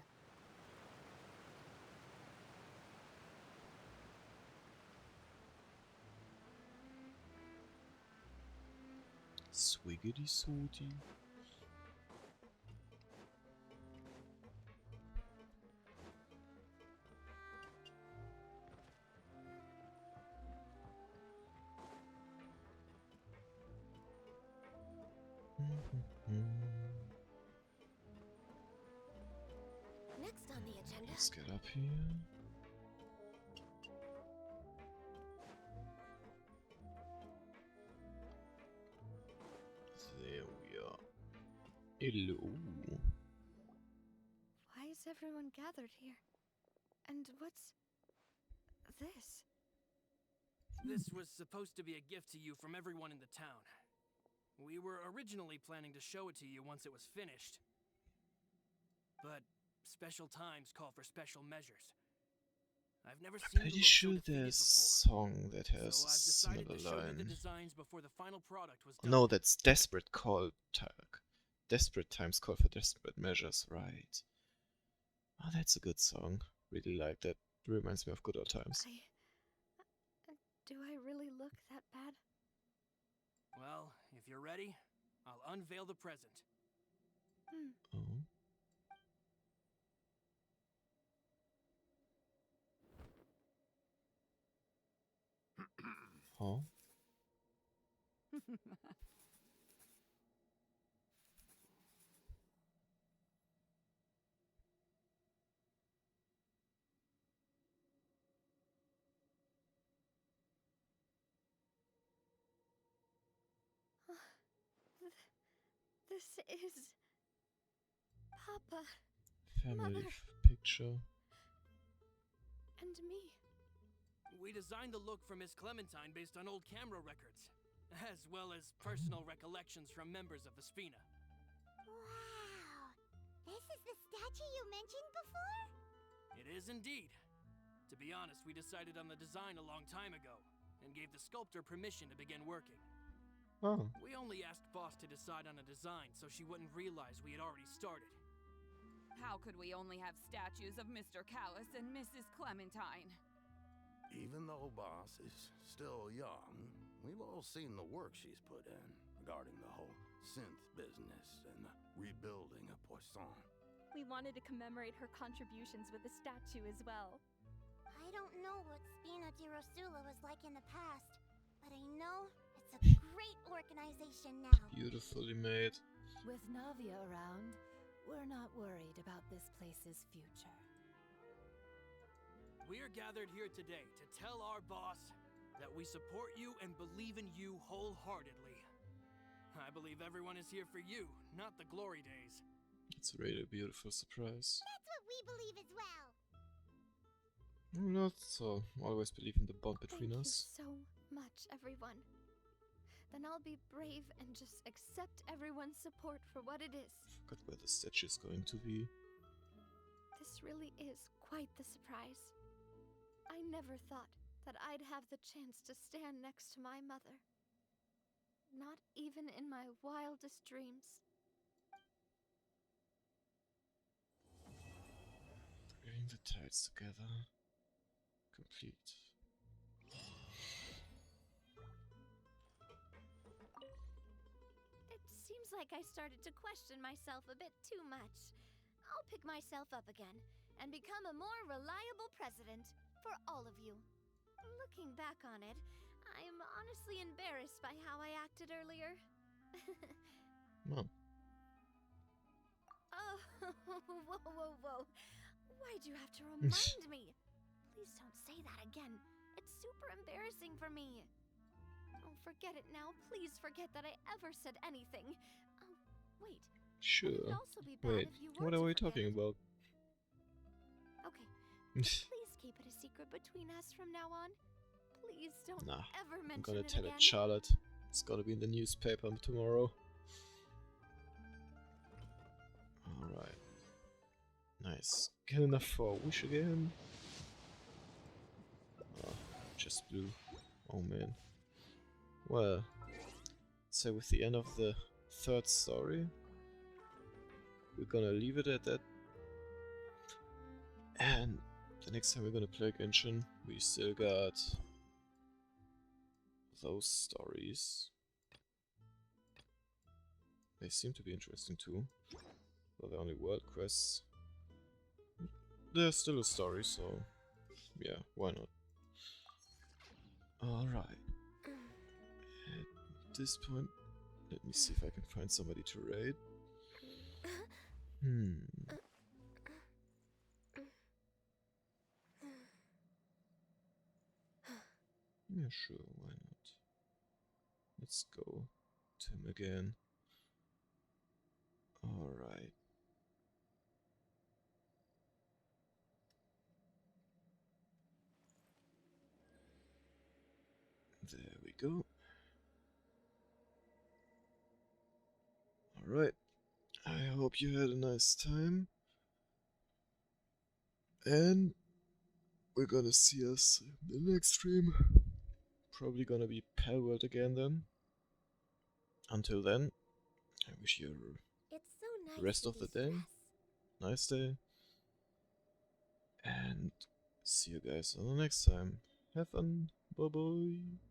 Swiggity sooty. Next on the agenda. Let's get up here. There we are. Hello. Why is everyone gathered here? And what's this? This was supposed to be a gift to you from everyone in the town. We were originally planning to show it to you once it was finished. But special times call for special measures. I've never seen Pretty you look so sure defeated there's a before. song that has So a I've decided similar to show you the line. designs before the final product was done. No, that's Desperate Call Tag. Desperate Times Call for Desperate Measures, right. Oh, that's a good song. Really like that. Reminds me of good old times. Do I really look that bad? Well, if you're ready, I'll unveil the present. Oh. Huh? This is... Papa. Family Mother. picture. And me. We designed the look for Miss Clementine based on old camera records, as well as personal recollections from members of the Spina. Wow! This is the statue you mentioned before? It is indeed. To be honest, we decided on the design a long time ago, and gave the sculptor permission to begin working. Oh. We only asked Boss to decide on a design so she wouldn't realize we had already started. How could we only have statues of Mr. Callus and Mrs. Clementine? Even though Boss is still young, we've all seen the work she's put in regarding the whole synth business and the rebuilding of Poisson. We wanted to commemorate her contributions with a statue as well. I don't know what Spina di Rosula was like in the past, but I know it's a great organization now. Beautifully made. With Navia around, we're not worried about this place's future. We are gathered here today to tell our boss that we support you and believe in you wholeheartedly. I believe everyone is here for you, not the glory days. It's really a beautiful surprise. That's what we believe as well. Not so. Always believe in the bond between Thank us. you so much, everyone. Then I'll be brave and just accept everyone's support for what it is. Forgot where the statue is going to be. This really is quite the surprise. I never thought that I'd have the chance to stand next to my mother. Not even in my wildest dreams. Bring the tides together. Complete. It seems like I started to question myself a bit too much. I'll pick myself up again and become a more reliable president for all of you. Looking back on it, I'm honestly embarrassed by how I acted earlier. No. Oh, whoa. Why'd you have to remind me? Please don't say that again. It's super embarrassing for me. Oh, forget it now. Please forget that I ever said anything. Oh, wait. Sure. It'd also be bad Wait, if you were what are to we forget talking it. about? Okay. Please keep it a secret between us from now on. Please don't Nah, ever I'm mention gonna it tell again. it Charlotte. It's gonna be in the newspaper tomorrow. Alright. Nice. Get enough for a wish again. Oh, just blue. Oh man. Well, so with the end of the third story, we're gonna leave it at that. And the next time we're gonna play Genshin, we still got those stories. They seem to be interesting too. But they're only world quests. There's still a story, so yeah, why not? Alright. At this point, let me see if I can find somebody to raid. Yeah, sure, why not? Let's go. Tim again. Alright. There we go. Alright. I hope you had a nice time. And we're gonna see us in the next stream. Probably gonna be Palworld again then. Until then, I wish you It's so nice rest to of the be day. stressed. Nice day. And see you guys on the next time. Have fun. Bye bye.